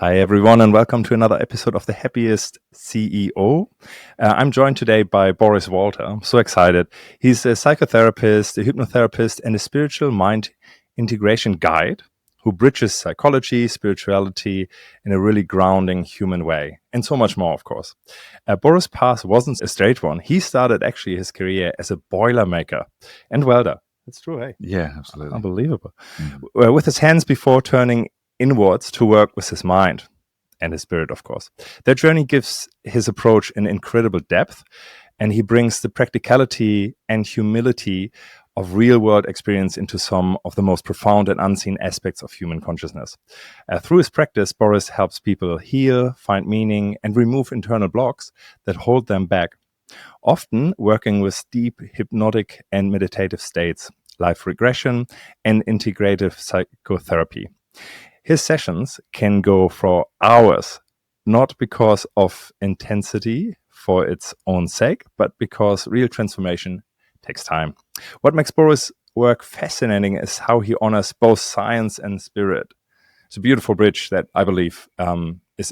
Hi, everyone, and welcome to another episode of the Happiest CEO. I'm joined today by Boris Walter. I'm so excited. He's a psychotherapist, a hypnotherapist, and a spiritual mind integration guide who bridges psychology, spirituality in a really grounding human way, and so much more, of course. Boris' path wasn't a straight one. He started actually his career as a boilermaker and welder. That's true, hey? Yeah, absolutely. Unbelievable. With his hands before turning inwards to work with his mind and his spirit, of course. That journey gives his approach an incredible depth, and he brings the practicality and humility of real-world experience into some of the most profound and unseen aspects of human consciousness. Through his practice, Boris helps people heal, find meaning, and remove internal blocks that hold them back, often working with deep hypnotic and meditative states, life regression, and integrative psychotherapy. His sessions can go for hours, not because of intensity for its own sake, but because real transformation takes time. What makes Boris' work fascinating is how he honors both science and spirit. It's a beautiful bridge that I believe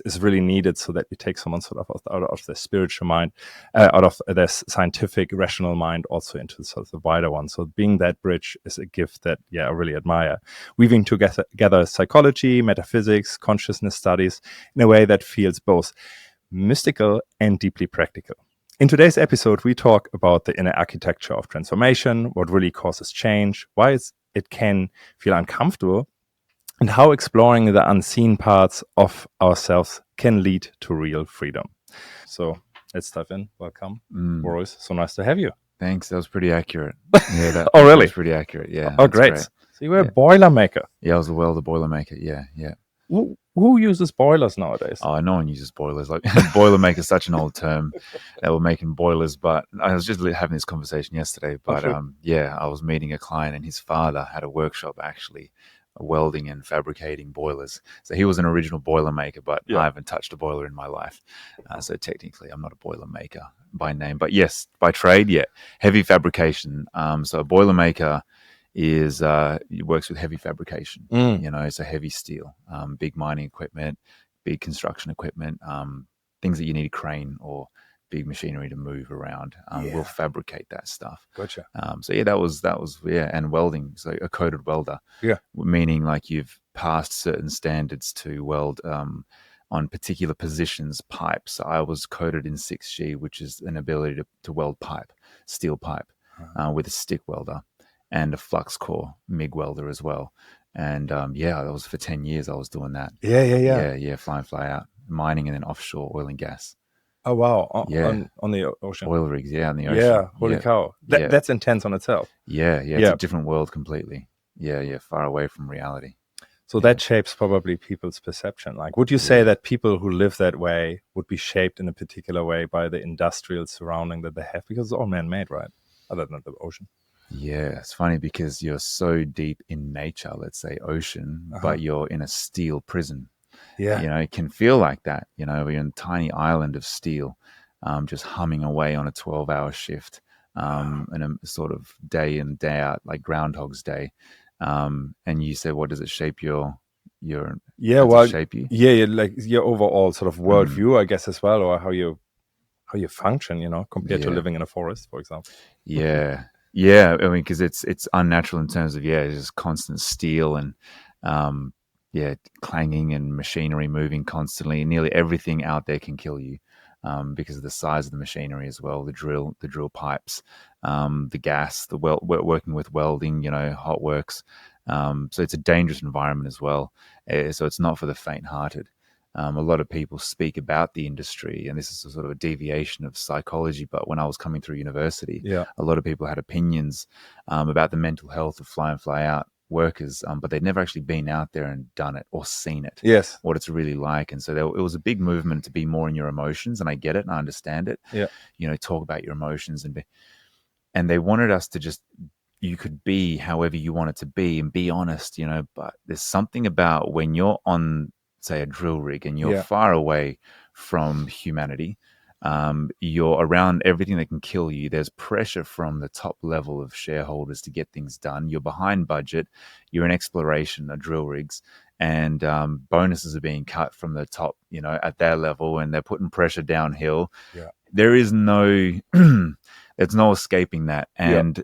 is really needed, so that you take someone sort of out of the spiritual mind, out of the scientific, rational mind, also into sort of the wider one. So being that bridge is a gift that, I really admire. Weaving together psychology, metaphysics, consciousness studies in a way that feels both mystical and deeply practical. In today's episode, we talk about the inner architecture of transformation, what really causes change, why it can feel uncomfortable, and how exploring the unseen parts of ourselves can lead to real freedom. So let's dive in. Welcome, Boris. So nice to have you. Thanks. That was pretty accurate. Yeah. That, Oh, really? That was pretty accurate. Yeah. Oh, great. So you were a Boilermaker. Yeah, I was a welder, Boilermaker. Yeah. Who uses boilers nowadays? Oh, no one uses boilers. Like Boilermaker is such an old term. They were making boilers, but I was just having this conversation yesterday. But I was meeting a client, and his father had a workshop actually, welding and fabricating boilers. So he was an original Boilermaker, but I haven't touched a boiler in my life. So technically I'm not a Boilermaker by name, but yes, by trade, heavy fabrication. So a Boilermaker is works with heavy fabrication. So heavy steel, big mining equipment, big construction equipment, things that you need a crane or big machinery to move around. We'll fabricate that stuff. Gotcha. That was and welding. So a coded welder. Yeah. Meaning like you've passed certain standards to weld on particular positions pipes. So I was coded in 6G, which is an ability to weld pipe, steel pipe, with a stick welder and a flux core MIG welder as well. And that was for 10 years I was doing that. Yeah, fly out, mining, and then offshore oil and gas. Oh, wow. On the ocean. Oil rigs, on the ocean. Yeah, holy cow. That's intense on itself. Yeah, it's a different world completely. Yeah, far away from reality. So that shapes probably people's perception. Like, would you say that people who live that way would be shaped in a particular way by the industrial surrounding that they have? Because it's all man-made, right? Other than the ocean. Yeah, it's funny because you're so deep in nature, let's say ocean, but you're in a steel prison. Yeah. It can feel like that. You're in a tiny island of steel, just humming away on a 12-hour shift, and a sort of day in, day out, like Groundhog's Day. And you say, what does it shape your shape you? Yeah, like your overall sort of worldview, I guess, as well, or how you function, compared to living in a forest, for example. Yeah. I mean, because it's unnatural in terms of just constant steel and clanging and machinery moving constantly. Nearly everything out there can kill you because of the size of the machinery as well. The drill pipes, the gas, working with welding, hot works. So it's a dangerous environment as well. So it's not for the faint-hearted. A lot of people speak about the industry, and this is a sort of a deviation of psychology. But when I was coming through university, a lot of people had opinions about the mental health of fly in, fly out workers, but they'd never actually been out there and done it or seen it. Yes, what it's really like. And so it was a big movement to be more in your emotions, and I get it and I understand it. Talk about your emotions and they wanted us to just, you could be however you want it to be and be honest, but there's something about when you're on, say, a drill rig and you're far away from humanity, you're around everything that can kill you. There's pressure from the top level of shareholders to get things done. You're behind budget. You're in exploration of drill rigs, and bonuses are being cut from the top, at their level, and they're putting pressure downhill. Yeah. There is no, there's no escaping that. And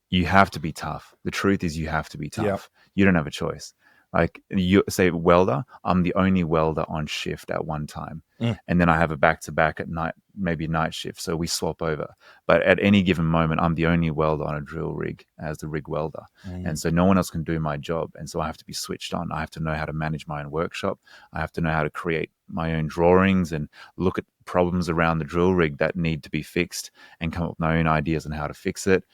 you have to be tough. The truth is you have to be tough. You don't have a choice. Like you say, welder, I'm the only welder on shift at one time. And then I have a back-to-back at night, maybe night shift. So we swap over. But at any given moment, I'm the only welder on a drill rig as the rig welder. And so no one else can do my job. And so I have to be switched on. I have to know how to manage my own workshop. I have to know how to create my own drawings and look at problems around the drill rig that need to be fixed and come up with my own ideas on how to fix it.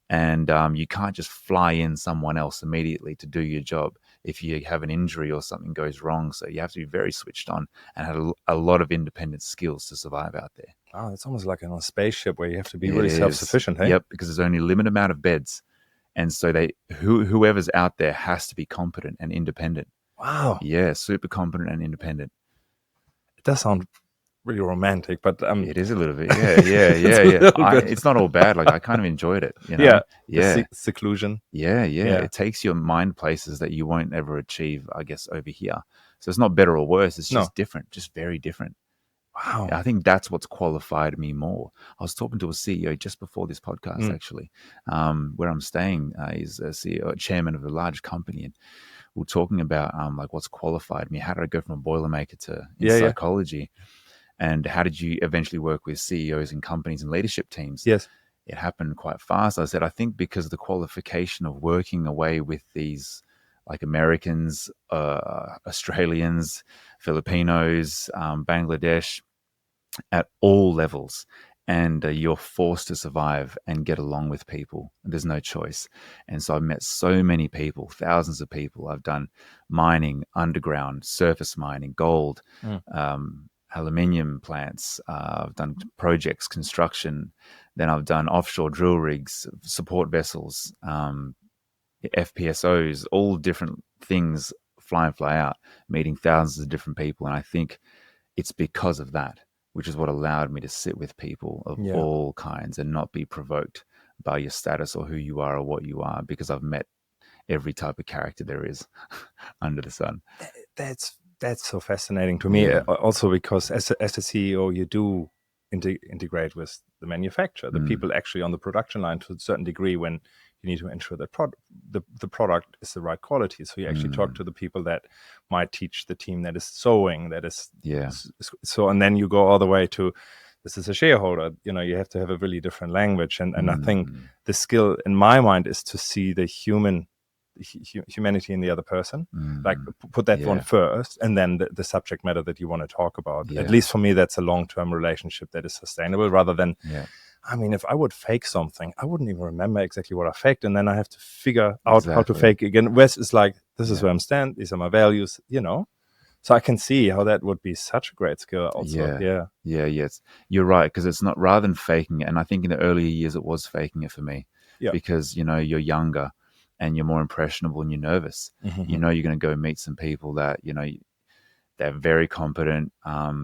And you can't just fly in someone else immediately to do your job if you have an injury or something goes wrong. So you have to be very switched on and have a lot of independent skills to survive out there. Oh, it's almost like in a spaceship where you have to be really self-sufficient. Hey? Yep, because there's only a limited amount of beds. And so whoever's out there has to be competent and independent. Wow. Yeah, super competent and independent. It does sound really romantic, but it is a little bit. Yeah. It's not all bad. Like I kind of enjoyed it. Yeah. Seclusion. Yeah. It takes your mind places that you won't ever achieve, I guess, over here. So it's not better or worse. It's just different, just very different. Wow. I think that's what's qualified me more. I was talking to a CEO just before this podcast, actually, where I'm staying. He's a CEO, chairman of a large company, and we're talking about like what's qualified me. How did I go from a Boilermaker to psychology? And how did you eventually work with CEOs and companies and leadership teams? Yes. It happened quite fast. I said, I think because of the qualification of working away with these like Americans, Australians, Filipinos, Bangladesh, at all levels. And you're forced to survive and get along with people. There's no choice. And so I've met so many people, thousands of people. I've done mining, underground, surface mining, gold, aluminium plants. I've done projects, construction. Then I've done offshore drill rigs, support vessels, FPSOs, all different things, fly in, fly out, meeting thousands of different people. And I think it's because of that, which is what allowed me to sit with people of all kinds and not be provoked by your status or who you are or what you are, because I've met every type of character there is under the sun. That's so fascinating to me. Also because as a CEO, you do integrate with the manufacturer, the people actually on the production line to a certain degree, when you need to ensure that the product is the right quality. So you actually talk to the people that might teach the team that is sewing, that is so, and then you go all the way to, this is a shareholder. You have to have a really different language, and I think the skill in my mind is to see the humanity in the other person, like put that one first, and then the subject matter that you want to talk about. At least for me, that's a long-term relationship that is sustainable, rather than I mean, if I would fake something, I wouldn't even remember exactly what I faked, and then I have to figure out how to fake again. Wes is like, this is where I'm standing, these are my values, so I can see how that would be such a great skill also. Yes, you're right, because it's not, rather than faking it, and I think in the earlier years it was faking it for me, because you're younger and you're more impressionable and you're nervous. You're going to go meet some people that they're very competent.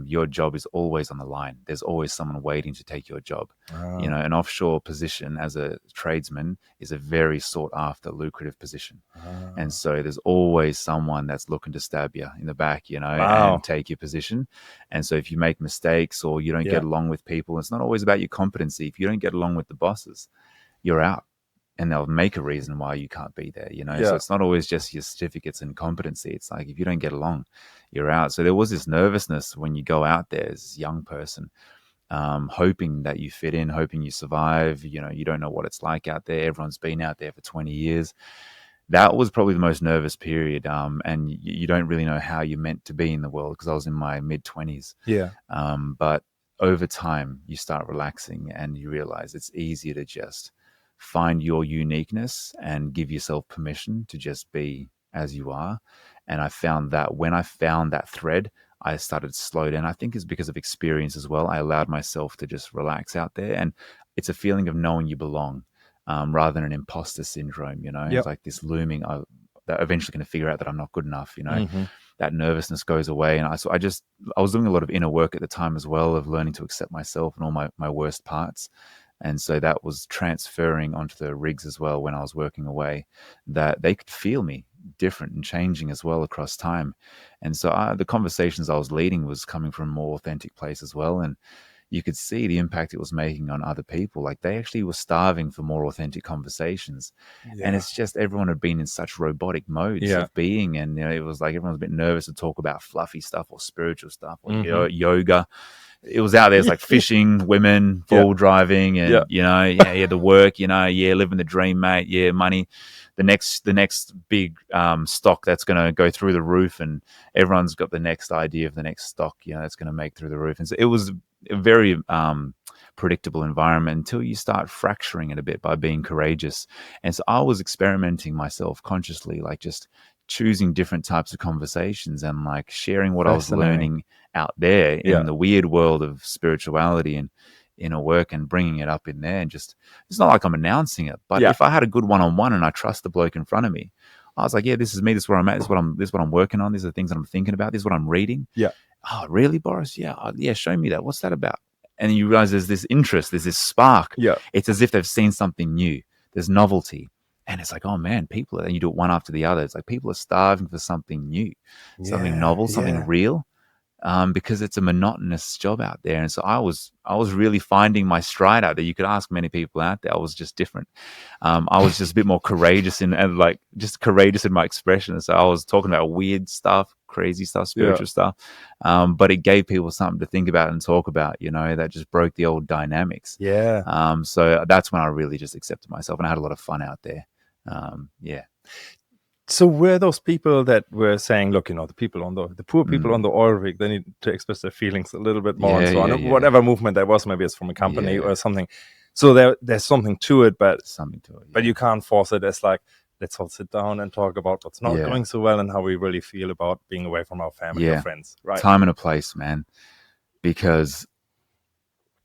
Your job is always on the line. There's always someone waiting to take your job. An offshore position as a tradesman is a very sought after, lucrative position. And so there's always someone that's looking to stab you in the back, and take your position. And so if you make mistakes or you don't get along with people, it's not always about your competency. If you don't get along with the bosses, you're out. And they'll make a reason why you can't be there, So it's not always just your certificates and competency. It's like, if you don't get along, you're out. So there was this nervousness when you go out there as a young person, hoping that you fit in, hoping you survive. You don't know what it's like out there. Everyone's been out there for 20 years. That was probably the most nervous period. And you don't really know how you're meant to be in the world, because I was in my mid-20s. But over time, you start relaxing and you realize it's easier to just find your uniqueness and give yourself permission to just be as you are. And I found that when I found that thread, I started to slow down. I think it's because of experience as well. I allowed myself to just relax out there. And it's a feeling of knowing you belong, rather than an imposter syndrome, It's like this looming, that eventually going to figure out that I'm not good enough, That nervousness goes away. And I was doing a lot of inner work at the time as well, of learning to accept myself and all my worst parts. And so that was transferring onto the rigs as well when I was working away, that they could feel me. different and changing as well across time. And so the conversations I was leading was coming from a more authentic place as well. And you could see the impact it was making on other people. Like they actually were starving for more authentic conversations. And it's just everyone had been in such robotic modes of being. And it was like everyone was a bit nervous to talk about fluffy stuff or spiritual stuff or yoga. It was out there. It's like fishing, women, full driving, and the work. Living the dream, mate. Yeah, money. The next big stock that's going to go through the roof, and everyone's got the next idea of the next stock. That's going to make through the roof. And so it was a very predictable environment until you start fracturing it a bit by being courageous. And so I was experimenting myself consciously, like just choosing different types of conversations and like sharing what I was learning out there in the weird world of spirituality and inner work, and bringing it up in there. And just, it's not like I'm announcing it, but if I had a good one-on-one and I trust the bloke in front of me, I was like, yeah, this is me, this is where I'm at, this is what I'm working on, these are the things that I'm thinking about, this is what I'm reading. Oh, really, Boris? Yeah, show me that. What's that about? And then you realize there's this interest, there's this spark. It's as if they've seen something new. There's novelty. And it's like, oh man, people, and you do it one after the other. It's like people are starving for something new, something novel, something real, because it's a monotonous job out there. And so I was really finding my stride out there. You could ask many people out there. I was just different. I was just a bit more courageous and like just courageous in my expression. And so I was talking about weird stuff, crazy stuff, spiritual stuff. But it gave people something to think about and talk about, that just broke the old dynamics. So that's when I really just accepted myself, and I had a lot of fun out there. So were those people that were saying, look, the people on the poor people on the oil rig, they need to express their feelings a little bit more and so on. Whatever movement that was, maybe it's from a company or something. So there's something to it, but but you can't force it. It's like, let's all sit down and talk about what's not going so well and how we really feel about being away from our family or friends. Right. Time and a place, man. Because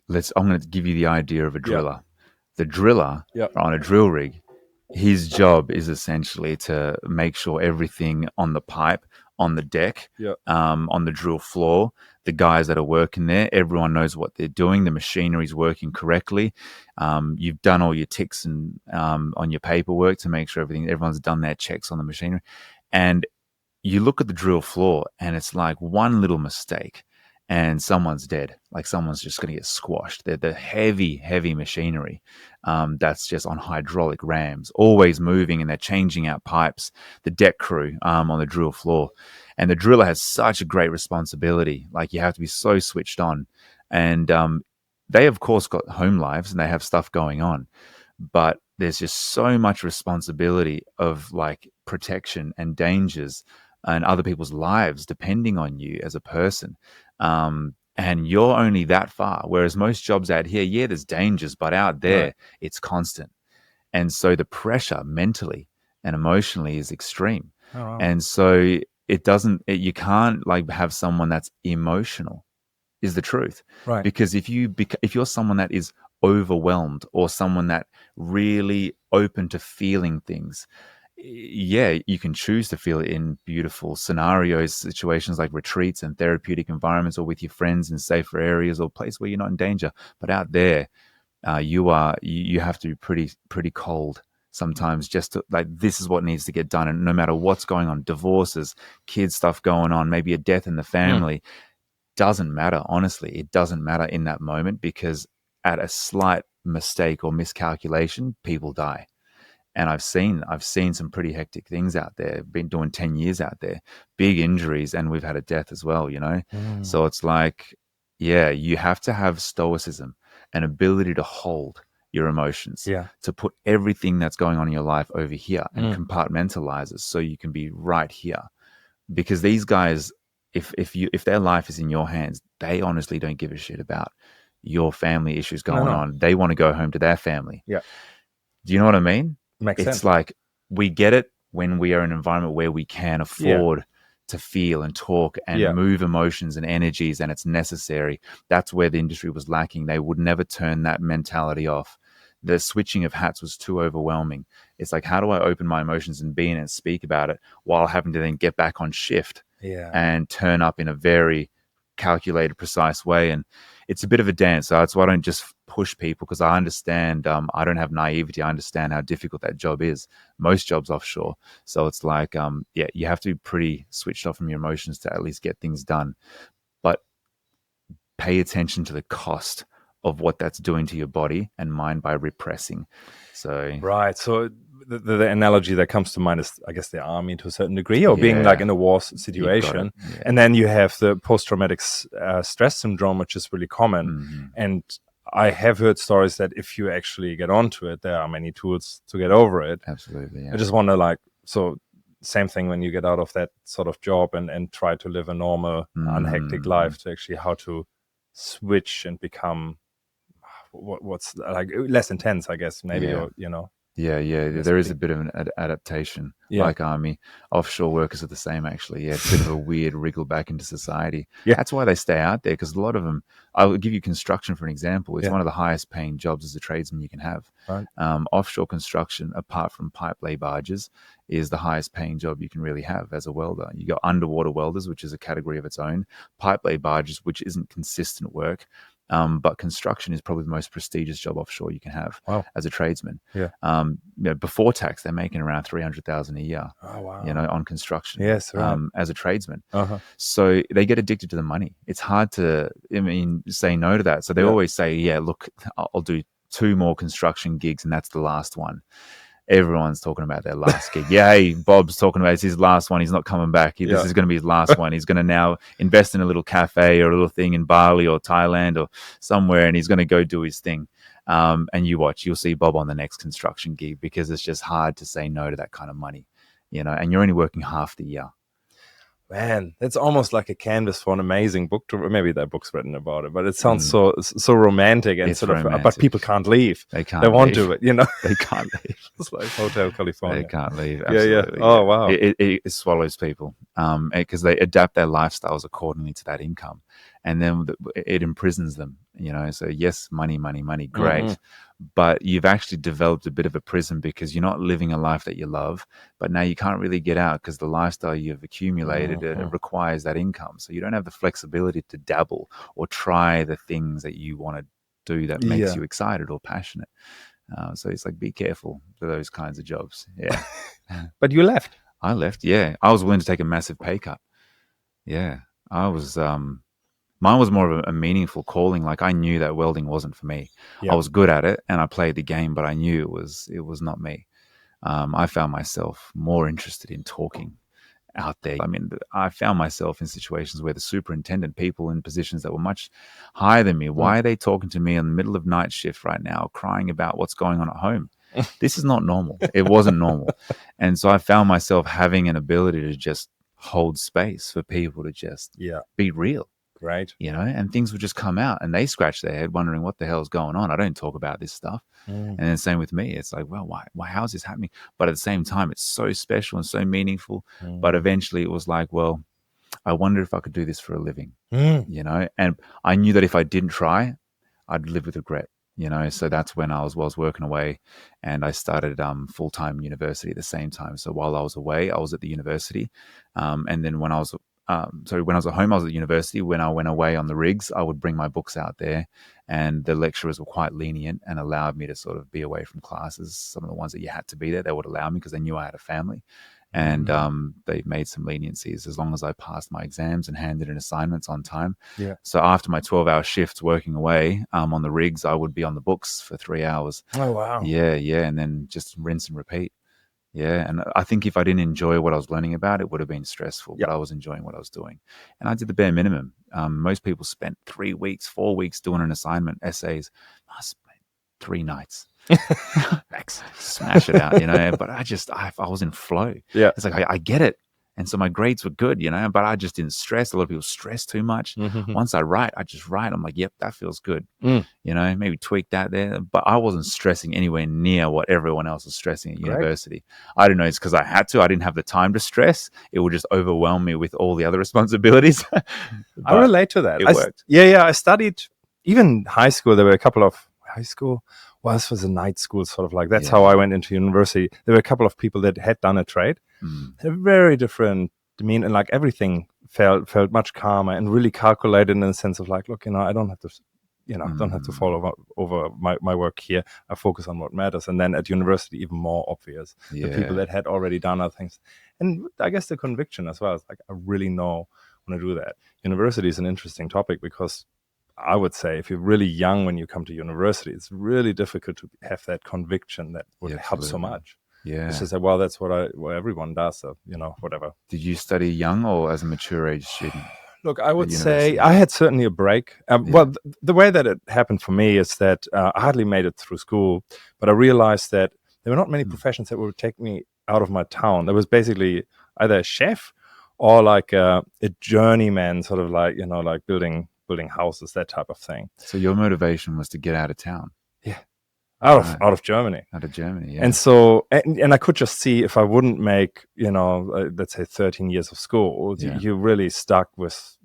I'm going to give you the idea of a driller. The driller on a drill rig, his job is essentially to make sure everything on the pipe, on the deck, on the drill floor, the guys that are working there, everyone knows what they're doing. The machinery's working correctly. You've done all your ticks and on your paperwork to make sure everyone's done their checks on the machinery. And you look at the drill floor and it's like one little mistake and someone's dead. Like someone's just going to get squashed. They're the heavy, heavy machinery that's just on hydraulic rams, always moving, and they're changing out pipes, the deck crew on the drill floor. And the driller has such a great responsibility. Like you have to be so switched on. And they, of course, got home lives and they have stuff going on. But there's just so much responsibility of like protection and dangers and other people's lives depending on you as a person. And you're only that far. Whereas most jobs out here, there's dangers, but out there, it's constant. And so the pressure mentally and emotionally is extreme. Oh, wow. And so you can't like have someone that's emotional, is the truth. Right. Because if you're someone that is overwhelmed or someone that really open to feeling things, you can choose to feel it in beautiful scenarios, situations like retreats and therapeutic environments, or with your friends in safer areas or places where you're not in danger. But out there, you have to be pretty cold sometimes, just to, like, this is what needs to get done. And no matter what's going on, divorces, kids stuff going on, maybe a death in the family, doesn't matter. Honestly, it doesn't matter in that moment, because at a slight mistake or miscalculation, people die. And I've seen some pretty hectic things out there. Been doing 10 years out there, big injuries, and we've had a death as well, So it's like, you have to have stoicism, an ability to hold your emotions, to put everything that's going on in your life over here and compartmentalize it so you can be right here. Because these guys, if their life is in your hands, they honestly don't give a shit about your family issues going on. They want to go home to their family. Yeah. Do you know what I mean? Makes sense. It's like we get it when we are in an environment where we can afford to feel and talk and move emotions and energies, and it's necessary. That's where the industry was lacking. They would never turn that mentality off. The switching of hats was too overwhelming. It's like, how do I open my emotions and be in it and speak about it while having to then get back on shift and turn up in a very calculated, precise way? And it's a bit of a dance. So that's why I don't just push people, because I understand, I don't have naivety. I understand how difficult that job is. Most jobs offshore. So it's like, you have to be pretty switched off from your emotions to at least get things done. But pay attention to the cost of what that's doing to your body and mind by repressing. So right. So the analogy that comes to mind is, I guess, the army to a certain degree, or being like in a war situation. Yeah. And then you have the post-traumatic stress syndrome, which is really common. Mm-hmm. And I have heard stories that if you actually get onto it, there are many tools to get over it. Absolutely. Yeah. I just wonder, like, so same thing when you get out of that sort of job and try to live a normal, unhectic life, to actually how to switch and become what's like less intense, I guess, maybe, or, you know. Yeah, there is a bit of an adaptation. Like army, offshore workers are the same, actually. Yeah, it's a bit of a weird wriggle back into society. That's why they stay out there, because a lot of them, I will give you construction for an example. It's one of the highest paying jobs as a tradesman you can have. Right. Offshore construction, apart from pipe lay barges, is the highest paying job you can really have as a welder. You got underwater welders, which is a category of its own, pipe lay barges, which isn't consistent work. But construction is probably the most prestigious job offshore you can have as a tradesman. Before tax, they're making around $300,000 a year. Oh, wow. You know, on construction. Yes, right. As a tradesman. So they get addicted to the money. It's hard to, say no to that. So they always say, look, I'll do 2 more construction gigs, and that's the last one. Everyone's talking about their last gig. Hey, Bob's talking about it's his last one. He's not coming back. This is going to be his last one. He's going to now invest in a little cafe or a little thing in Bali or Thailand or somewhere, and he's going to go do his thing. And you'll see Bob on the next construction gig, because it's just hard to say no to that kind of money, and you're only working half the year. Man, it's almost like a canvas for an amazing book. Maybe that book's written about it, but it sounds so romantic and romantic. But people can't leave. They can't. They won't do it. They can't leave. It's like Hotel California. They can't leave. Absolutely. Yeah. Oh wow. It swallows people, because they adapt their lifestyles accordingly to that income, and then it imprisons them. So yes, money, great. But you've actually developed a bit of a prison, because you're not living a life that you love, but now you can't really get out, because the lifestyle you've accumulated it requires that income. So you don't have the flexibility to dabble or try the things that you want to do that makes you excited or passionate. So it's like, be careful for those kinds of jobs. Yeah. But you left. I left. Yeah. I was willing to take a massive pay cut. Yeah. I was, mine was more of a meaningful calling. Like, I knew that welding wasn't for me. I was good at it and I played the game, but I knew it was not me. I found myself more interested in talking out there. I found myself in situations where the superintendent, people in positions that were much higher than me, why are they talking to me in the middle of night shift right now, crying about what's going on at home? This is not normal. It wasn't normal. And so I found myself having an ability to just hold space for people to just be real. Right. And things would just come out, and they scratch their head wondering what the hell's going on. I don't talk about this stuff. And then same with me. It's like, well, why, how's this happening? But at the same time, it's so special and so meaningful. But eventually it was like, well, I wonder if I could do this for a living, and I knew that if I didn't try, I'd live with regret, so that's when I was working away, and I started full-time university at the same time. So while I was away, I was at the university. And then when I was when I was at home, I was at university. When I went away on the rigs, I would bring my books out there, and the lecturers were quite lenient and allowed me to sort of be away from classes. Some of the ones that you had to be there, they would allow me, because they knew I had a family. And they made some leniencies as long as I passed my exams and handed in assignments on time. Yeah. So after my 12-hour shifts working away on the rigs, I would be on the books for 3 hours. Oh, wow. Yeah. And then just rinse and repeat. Yeah, and I think if I didn't enjoy what I was learning about, it would have been stressful, but I was enjoying what I was doing. And I did the bare minimum. Most people spent 3 weeks, 4 weeks doing an assignment, essays. I spent 3 nights. Smash it out, but I was in flow. Yeah. It's like, I get it. And so my grades were good, but I just didn't stress. A lot of people stress too much. Once I write, I just write. I'm like, yep, that feels good. Maybe tweak that there. But I wasn't stressing anywhere near what everyone else was stressing at university. I don't know. It's because I had to. I didn't have the time to stress. It would just overwhelm me with all the other responsibilities. I relate to that. It worked. I studied, even high school. There were a couple of high school. Well, this was a night school, sort of like. That's how I went into university. There were a couple of people that had done a trade. They're very different demeanor, and like everything felt much calmer and really calculated in the sense of like, look, I don't have to don't have to follow over my work here. I focus on what matters. And then at university, even more obvious. The people that had already done other things. And I guess the conviction as well. It's like, I really want to do that. University is an interesting topic because I would say if you're really young when you come to university, it's really difficult to have that conviction that would help so much. Yeah. It's just like, well, that's what everyone does. So, whatever. Did you study young or as a mature age student? Look, I would say I had certainly a break. Well, the way that it happened for me is that I hardly made it through school, but I realized that there were not many professions that would take me out of my town. There was basically either a chef or like a journeyman, sort of like, like building houses, that type of thing. So your motivation was to get out of town? Yeah. Out of Germany. Out of Germany, yeah. And so, and I could just see if I wouldn't make, let's say 13 years of school, you're really stuck with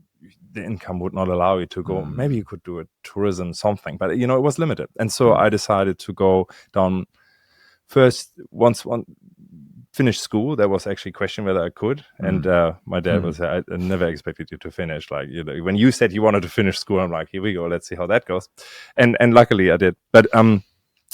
the income would not allow you to go. Maybe you could do a tourism, something, but, it was limited. And so I decided to go down first, once finished school. There was actually a question whether I could. And my dad was, I never expected you to finish. Like, when you said you wanted to finish school, I'm like, here we go. Let's see how that goes. And luckily I did. But,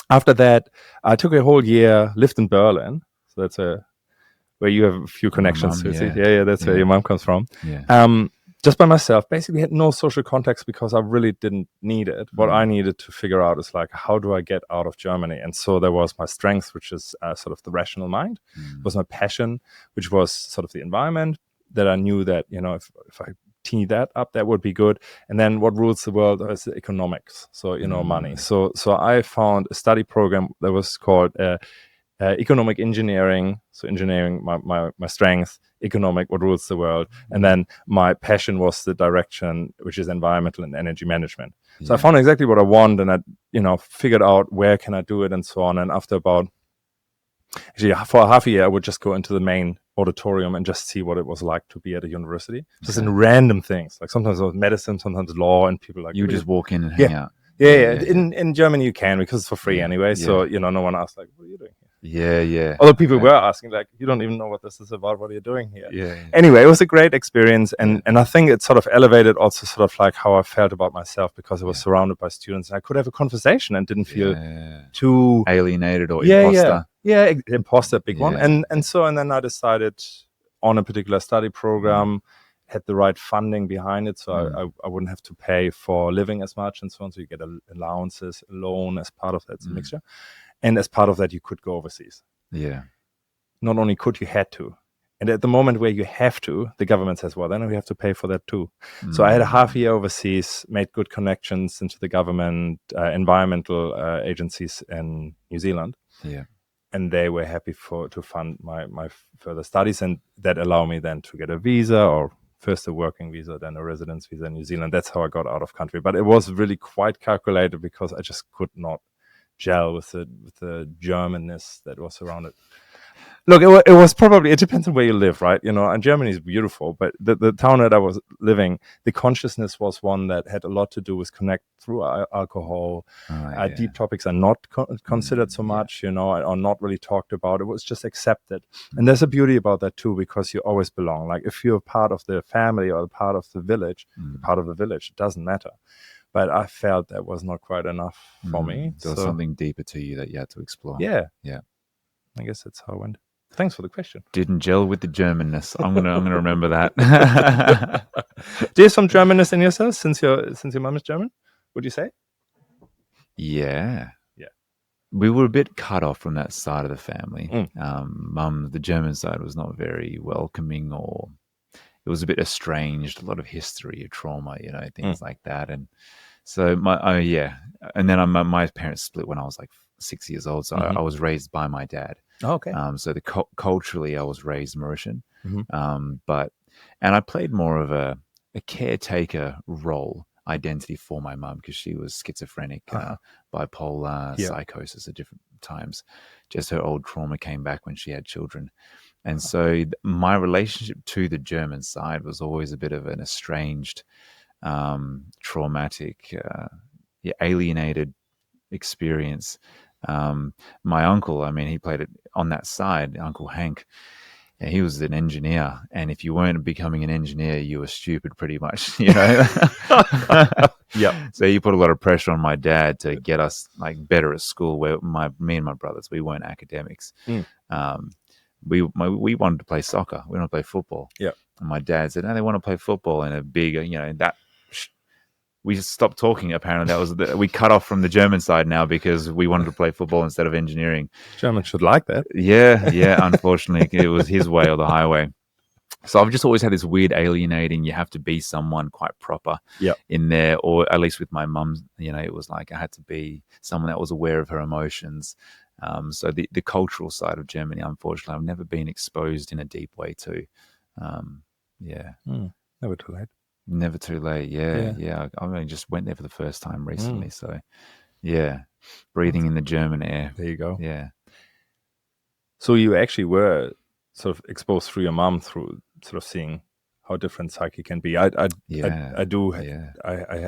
after that, I took a whole year, lived in Berlin. So that's where you have a few connections. That's where your mom comes from. Yeah. Just by myself, basically had no social contacts because I really didn't need it. What I needed to figure out is like, how do I get out of Germany? And so there was my strength, which is sort of the rational mind. It was my passion, which was sort of the environment that I knew that, if I tee that up, that would be good. And then what rules the world is the economics, so money. So I found a study program that was called economic engineering. So engineering, my strength, economic, what rules the world, and then my passion was the direction, which is environmental and energy management. So I found exactly what I want, and I figured out where can I do it and so on. And after about for half a year, I would just go into the main auditorium and just see what it was like to be at a university, just in random things. Like sometimes it was medicine, sometimes law, and people like, you just walk in and hang out. Yeah. In Germany you can, because it's for free anyway. So no one asks like, what are you doing here? Yeah. Although people were asking like, you don't even know what this is about. What are you doing here? Yeah. Anyway, it was a great experience, and I think it sort of elevated also sort of like how I felt about myself, because I was surrounded by students and I could have a conversation and didn't feel too alienated or imposter. Yeah, imposter, big one. And then I decided on a particular study program, had the right funding behind it, so I wouldn't have to pay for living as much and so on. So you get allowances, a loan as part of that. It's a mixture. And as part of that, you could go overseas. Yeah. Not only could, you had to. And at the moment where you have to, the government says, well, then we have to pay for that too. So I had a half year overseas, made good connections into the government, environmental agencies in New Zealand. Yeah. And they were happy to fund my further studies, and that allowed me then to get a visa, or first a working visa, then a residence visa in New Zealand. That's how I got out of country. But it was really quite calculated, because I just could not gel with the Germanness that was around it. Look, it was probably, it depends on where you live, right? And Germany is beautiful, but the town that I was living, the consciousness was one that had a lot to do with connect through alcohol. Deep topics are not considered so much, or not really talked about. It was just accepted. And there's a beauty about that too, because you always belong. Like if you're part of the family or part of the village, it doesn't matter. But I felt that was not quite enough for me. There was something deeper to you that you had to explore. Yeah. I guess that's how it went. Thanks for the question. Didn't gel with the Germanness. I'm gonna remember that. Do you have some Germanness in yourself since your mom is German? Would you say? Yeah. We were a bit cut off from that side of the family. Mum, the German side, was not very welcoming, or it was a bit estranged. A lot of history, trauma, things like that. And so and then my parents split when I was like 6 years old. So I was raised by my dad. Oh, okay. So culturally, I was raised Mauritian, and I played more of a caretaker role identity for my mum, because she was schizophrenic, bipolar, psychosis at different times. Just her old trauma came back when she had children. And so my relationship to the German side was always a bit of an estranged, traumatic, alienated experience. My uncle, he played it on that side, Uncle Hank. Yeah, he was an engineer, and if you weren't becoming an engineer, you were stupid, pretty much. You know. Yep. So he put a lot of pressure on my dad to get us like better at school. Where me and my brothers, we weren't academics. Mm. We wanted to play soccer. We wanted to play football. Yeah. And my dad said, "No, they want to play football." And a big, that we just stopped talking. Apparently, we cut off from the German side now because we wanted to play football instead of engineering. Germans should like that. Yeah. Unfortunately, it was his way or the highway. So I've just always had this weird alienating, you have to be someone quite proper in there, or at least with my mum, it was like I had to be someone that was aware of her emotions. So the cultural side of Germany, unfortunately, I've never been exposed in a deep way to. Never too late. Never too late. Yeah. I only just went there for the first time recently. So yeah, breathing in the German air. There you go. Yeah. So you actually were sort of exposed through your mom, through sort of seeing how different psyche can be. I have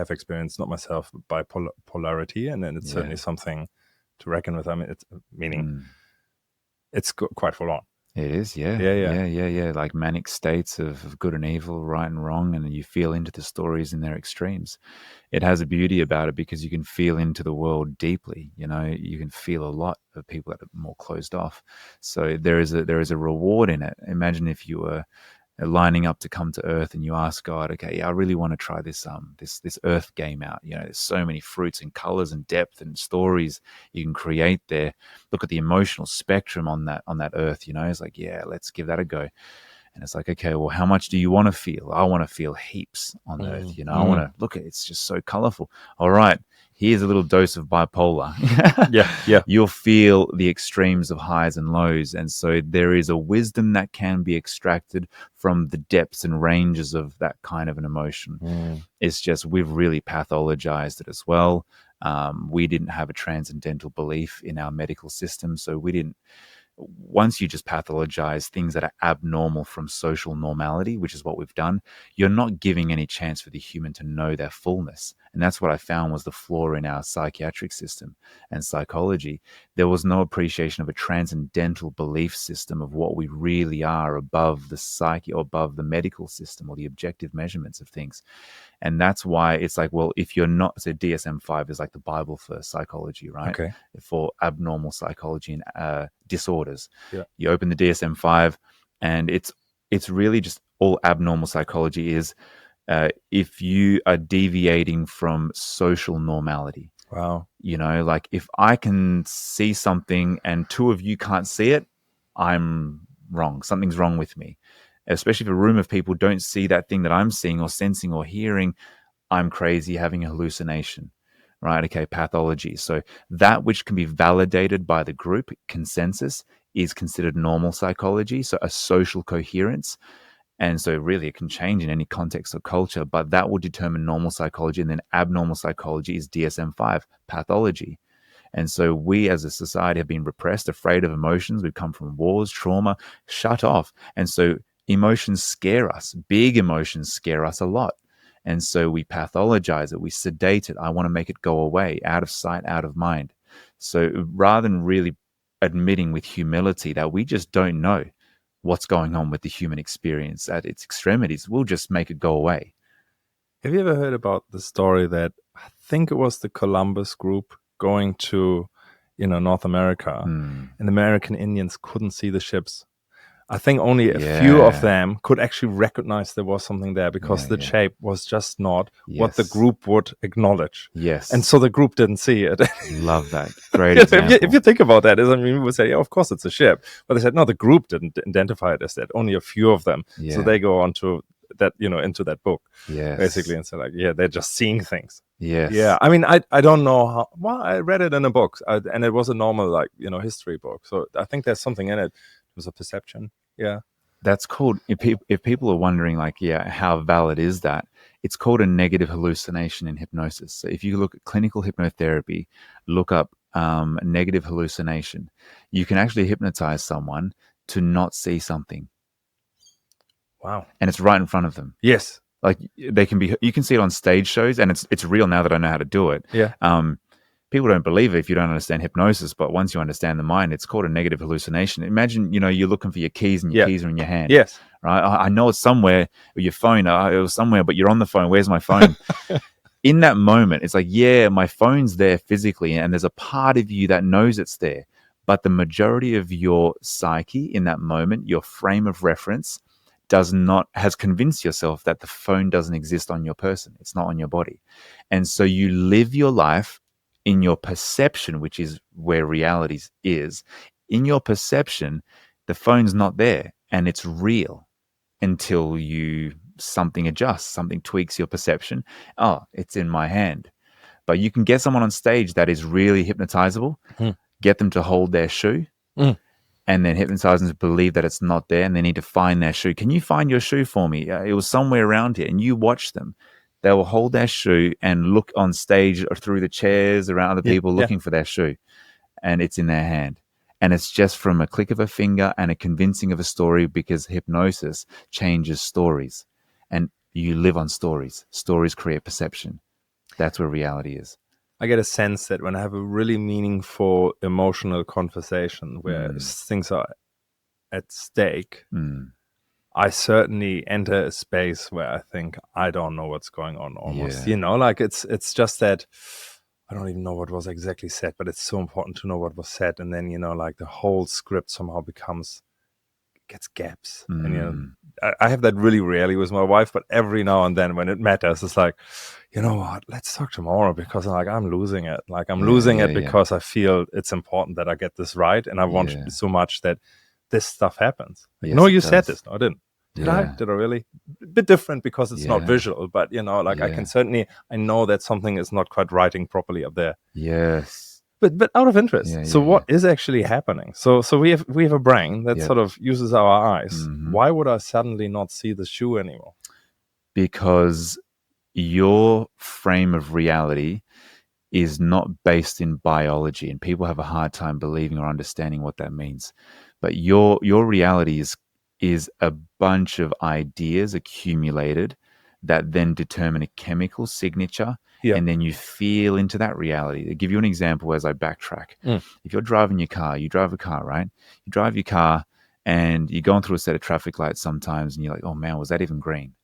experienced, not myself, bipolarity, and then it's certainly something to reckon with. I mean, it's quite full on. It is, yeah. Like manic states of good and evil, right and wrong, and you feel into the stories in their extremes. It has a beauty about it because you can feel into the world deeply. You can feel a lot of people that are more closed off. So there is a reward in it. Imagine if you were lining up to come to Earth and you ask God, okay, I really want to try this Earth game out. There's so many fruits and colors and depth and stories you can create there. Look at the emotional spectrum on that Earth. It's like, yeah, let's give that a go. And it's like, okay, well, how much do you want to feel? I want to feel heaps on Earth. I want to look at it's just so colorful. All right, here's a little dose of bipolar. Yeah. You'll feel the extremes of highs and lows. And so there is a wisdom that can be extracted from the depths and ranges of that kind of an emotion. It's just we've really pathologized it as well. We didn't have a transcendental belief in our medical system, so we didn't. Once you just pathologize things that are abnormal from social normality, which is what we've done, you're not giving any chance for the human to know their fullness. And that's what I found was the flaw in our psychiatric system and psychology. There was no appreciation of a transcendental belief system of what we really are above the psyche or above the medical system or the objective measurements of things. And that's why it's like, well, if you're not, so DSM-5 is like the Bible for psychology, right? Okay. For abnormal psychology and disorders. Yeah. You open the DSM-5 and it's really just all abnormal psychology is if you are deviating from social normality. Wow. Like if I can see something and two of you can't see it, I'm wrong. Something's wrong with me. Especially if a room of people don't see that thing that I'm seeing or sensing or hearing, I'm crazy, having a hallucination, right? Okay, pathology. So that which can be validated by the group consensus is considered normal psychology, so a social coherence. And so really it can change in any context or culture, but that will determine normal psychology. And then abnormal psychology is DSM-5, pathology. And so we as a society have been repressed, afraid of emotions. We've come from wars, trauma, shut off. And so emotions scare us. Big emotions scare us a lot. And so we pathologize it. We sedate it. I want to make it go away, out of sight, out of mind. So rather than really admitting with humility that we just don't know what's going on with the human experience at its extremities, we'll just make it go away. Have you ever heard about the story that I think it was the Columbus group going to, North America, and the American Indians couldn't see the ships? I think only a few of them could actually recognize there was something there because the shape was just not what the group would acknowledge. Yes. And so the group didn't see it. Love that. Great example. If you think about that, we would say, yeah, of course it's a ship. But they said, no, the group didn't identify it as that. Only a few of them. Yeah. So they go on to that, into that book. Yes. Basically. And so like, yeah, they're just seeing things. Yes. Yeah. I mean, I don't know how, well, I read it in a book and it was a normal, history book. So I think there's something in it. It was a perception. Yeah. That's called, if people are wondering, how valid is that? It's called a negative hallucination in hypnosis. So if you look at clinical hypnotherapy, look up negative hallucination. You can actually hypnotize someone to not see something. Wow. And it's right in front of them. Yes. Like you can see it on stage shows, and it's real now that I know how to do it. Yeah. people don't believe it if you don't understand hypnosis, but once you understand the mind, it's called a negative hallucination. Imagine, you're looking for your keys and your keys are in your hand. Yes. Right? I know it's somewhere, or your phone, it was somewhere, but you're on the phone. Where's my phone? In that moment, it's like, yeah, my phone's there physically, and there's a part of you that knows it's there. But the majority of your psyche in that moment, your frame of reference, has convinced yourself that the phone doesn't exist on your person. It's not on your body. And so you live your life in your perception, which is where reality is. In your perception, the phone's not there and it's real until something adjusts, something tweaks your perception. Oh, it's in my hand. But you can get someone on stage that is really hypnotizable, get them to hold their shoe, and then hypnotize them to believe that it's not there, and they need to find their shoe. Can you find your shoe for me? It was somewhere around here. And you watch them. They will hold their shoe and look on stage or through the chairs around other people looking for their shoe, and it's in their hand. And it's just from a click of a finger and a convincing of a story, because hypnosis changes stories. And you live on stories. Stories create perception. That's where reality is. I get a sense that when I have a really meaningful emotional conversation where things are at stake, I certainly enter a space where I think I don't know what's going on almost. Like it's just that I don't even know what was exactly said, but it's so important to know what was said. And then, like the whole script somehow gets gaps. And, I have that really rarely with my wife, but every now and then when it matters, it's like, you know what, let's talk tomorrow, because I'm losing it. Like I'm losing it because I feel it's important that I get this right. And I want so much that this stuff happens. Like, no, you said this. No, I didn't. Did I really? A bit different because it's not visual, but I can certainly, I know that something is not quite writing properly up there. Yes. But out of interest, what is actually happening? So we have a brain that sort of uses our eyes. Why would I suddenly not see the shoe anymore? Because your frame of reality is not based in biology, and people have a hard time believing or understanding what that means. But your reality is a bunch of ideas accumulated that then determine a chemical signature, and then you feel into that reality. To give you an example as I backtrack, if you're driving your car, you drive a car, right? You drive your car and you're going through a set of traffic lights sometimes, and you're like, oh man, was that even green?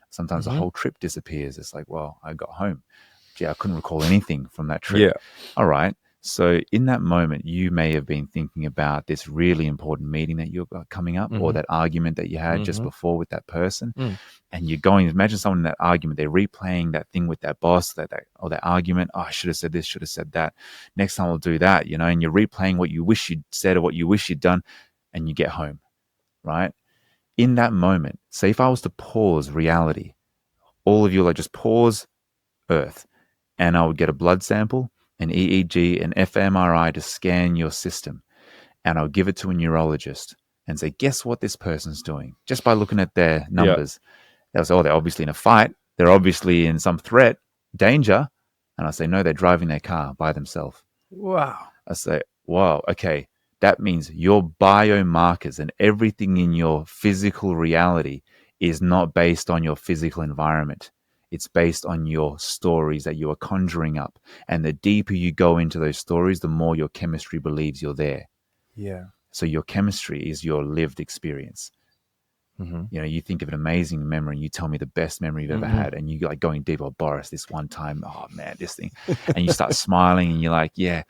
Sometimes the whole trip disappears. It's like, well, I got home. Gee, I couldn't recall anything from that trip. All right. So in that moment, you may have been thinking about this really important meeting that you've got coming up, or that argument that you had just before with that person. And you're going, imagine someone in that argument, they're replaying that thing with that boss, that argument. Oh, I should have said this, should have said that. Next time I'll do that, and you're replaying what you wish you'd said or what you wish you'd done, and you get home, right? In that moment, say if I was to pause reality, all of you just pause Earth, and I would get a blood sample, an EEG, an fMRI to scan your system. And I'll give it to a neurologist and say, guess what this person's doing? Just by looking at their numbers. They'll say, oh, they're obviously in a fight. They're obviously in some threat, danger. And I say, no, they're driving their car by themselves. Wow. I say, wow, okay. That means your biomarkers and everything in your physical reality is not based on your physical environment. It's based on your stories that you are conjuring up. And the deeper you go into those stories, the more your chemistry believes you're there. Yeah. So your chemistry is your lived experience. You think of an amazing memory and you tell me the best memory you've ever had. And you like going deep, oh, Boris, this one time, oh man, this thing. And you start smiling and you're like, yeah,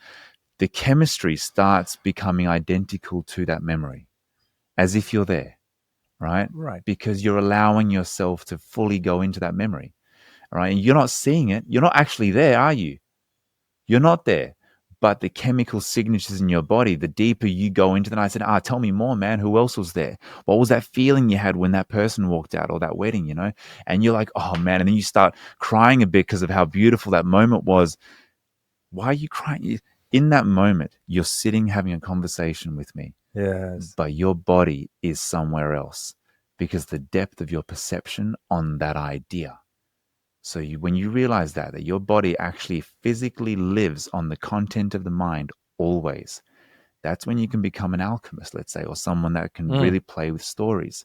the chemistry starts becoming identical to that memory as if you're there, right? Right. Because you're allowing yourself to fully go into that memory. All right. And you're not seeing it. You're not actually there, are you? You're not there. But the chemical signatures in your body, the deeper you go into them, I said, tell me more, man. Who else was there? What was that feeling you had when that person walked out, or that wedding, And you're like, oh, man. And then you start crying a bit because of how beautiful that moment was. Why are you crying? In that moment, you're sitting having a conversation with me. Yes. But your body is somewhere else because the depth of your perception on that idea. So when you realize that your body actually physically lives on the content of the mind always, that's when you can become an alchemist, let's say, or someone that can really play with stories.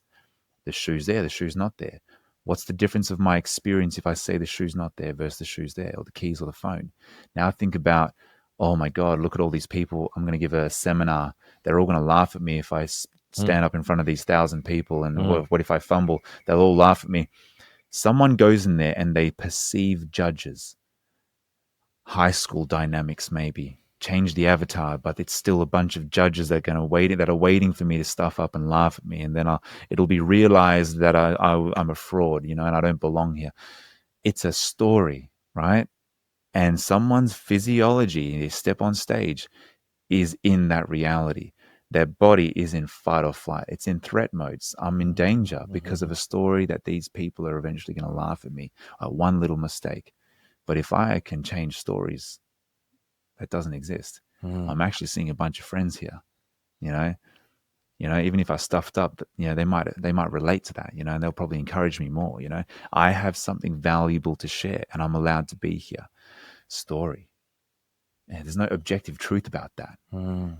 The shoe's there, the shoe's not there. What's the difference of my experience if I say the shoe's not there versus the shoe's there, or the keys or the phone? Now think about, oh my God, look at all these people. I'm going to give a seminar. They're all going to laugh at me if I stand up in front of these 1,000 people. And what if I fumble? They'll all laugh at me. Someone goes in there and they perceive judges. High school dynamics, maybe. Change the avatar, but it's still a bunch of judges that are waiting for me to stuff up and laugh at me, and then it'll be realized that I'm a fraud, and I don't belong here. It's a story, right? And someone's physiology, they step on stage, is in that reality. Their body is in fight or flight. It's in threat modes. I'm in danger because of a story that these people are eventually going to laugh at me at one little mistake. But if I can change stories, that doesn't exist. I'm actually seeing a bunch of friends here, even if I stuffed up, they might relate to that, and they'll probably encourage me more. I have something valuable to share, and I'm allowed to be here. Story. And there's no objective truth about that.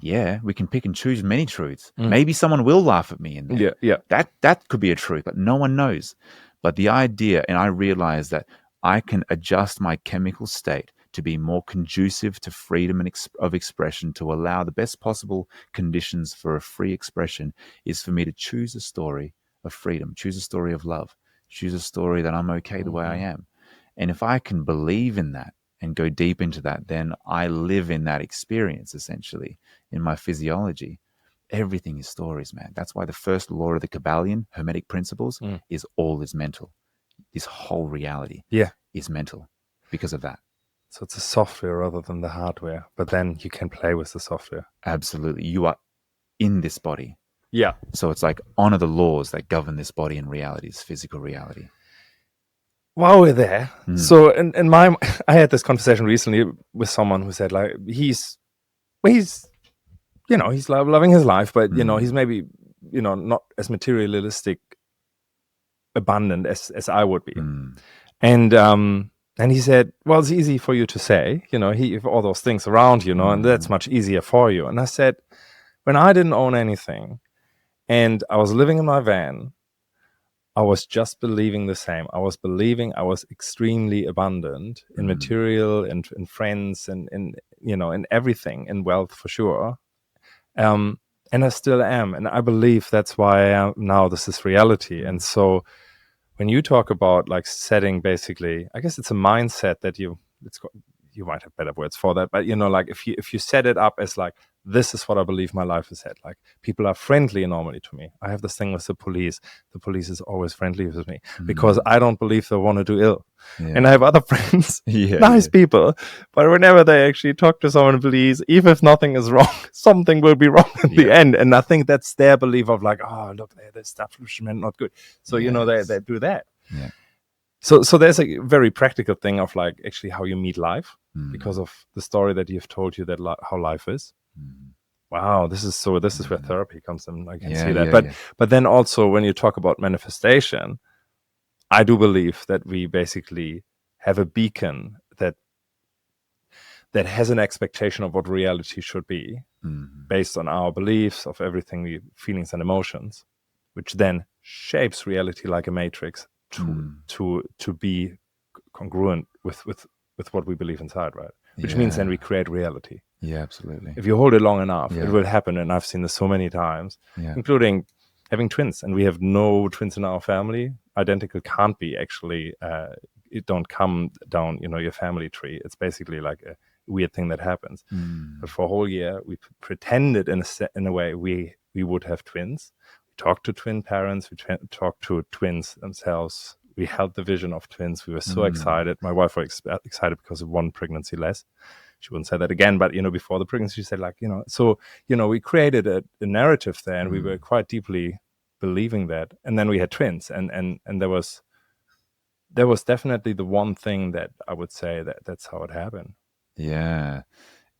Yeah, we can pick and choose many truths. Maybe someone will laugh at me in there. Yeah. That could be a truth, but no one knows. But the idea, and I realize that I can adjust my chemical state to be more conducive to freedom of expression, to allow the best possible conditions for a free expression, is for me to choose a story of freedom, choose a story of love, choose a story that I'm okay the way I am. And if I can believe in that and go deep into that, then I live in that experience, essentially, in my physiology. Everything is stories, man. That's why the first law of the Kabbalion, Hermetic principles, is all is mental. This whole reality is mental because of that. So it's a software rather than the hardware, but then you can play with the software. Absolutely. You are in this body. Yeah. So it's like honor the laws that govern this body and reality, this physical reality. While we're there, so I had this conversation recently with someone who said, like, he's loving his life, but he's maybe not as materialistic abundant as I would be. And he said, well, it's easy for you to say, he have all those things around, and that's much easier for you. And I said, when I didn't own anything and I was living in my van, I was just believing the same. I was believing I was extremely abundant in material and in friends and in everything, in wealth for sure. And I still am. And I believe that's why I am now. This is reality. And so when you talk about like setting, basically, I guess it's a mindset that you might have better words for that, but like if you set it up as like, this is what I believe my life is at. Like, people are friendly normally to me. I have this thing with the police. The police is always friendly with me because I don't believe they want to do ill. Yeah. And I have other friends, nice people, but whenever they actually talk to someone in police, even if nothing is wrong, something will be wrong in the end. And I think that's their belief of like, oh, look, the establishment not good. So, they do that. Yeah. So there's a very practical thing of like actually how you meet life because of the story that you've told you that how life is. Wow, this is where therapy comes in. I can see that. But then also when you talk about manifestation, I do believe that we basically have a beacon that has an expectation of what reality should be based on our beliefs of everything, feelings and emotions, which then shapes reality like a matrix to be congruent with what we believe inside, right? Which means then we create reality. Yeah, absolutely. If you hold it long enough, it will happen. And I've seen this so many times, including having twins. And we have no twins in our family. Identical can't be actually. It don't come down, your family tree. It's basically like a weird thing that happens. But for a whole year, we pretended in a way we would have twins. We talked to twin parents. We talked to twins themselves. We held the vision of twins. We were so excited. My wife was excited because of one pregnancy less. She wouldn't say that again, but before the pregnancy, she said like, so we created a narrative there, and we were quite deeply believing that. And then we had twins, and there was definitely the one thing that I would say that's how it happened. Yeah,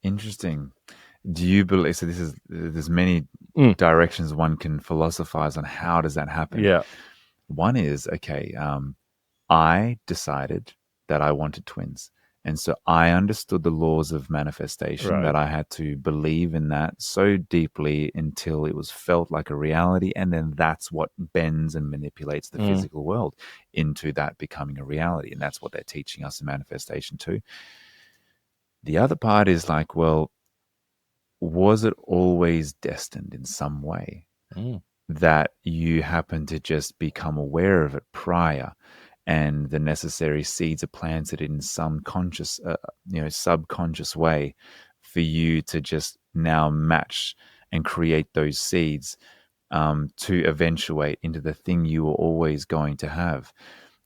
interesting. Do you believe? So there's many directions one can philosophize on how does that happen. Yeah, one is I decided that I wanted twins. And so I understood the laws of manifestation, Right. that I had to believe in that so deeply until it was felt like a reality. And then that's what bends and manipulates the physical world into that becoming a reality. And that's what they're teaching us in manifestation too. The other part is like, well, was it always destined in some way that you happen to just become aware of it prior, and the necessary seeds are planted in some conscious, subconscious way for you to just now match and create those seeds to eventuate into the thing you were always going to have.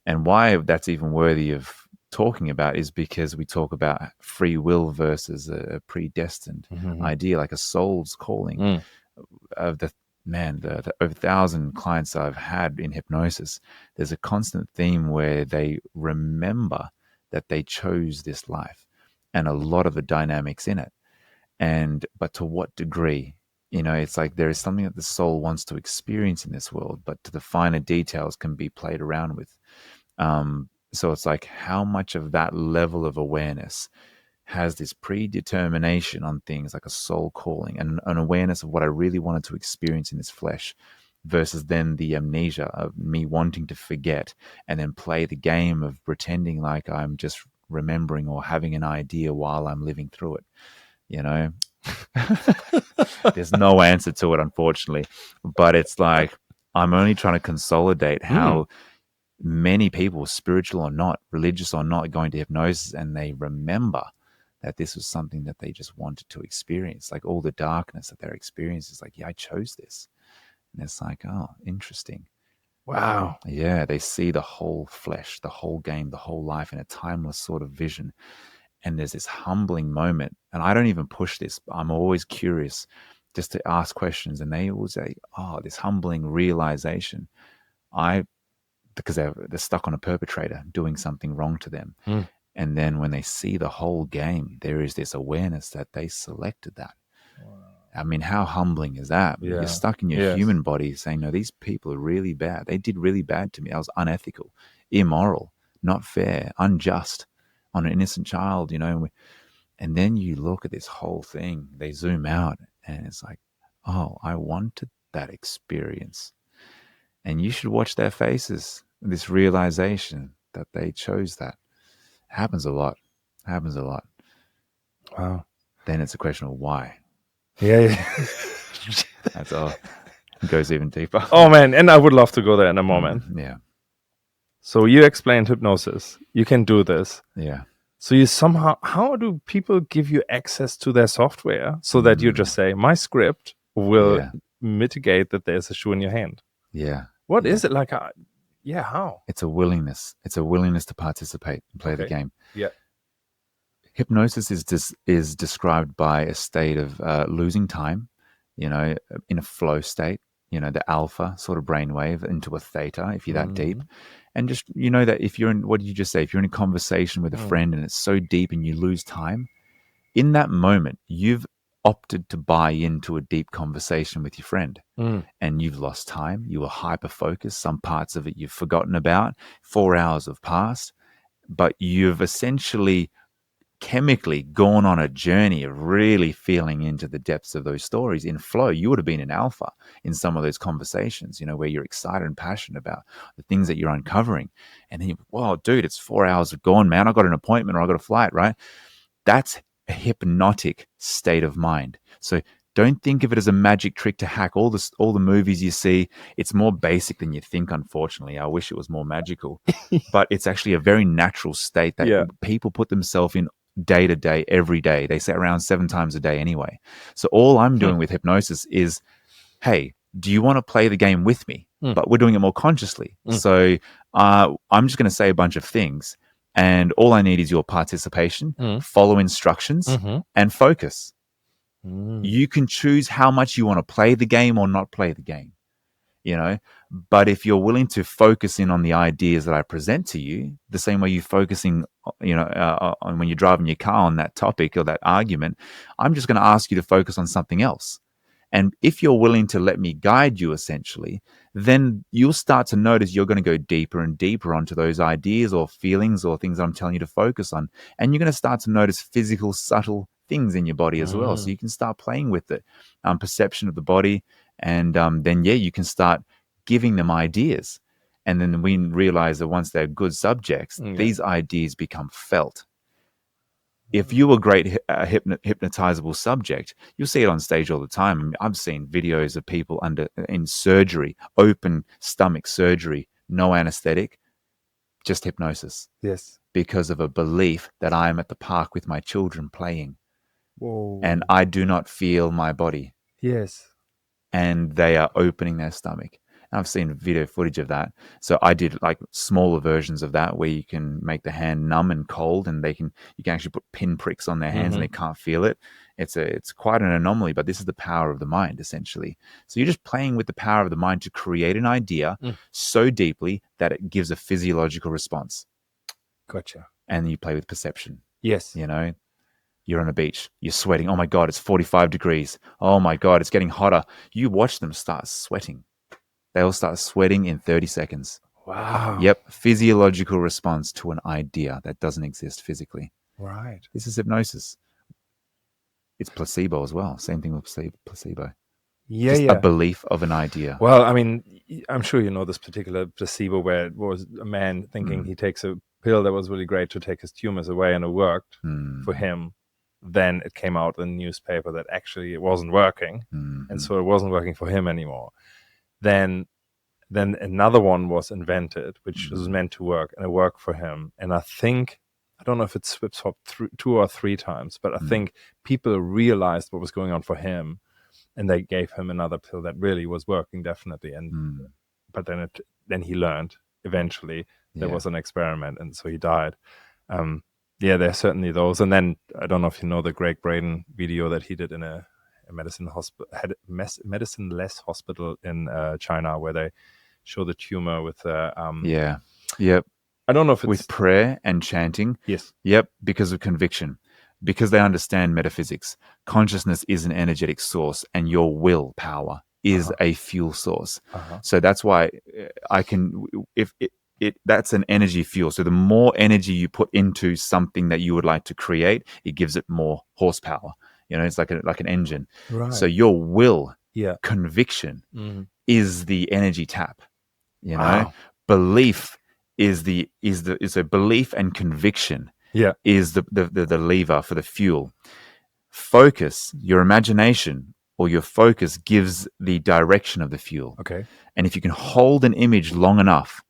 And why that's even worthy of talking about is because we talk about free will versus a predestined idea, like a soul's calling. Of the over 1,000 clients I've had in hypnosis, there's a constant theme where they remember that they chose this life and a lot of the dynamics in it. But to what degree? It's like there is something that the soul wants to experience in this world, but to the finer details can be played around with. So it's like, how much of that level of awareness has this predetermination on things like a soul calling and an awareness of what I really wanted to experience in this flesh, versus then the amnesia of me wanting to forget and then play the game of pretending like I'm just remembering or having an idea while I'm living through it. There's no answer to it, unfortunately, but it's like, I'm only trying to consolidate how many people, spiritual or not, religious or not, going to hypnosis and they remember that this was something that they just wanted to experience. Like all the darkness that they're experiencing is like, yeah, I chose this. And it's like, oh, interesting. Wow. Yeah, they see the whole flesh, the whole game, the whole life in a timeless sort of vision. And there's this humbling moment. And I don't even push this. I'm always curious just to ask questions. And they always say, oh, this humbling realization. Because they're stuck on a perpetrator doing something wrong to them. And then when they see the whole game, there is this awareness that they selected that. Wow. I mean, how humbling is that? Yeah. You're stuck in your human body saying, no, these people are really bad. They did really bad to me. I was unethical, immoral, not fair, unjust on an innocent child, And then you look at this whole thing, they zoom out and it's like, oh, I wanted that experience. And you should watch their faces, this realization that they chose that. Happens a lot. Wow. Then it's a question of why. Yeah. That's all. It goes even deeper. Oh, man. And I would love to go there in a moment. Yeah. So you explained hypnosis. You can do this. Yeah. So you somehow, how do people give you access to their software so that you just say, my script will mitigate that there's a shoe in your hand? Yeah. What is it like? How? It's a willingness. It's a willingness to participate and play the game. Yeah. Hypnosis is described by a state of losing time, in a flow state, the alpha sort of brainwave into a theta if you're that deep. And just, that if you're in, what did you just say? If you're in a conversation with a friend and it's so deep and you lose time, in that moment, you've opted to buy into a deep conversation with your friend and you've lost time. You were hyper-focused. Some parts of it you've forgotten about. 4 hours have passed, but you've essentially chemically gone on a journey of really feeling into the depths of those stories. In flow, you would have been in alpha in some of those conversations, where you're excited and passionate about the things that you're uncovering. And then whoa, dude, it's 4 hours gone, man. I got an appointment or I got a flight, right? That's a hypnotic state of mind. So don't think of it as a magic trick to hack all the movies you see. It's more basic than you think, unfortunately. I wish it was more magical. But it's actually a very natural state that people put themselves in day to day, every day. They say around 7 times a day anyway. So all I'm doing with hypnosis is, hey, do you want to play the game with me? But we're doing it more consciously. So I'm just going to say a bunch of things. And all I need is your participation, follow instructions, and focus. You can choose how much you want to play the game or not play the game, But if you're willing to focus in on the ideas that I present to you, the same way you're focusing, on when you're driving your car on that topic or that argument, I'm just going to ask you to focus on something else. And if you're willing to let me guide you, essentially, then you'll start to notice you're going to go deeper and deeper onto those ideas or feelings or things I'm telling you to focus on. And you're going to start to notice physical, subtle things in your body as well. So you can start playing with it, perception of the body. And then, you can start giving them ideas. And then we realize that once they're good subjects, these ideas become felt. If you're a great hypnotizable subject, you'll see it on stage all the time. I mean, I've seen videos of people in surgery, open stomach surgery, no anesthetic, just hypnosis. Yes. Because of a belief that I am at the park with my children playing. Whoa. And I do not feel my body. Yes. And they are opening their stomach. I've seen video footage of that. So I did like smaller versions of that where you can make the hand numb and cold, and you can actually put pin pricks on their hands and they can't feel it. It's quite an anomaly, but this is the power of the mind, essentially. So you're just playing with the power of the mind to create an idea so deeply that it gives a physiological response. Gotcha. And you play with perception. Yes. You know, you're on a beach, you're sweating. Oh my God, it's 45 degrees. Oh my God, it's getting hotter. You watch them start sweating. They'll start sweating in 30 seconds. Wow. Yep. Physiological response to an idea that doesn't exist physically. Right. This is hypnosis. It's placebo as well. Same thing with placebo. Yeah, Just a belief of an idea. Well, I mean, I'm sure you know this particular placebo where it was a man thinking he takes a pill that was really great to take his tumors away, and it worked for him. Then it came out in the newspaper that actually it wasn't working. And so it wasn't working for him anymore. Then another one was invented, which was meant to work, and it worked for him. And I don't know if it swapped through 2 or 3 times, but I think people realized what was going on for him, and they gave him another pill that really was working definitely. And but then he learned eventually there was an experiment, and so he died. There's certainly those. And then I don't know if you know the Greg Braden video that he did in a medicine-less hospital in China, where they show the tumor with Yep. I don't know if it's with prayer and chanting. Yes. Yep, because of conviction. Because they understand metaphysics. Consciousness is an energetic source, and your willpower is a fuel source. So that's why that's an energy fuel. So the more energy you put into something that you would like to create, it gives it more horsepower. You know, it's like an engine. Right. So your will, conviction is the energy tap. You know, belief is a belief, and conviction is the lever for the fuel. Focus, your imagination or your focus gives the direction of the fuel. Okay. And if you can hold an image long enough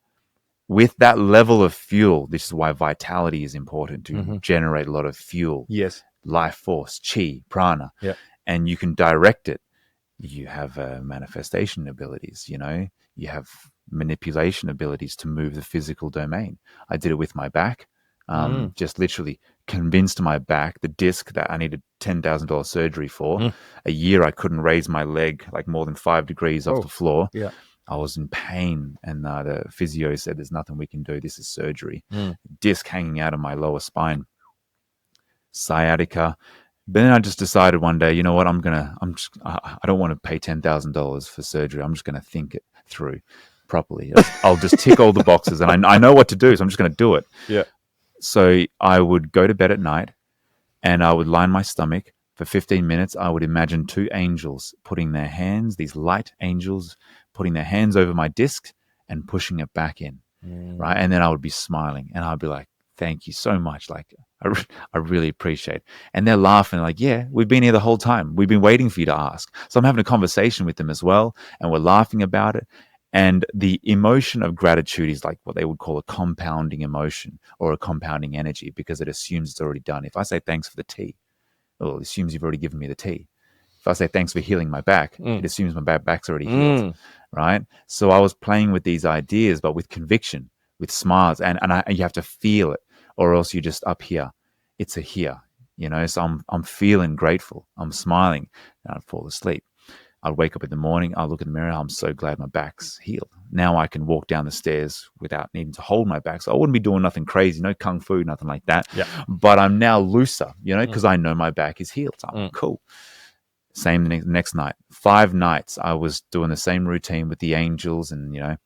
with that level of fuel, this is why vitality is important to generate a lot of fuel. Yes. Life force, chi, prana. Yeah. And you can direct it. You have manifestation abilities, you know, you have manipulation abilities to move the physical domain. I did it with my back. Just literally convinced my back, the disc that I needed $10,000 surgery for. A year I couldn't raise my leg like more than 5 degrees off the floor. Yeah. I was in pain, and the physio said, "There's nothing we can do. This is surgery." Disc hanging out of my lower spine, sciatica. But then I just decided one day, you know what? I don't want to pay $10,000 for surgery. I'm just going to think it through properly. I'll just tick all the boxes, and I know what to do, so I'm just going to do it. Yeah. So I would go to bed at night, and I would line my stomach for 15 minutes. I would imagine 2 angels putting their hands, these light angels, putting their hands over my disc and pushing it back in, right? And then I would be smiling, and I'd be like, "Thank you so much. Like, I really appreciate it." And they're laughing like, "Yeah, we've been here the whole time. We've been waiting for you to ask." So I'm having a conversation with them as well, and we're laughing about it. And the emotion of gratitude is like what they would call a compounding emotion or a compounding energy, because it assumes it's already done. If I say thanks for the tea, well, it assumes you've already given me the tea. If I say thanks for healing my back, it assumes my back's already healed, right? So I was playing with these ideas, but with conviction, with smiles, and you have to feel it, or else you're just up here. It's a here, you know. So I'm feeling grateful. I'm smiling, and I'd fall asleep. I'd wake up in the morning. I look in the mirror. I'm so glad my back's healed. Now I can walk down the stairs without needing to hold my back. So I wouldn't be doing nothing crazy, no kung fu, nothing like that. Yeah. But I'm now looser, you know, because I know my back is healed. So I'm cool. Same the next night. 5 nights I was doing the same routine with the angels, and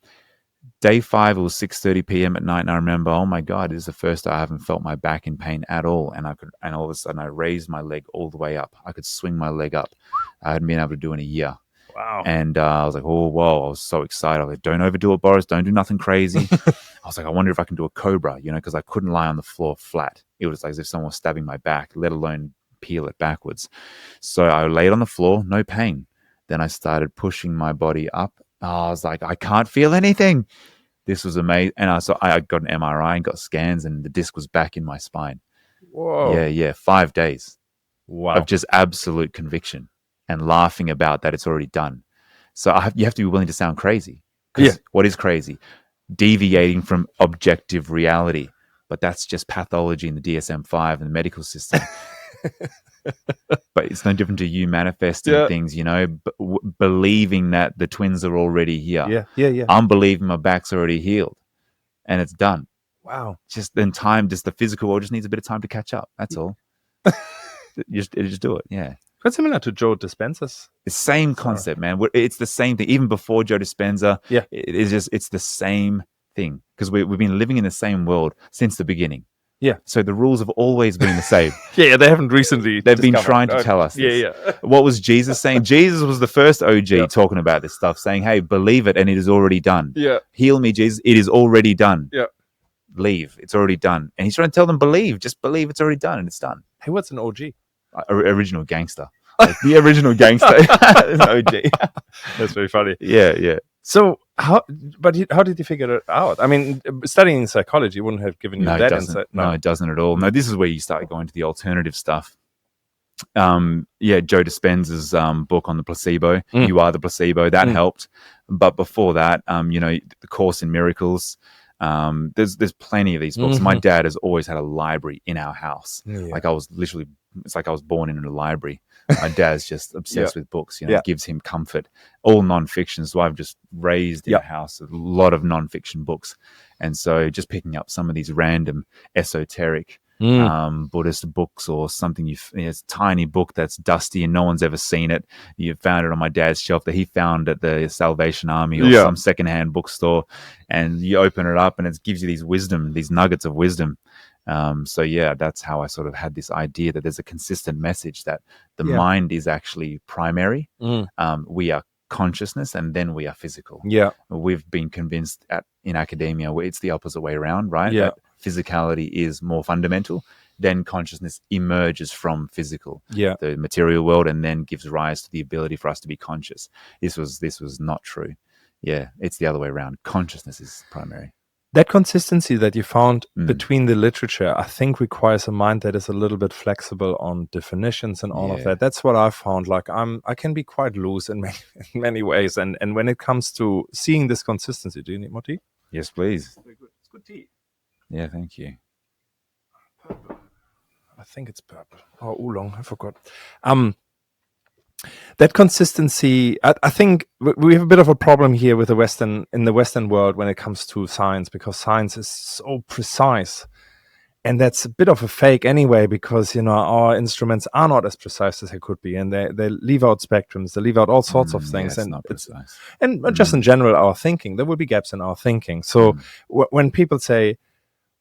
day 5 it was 6:30 p.m. at night, and I remember, oh my God, this is the first time I haven't felt my back in pain at all. And all of a sudden I raised my leg all the way up. I could swing my leg up. I hadn't been able to do in a year. Wow. And I was like, oh, whoa. I was so excited. I was like, don't overdo it, Boris. Don't do nothing crazy. I was like, I wonder if I can do a cobra, because I couldn't lie on the floor flat. It was like as if someone was stabbing my back, let alone peel it backwards. So I laid on the floor, no pain. Then I started pushing my body up. I was like, I can't feel anything. This was amazing. And I got an MRI and got scans, and the disc was back in my spine. Whoa. Yeah. 5 days Wow. of just absolute conviction and laughing about that it's already done. So you have to be willing to sound crazy. Yeah. What is crazy? Deviating from objective reality. But that's just pathology in the DSM-5 and the medical system. But it's no different to you manifesting things, believing that the twins are already here. Yeah. I'm believing my back's already healed and it's done. Wow. Just then the physical world just needs a bit of time to catch up. That's all. Just do it. Yeah. Quite similar to Joe Dispenza's. The same concept, man. It's the same thing. Even before Joe Dispenza, it's the same thing, because we've been living in the same world since the beginning. Yeah. So the rules have always been the same. Yeah, they haven't recently. They've been trying to tell us this. Yeah. What was Jesus saying? Jesus was the first OG talking about this stuff, saying, hey, believe it and it is already done. Yeah. Heal me, Jesus. It is already done. Yeah. Leave. It's already done. And he's trying to tell them, believe. Just believe it's already done and it's done. Hey, what's an OG? Original gangster. Like the original gangster. OG. That's very funny. Yeah. So how did you figure it out? I mean, studying psychology wouldn't have given you that insight. No, it doesn't at all. No, this is where you start going to the alternative stuff. Joe Dispenza's book on the placebo, You Are the Placebo, that helped. But before that, the Course in Miracles, there's plenty of these books. My dad has always had a library in our house. Like it's like I was born in a library. My dad's just obsessed with books. It gives him comfort. All nonfiction. So I've just raised in a house a lot of nonfiction books, and so just picking up some of these random esoteric Buddhist books or something. It's a tiny book that's dusty and no one's ever seen it. You found it on my dad's shelf that he found at the Salvation Army or some secondhand bookstore, and you open it up and it gives you these nuggets of wisdom. That's how I sort of had this idea that there's a consistent message that the mind is actually primary. We are consciousness and then we are physical. We've been convinced in academia where it's the opposite way around, right? That physicality is more fundamental, then consciousness emerges from physical, the material world, and then gives rise to the ability for us to be conscious. This was not true. It's the other way around. Consciousness is primary. That consistency that you found between the literature, I think, requires a mind that is a little bit flexible on definitions and all of that. That's what I found. Like I can be quite loose in many ways, and when it comes to seeing this consistency, do you need more tea? Yes, please. Very good. It's good tea. Yeah, thank you. Purple. I think it's purple. Oh, oolong. I forgot. That consistency, I think we have a bit of a problem here with in the Western world when it comes to science, because science is so precise, and that's a bit of a fake anyway, because our instruments are not as precise as they could be, and they leave out spectrums, they leave out all sorts of things, and not precise. And just in general, our thinking, there will be gaps in our thinking. So when people say,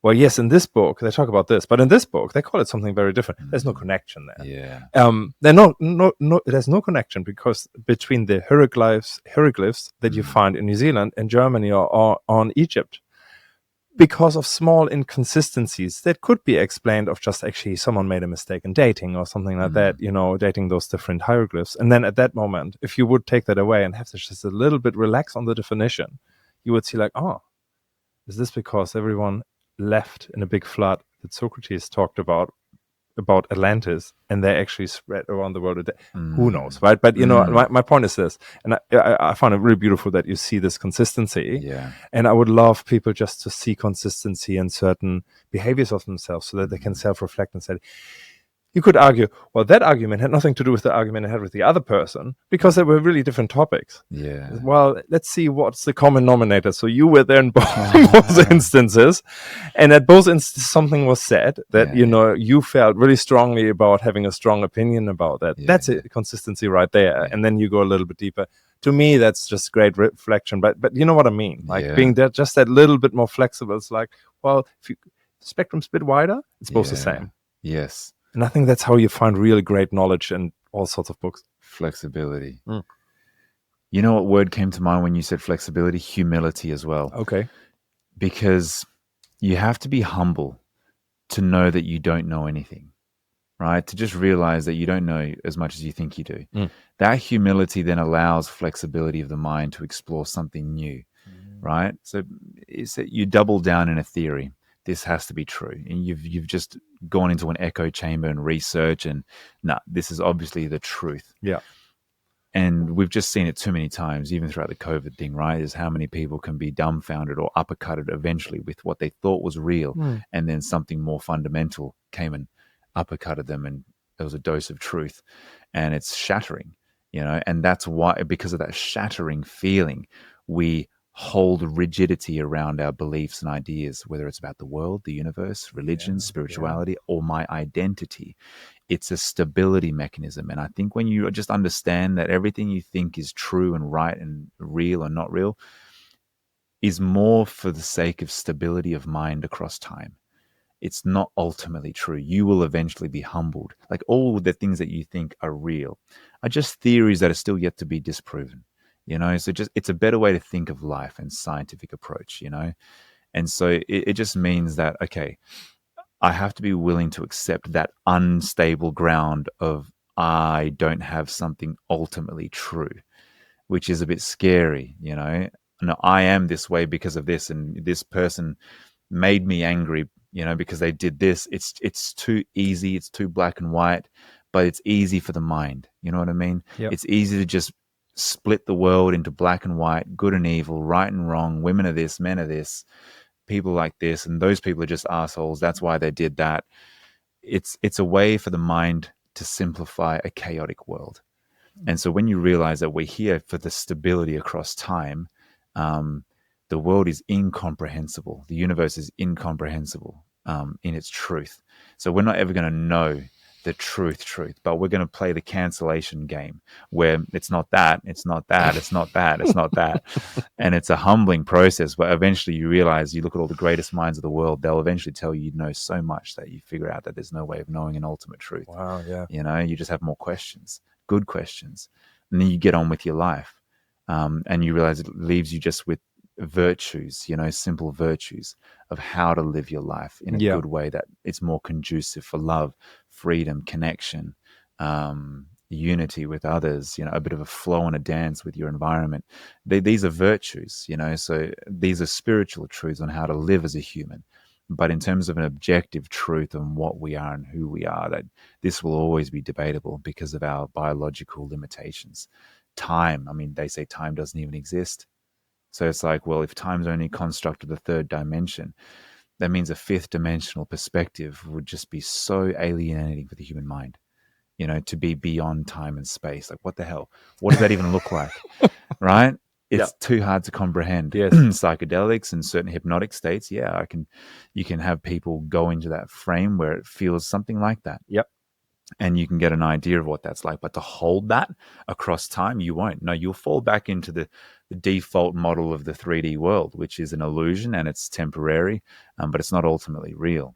well, yes, in this book they talk about this, but in this book they call it something very different. There's no connection there. There's no connection, because between the hieroglyphs that you find in New Zealand and Germany or on Egypt, because of small inconsistencies that could be explained of just actually someone made a mistake in dating or something like that, dating those different hieroglyphs. And then at that moment, if you would take that away and have to just a little bit relax on the definition, you would see like, is this because everyone left in a big flood that Socrates talked about Atlantis, and they actually spread around the world? Who knows, right? But my point is this, and I find it really beautiful that you see this consistency. And I would love people just to see consistency in certain behaviors of themselves, so that they can self-reflect and say, You could argue, well, that argument had nothing to do with the argument I had with the other person because they were really different topics. Yeah. Well, let's see what's the common denominator. So you were there in both instances, and at both instances something was said that you felt really strongly about having a strong opinion about that. That's a consistency right there. And then you go a little bit deeper. To me, that's just great reflection. But you know what I mean? Like being there, just that little bit more flexible. It's like, well, if you spectrum's a bit wider, it's both the same. Yes. And I think that's how you find really great knowledge in all sorts of books. Flexibility. You know what word came to mind when you said flexibility? Humility as well. Okay. Because you have to be humble to know that you don't know anything, right? To just realize that you don't know as much as you think you do. That humility then allows flexibility of the mind to explore something new, right? So it's that you double down in a theory. This has to be true. And you've just gone into an echo chamber and research and this is obviously the truth. Yeah. And we've just seen it too many times, even throughout the COVID thing, right? Is how many people can be dumbfounded or uppercutted eventually with what they thought was real. And then something more fundamental came and uppercutted them and there was a dose of truth. And it's shattering, and that's why, because of that shattering feeling, we hold rigidity around our beliefs and ideas, whether it's about the world, the universe, religion, spirituality, or my identity. It's a stability mechanism. And I think when you just understand that everything you think is true and right and real and not real is more for the sake of stability of mind across time. It's not ultimately true. You will eventually be humbled. Like all the things that you think are real are just theories that are still yet to be disproven. So it's a better way to think of life and scientific approach, And so it just means that, okay, I have to be willing to accept that unstable ground of I don't have something ultimately true, which is a bit scary, No, I am this way because of this, and this person made me angry, because they did this. It's too easy. It's too black and white, but it's easy for the mind. You know what I mean? Yep. It's easy to just split the world into black and white, good and evil, right and wrong, women are this, men are this, people like this, and those people are just assholes. That's why they did that. It's a way for the mind to simplify a chaotic world. And so when you realize that we're here for the stability across time, the world is incomprehensible. The universe is incomprehensible in its truth. So we're not ever going to know the truth, but we're going to play the cancellation game where it's not that, it's not that, it's not that, it's not that. And it's a humbling process, but eventually you realize, you look at all the greatest minds of the world, they'll eventually tell you know so much that you figure out that there's no way of knowing an ultimate truth. Wow, yeah. You just have more questions, good questions. And then you get on with your life. And you realize it leaves you just with virtues, simple virtues of how to live your life in a good way that it's more conducive for love, freedom, connection, unity with others, a bit of a flow and a dance with your environment. These are virtues, so these are spiritual truths on how to live as a human. But in terms of an objective truth on what we are and who we are, that this will always be debatable because of our biological limitations. Time, they say time doesn't even exist. So it's like, well, if time's only a construct of the third dimension, that means a fifth dimensional perspective would just be so alienating for the human mind, to be beyond time and space. Like, what the hell? What does that even look like? Right? It's too hard to comprehend. Yes. Psychedelics and certain hypnotic states, you can have people go into that frame where it feels something like that. Yep. And you can get an idea of what that's like. But to hold that across time, you won't. No, you'll fall back into the default model of the 3D world, which is an illusion and it's temporary, but it's not ultimately real,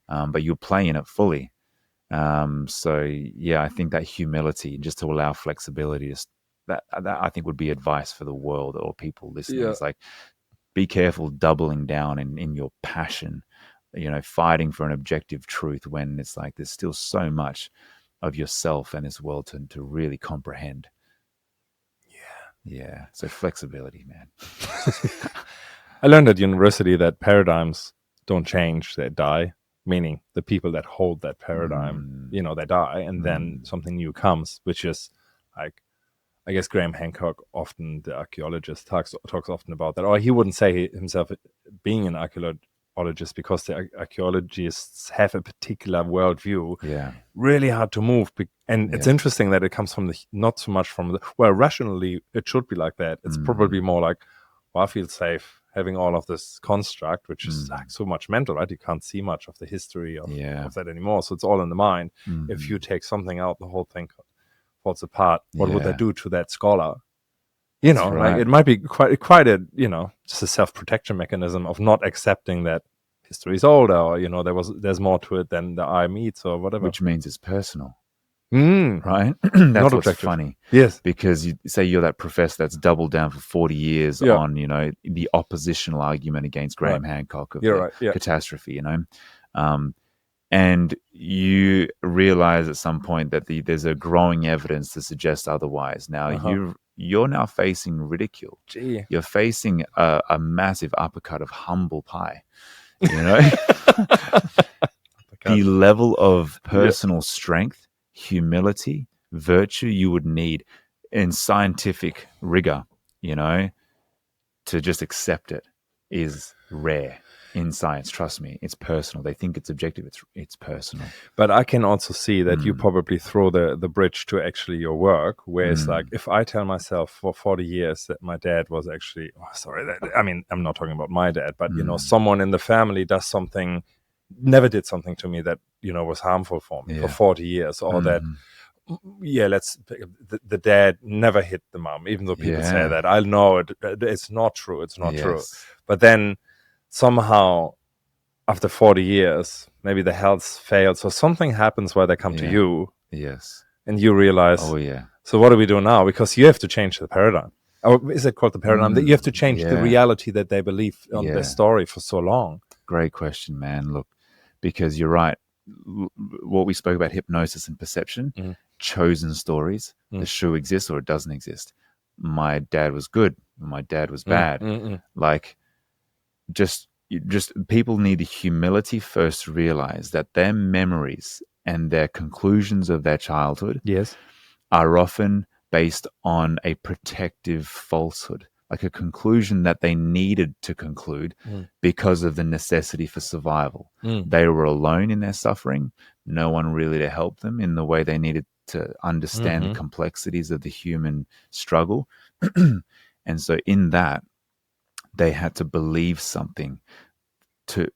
but you'll play in it fully. So, I think that humility, just to allow flexibility, that I think would be advice for the world or people listening. It's like, be careful doubling down in your passion, fighting for an objective truth when it's like there's still so much of yourself and this world to really comprehend. Yeah. So flexibility, man. I learned at university that paradigms don't change, they die. Meaning the people that hold that paradigm, they die, and then something new comes, which is like, I guess Graham Hancock, often the archaeologist, talks often about that. Or he wouldn't say himself being an archaeologists, because the archaeologists have a particular worldview. Yeah. Really hard to move. And it's interesting that it comes from not so much from rationally, it should be like that. It's probably more like, well, I feel safe having all of this construct, which is like so much mental, right? You can't see much of the history of that anymore. So it's all in the mind. If you take something out, the whole thing falls apart. What would that do to that scholar? You know, like it might be quite a, just a self-protection mechanism of not accepting that history is older, or, there's more to it than the eye meets or whatever. Which means it's personal. Right? That's Not what's objective. funny. Yes. Because you say you're that professor that's doubled down for 40 years on, the oppositional argument against Graham Hancock of catastrophe, and you realize at some point that there's a growing evidence to suggest otherwise. Now you're now facing ridicule. Gee. You're facing a massive uppercut of humble pie. The level of personal strength, humility, virtue you would need in scientific rigor, to just accept it is rare in science. Trust me, it's personal. They think it's objective. It's personal. But I can also see that you probably throw the bridge to actually your work, where it's like, if I tell myself for 40 years that my dad was actually, I'm not talking about my dad, but someone in the family never did something to me that was harmful for me for 40 years, or that the dad never hit the mom, even though people say that. I know it's not true. It's not true. But then somehow after 40 years, maybe the health fails, or something happens where they come to you. Yes. And you realize, so what do we do now? Because you have to change the paradigm. Or is it called the paradigm? That you have to change the reality that they believe on their story for so long. Great question, man. Look, because you're right. What we spoke about, hypnosis and perception, chosen stories. The shoe exists or it doesn't exist. My dad was good. My dad was bad. Like, just people need the humility first to realize that their memories and their conclusions of their childhood are often based on a protective falsehood, like a conclusion that they needed to conclude because of the necessity for survival. They were alone in their suffering, no one really to help them in the way they needed to understand the complexities of the human struggle. And so in that, they had to believe something to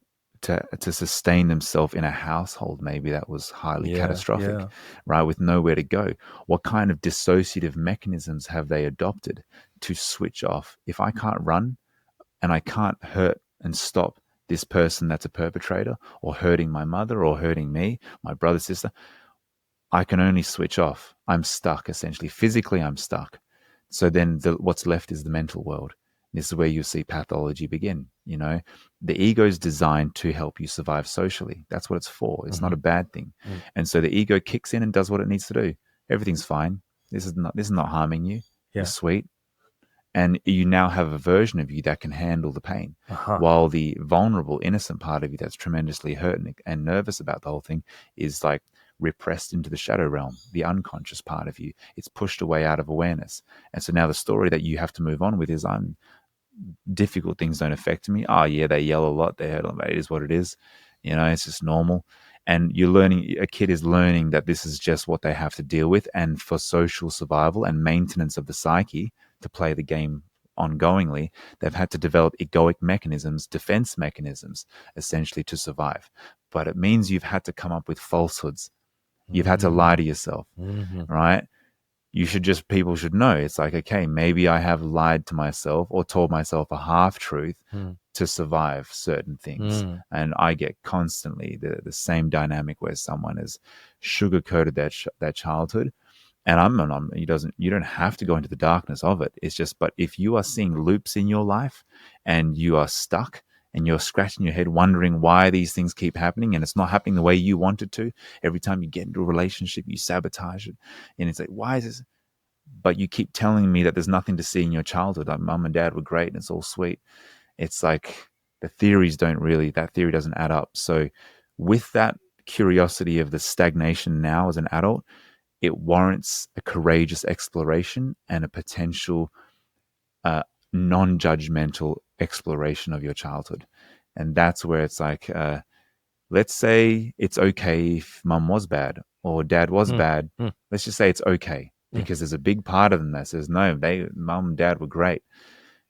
sustain themselves in a household maybe that was highly catastrophic, right, with nowhere to go. What kind of dissociative mechanisms have they adopted to switch off? If I can't run and I can't hurt and stop this person that's a perpetrator or hurting my mother or hurting me, my brother, sister, I can only switch off. I'm stuck, essentially. Physically, I'm stuck. So then what's left is the mental world. This is where you see pathology begin. The ego is designed to help you survive socially. That's what it's for. It's not a bad thing. And so the ego kicks in and does what it needs to do. Everything's fine. This is not harming you. You're sweet. And you now have a version of you that can handle the pain, while the vulnerable, innocent part of you that's tremendously hurt and nervous about the whole thing is like repressed into the shadow realm, the unconscious part of you. It's pushed away out of awareness. And so now the story that you have to move on with is, difficult things don't affect me. Oh yeah, they yell a lot, they hurt a lot. It is what it is. It's just normal. And a kid is learning that this is just what they have to deal with. And for social survival and maintenance of the psyche to play the game ongoingly, they've had to develop egoic mechanisms, defense mechanisms, essentially to survive. But it means you've had to come up with falsehoods. You've had to lie to yourself, right? People should know. It's like, okay, maybe I have lied to myself or told myself a half-truth to survive certain things. And I get constantly the same dynamic where someone has sugar-coated their childhood. And you don't have to go into the darkness of it. It's just, but if you are seeing loops in your life and you are stuck and you're scratching your head wondering why these things keep happening and it's not happening the way you want it to, every time you get into a relationship, you sabotage it. And it's like, why is this? But you keep telling me that there's nothing to see in your childhood. Like mom and dad were great and it's all sweet. It's like that theory doesn't add up. So with that curiosity of the stagnation now as an adult, it warrants a courageous exploration and a potential non-judgmental exploration of your childhood. And that's where it's like, let's say it's okay if mum was bad or dad was bad. Let's just say it's okay, because there's a big part of them that says, no, mum and dad were great.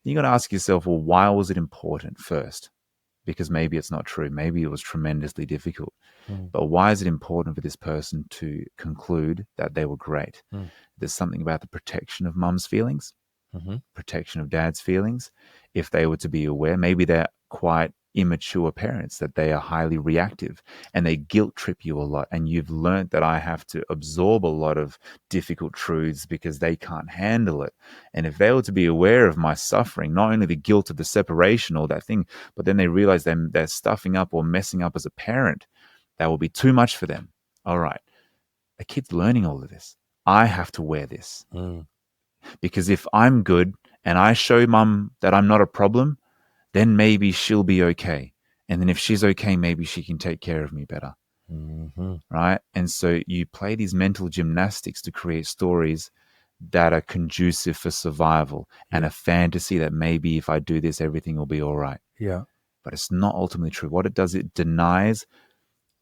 You got to ask yourself, well, why was it important first? Because maybe it's not true. Maybe it was tremendously difficult. But why is it important for this person to conclude that they were great? There's something about the protection of mum's feelings, protection of dad's feelings. If they were to be aware, maybe they're quite immature parents, that they are highly reactive and they guilt trip you a lot. And you've learned that I have to absorb a lot of difficult truths because they can't handle it. And if they were to be aware of my suffering, not only the guilt of the separation or that thing, but then they realize they're stuffing up or messing up as a parent, that will be too much for them. All right, a kid's learning all of this. I have to wear this. Because if I'm good and I show mum that I'm not a problem, then maybe she'll be okay. And then if she's okay, maybe she can take care of me better. Right? And so you play these mental gymnastics to create stories that are conducive for survival and a fantasy that maybe if I do this, everything will be all right. Yeah. But it's not ultimately true. What it does, it denies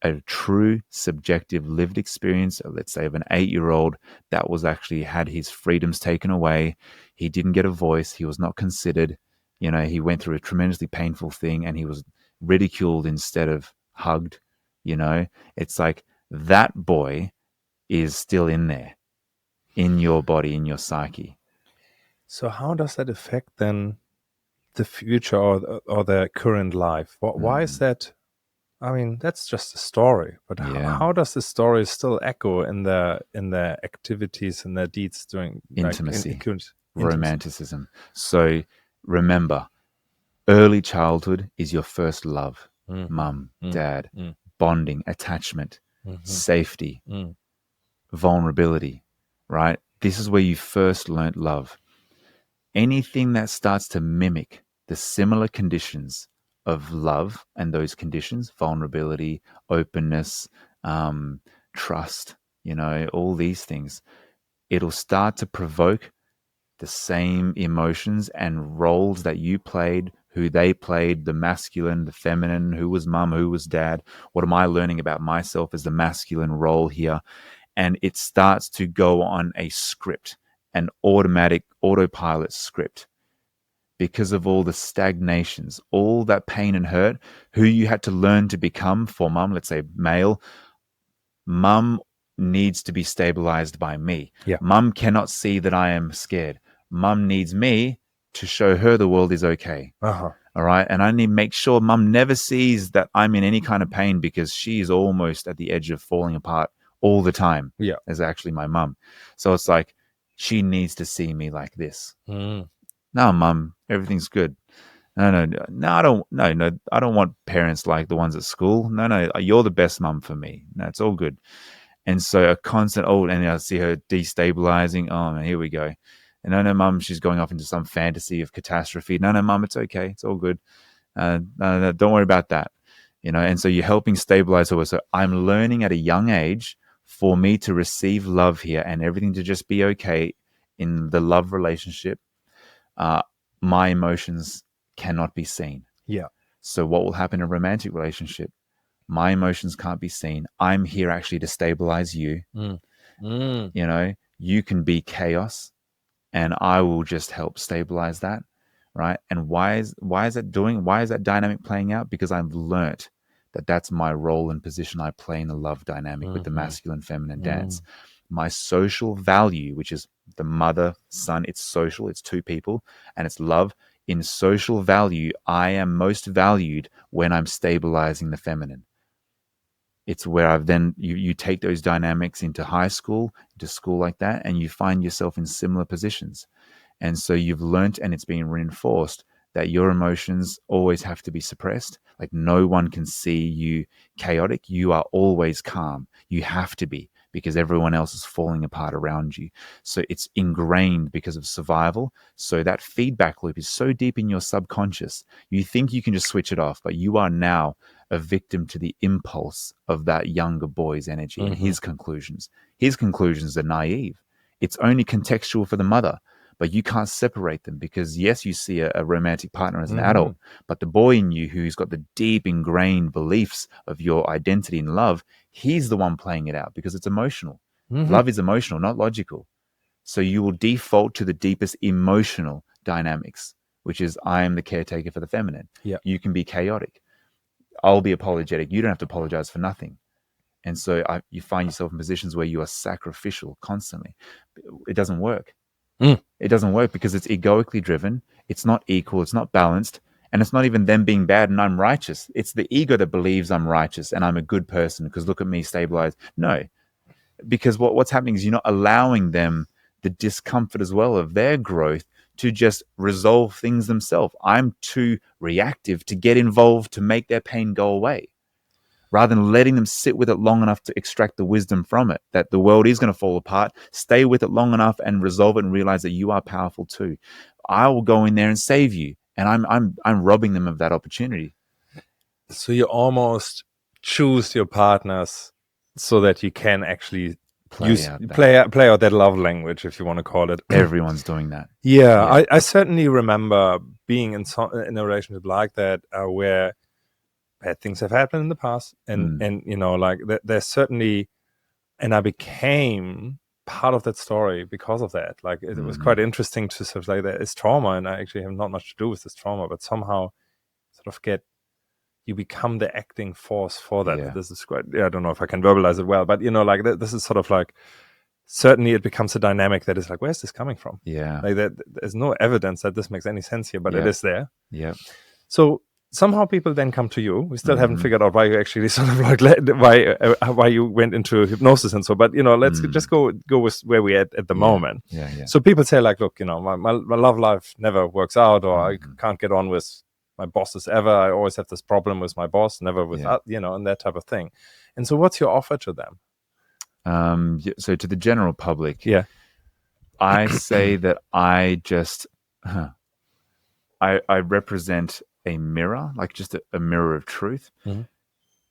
a true subjective lived experience, let's say of an 8-year-old that was actually had his freedoms taken away. He didn't get a voice. He was not considered. You know, he went through a tremendously painful thing and he was ridiculed instead of hugged. You know, it's like that boy is still in there, in your body, in your psyche. So how does that affect then the future or the current life? Why is that? I mean, that's just a story, but how does the story still echo in the activities and the deeds during intimacy, like, romanticism? So remember, early childhood is your first love. Mum, dad, bonding, attachment, safety, vulnerability, right? This is where you first learnt love. Anything that starts to mimic the similar conditions of love and those conditions, vulnerability, openness, trust, you know, all these things, it'll start to provoke the same emotions and roles that you played, who they played, the masculine, the feminine, who was mum, who was dad. What am I learning about myself as the masculine role here? And it starts to go on a script, an automatic autopilot script, because of all the stagnations, all that pain and hurt, who you had to learn to become for mum, let's say male. Mum needs to be stabilized by me. Mum cannot see that I am scared. Mum needs me to show her the world is okay. All right. And I need to make sure mum never sees that I'm in any kind of pain, because she is almost at the edge of falling apart all the time. As actually my mum. So it's like, she needs to see me like this. No, mum, everything's good. No, I don't want parents like the ones at school. No, you're the best mum for me. No, it's all good. And so a constant, and I see her destabilizing. Oh, man, here we go. And no, mum, she's going off into some fantasy of catastrophe. No, mum, it's okay. It's all good. No, don't worry about that. You know, and so you're helping stabilize her. So I'm learning at a young age for me to receive love here and everything to just be okay in the love relationship. My emotions cannot be seen. So what will happen in a romantic relationship? My emotions can't be seen. I'm here actually to stabilize you. You know, you can be chaos and I will just help stabilize that. Right. And why is that dynamic playing out? Because I've learnt that that's my role and position I play in the love dynamic with the masculine, feminine dance. My social value, which is the mother, son, it's social, it's two people, and it's love. In social value, I am most valued when I'm stabilizing the feminine. It's where I've then, you take those dynamics into high school, into school like that, and you find yourself in similar positions. And so you've learnt, and it's been reinforced, that your emotions always have to be suppressed. Like no one can see you chaotic. You are always calm. You have to be, because everyone else is falling apart around you. So it's ingrained because of survival. So that feedback loop is so deep in your subconscious. You think you can just switch it off, but you are now a victim to the impulse of that younger boy's energy and his conclusions. His conclusions are naive. It's only contextual for the mother. but you can't separate them because, yes, you see a romantic partner as an adult, but the boy in you who's got the deep ingrained beliefs of your identity and love, he's the one playing it out because it's emotional. Love is emotional, not logical. So you will default to the deepest emotional dynamics, which is I am the caretaker for the feminine. Yeah. You can be chaotic. I'll be apologetic. You don't have to apologize for nothing. And so you find yourself in positions where you are sacrificial constantly. It doesn't work. It doesn't work because it's egoically driven. It's not equal. It's not balanced. And it's not even them being bad and I'm righteous. It's the ego that believes I'm righteous and I'm a good person because look at me stabilized. No, because what's happening is you're not allowing them the discomfort as well of their growth to just resolve things themselves. I'm too reactive to get involved to make their pain go away, rather than letting them sit with it long enough to extract the wisdom from it, that the world is going to fall apart. Stay with it long enough and resolve it and realize that you are powerful too. I will go in there and save you. And I'm robbing them of that opportunity. So you almost choose your partners so that you can actually play out that love language, if you want to call it. Everyone's doing that. Yeah. I certainly remember being in a relationship like that where bad things have happened in the past, and you know, like there's certainly, and I became part of that story because of that. Like it was quite interesting to sort of like that it's trauma, and I actually have not much to do with this trauma, but somehow sort of you become the acting force for that. Yeah. This is quite, I don't know if I can verbalize it well, but you know, like this is sort of like, certainly it becomes a dynamic that is like, where's this coming from? Yeah. Like there's no evidence that this makes any sense here, but it is there. Yeah. So somehow people then come to you. We still haven't figured out why you actually sort of like why you went into hypnosis and so. But you know, let's just go with where we're at the moment. Yeah. So people say like, look, you know, my love life never works out, or I can't get on with my bosses ever. I always have this problem with my boss, never with you know, and that type of thing. And so, what's your offer to them? So to the general public, I say that I just I represent a mirror, like just a mirror of truth,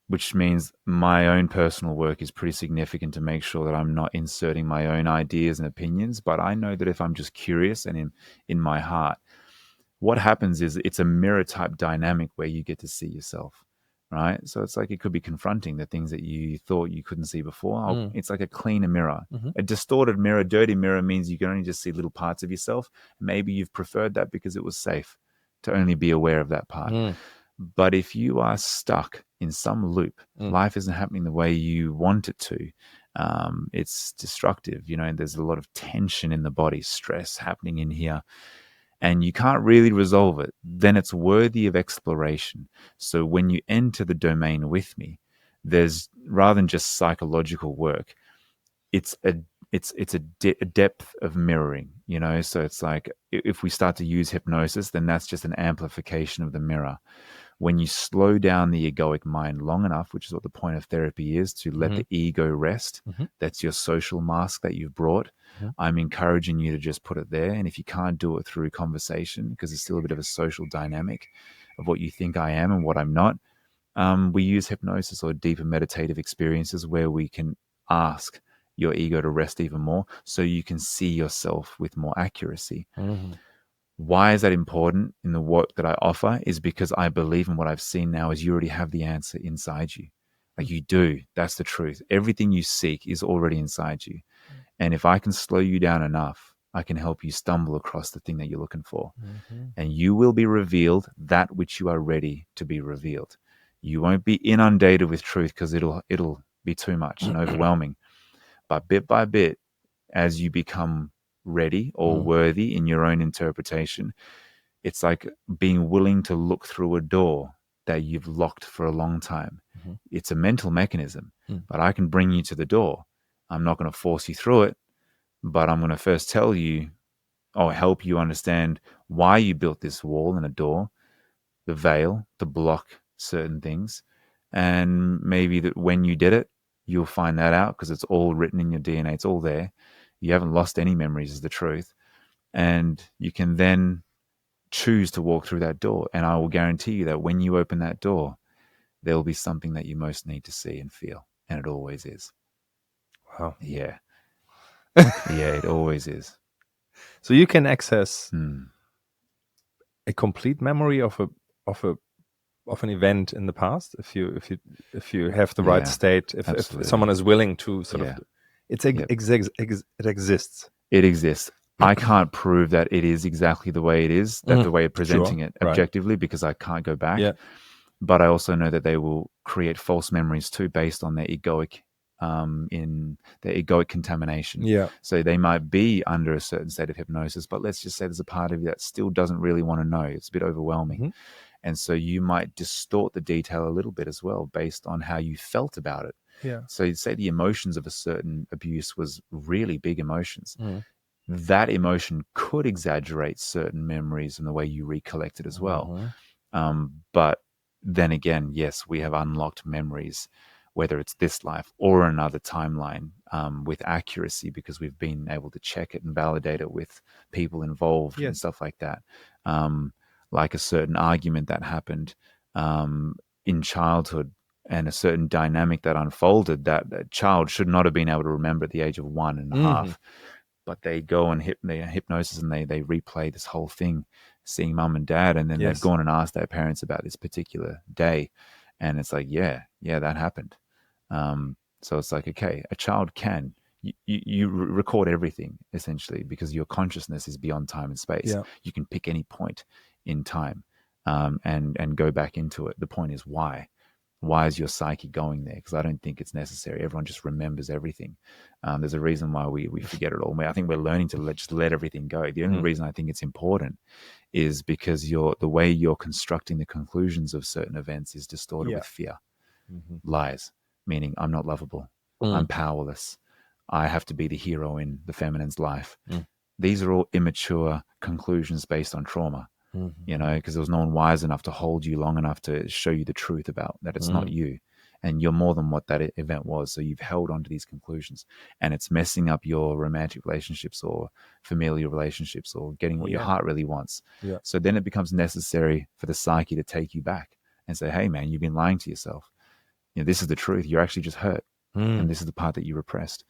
which means my own personal work is pretty significant to make sure that I'm not inserting my own ideas and opinions. But I know that if I'm just curious and in my heart, what happens is it's a mirror type dynamic where you get to see yourself, right? So it's like it could be confronting the things that you thought you couldn't see before. It's like a cleaner mirror. A distorted mirror, dirty mirror means you can only just see little parts of yourself. Maybe you've preferred that because it was safe to only be aware of that part. But if you are stuck in some loop, life isn't happening the way you want it to. It's destructive, you know, and there's a lot of tension in the body, stress happening in here, and you can't really resolve it, then it's worthy of exploration. So when you enter the domain with me, there's, rather than just psychological work, it's a depth of mirroring, you know. So it's like if we start to use hypnosis, then that's just an amplification of the mirror. When you slow down the egoic mind long enough, which is what the point of therapy is, to let the ego rest, that's your social mask that you've brought. I'm encouraging you to just put it there. And if you can't do it through conversation, because it's still a bit of a social dynamic of what you think I am and what I'm not, we use hypnosis or deeper meditative experiences where we can ask your ego to rest even more so you can see yourself with more accuracy. Why is that important in the work that I offer? Is because I believe in what I've seen now is you already have the answer inside you. Like you do. That's the truth. Everything you seek is already inside you. And if I can slow you down enough, I can help you stumble across the thing that you're looking for. And you will be revealed that which you are ready to be revealed. You won't be inundated with truth because it'll be too much and overwhelming. But bit by bit, as you become ready or worthy in your own interpretation, it's like being willing to look through a door that you've locked for a long time. It's a mental mechanism, but I can bring you to the door. I'm not going to force you through it, but I'm going to first tell you or help you understand why you built this wall and a door, the veil to block certain things. And maybe that when you did it, you'll find that out because it's all written in your DNA. It's all there. You haven't lost any memories, is the truth. And you can then choose to walk through that door. And I will guarantee you that when you open that door, there will be something that you most need to see and feel. And it always is. Wow. Yeah. Yeah, it always is. So you can access Mm. a complete memory of an event in the past if you have the right Yeah, state, if absolutely. someone is willing to sort Yeah. of it Yep. exists. It exists. I can't prove that it is exactly the way it is, that the way of presenting Sure, it right. objectively, because I can't go back. Yeah. But I also know that they will create false memories too, based on their egoic, in their egoic contamination. Yeah. So they might be under a certain state of hypnosis, but let's just say there's a part of you that still doesn't really want to know. It's a bit overwhelming. Mhm. And so you might distort the detail a little bit as well, based on how you felt about it. Yeah. So you'd say the emotions of a certain abuse was really big emotions. Mhm. That emotion could exaggerate certain memories and the way you recollect it as well. But then again, yes, we have unlocked memories, whether it's this life or another timeline, with accuracy, because we've been able to check it and validate it with people involved and Yes. stuff like that. Like a certain argument that happened in childhood, and a certain dynamic that unfolded that a child should not have been able to remember at the age of 1.5. But they go and hypnosis, and they replay this whole thing, seeing mum and dad, and then they've Yes. gone and asked their parents about this particular day, and it's like, yeah, that happened. So it's like, okay, a child can you record everything essentially, because your consciousness is beyond time and space. Yeah. You can pick any point in time, and go back into it. The point is, why is your psyche going there? Because I don't think it's necessary. Everyone just remembers everything. There's a reason why we forget it all. I think we're learning to just let everything go. The only reason I think it's important is because the way you're constructing the conclusions of certain events is distorted with fear, lies, meaning I'm not lovable, I'm powerless, I have to be the hero in the feminine's life. These are all immature conclusions based on trauma. Because there was no one wise enough to hold you long enough to show you the truth about that it's not you, and you're more than what that event was. So you've held on to these conclusions, and it's messing up your romantic relationships or familial relationships, or getting what your heart really wants. Yeah. So then it becomes necessary for the psyche to take you back and say, hey man, you've been lying to yourself. This is the truth. You're actually just hurt, and this is the part that you repressed.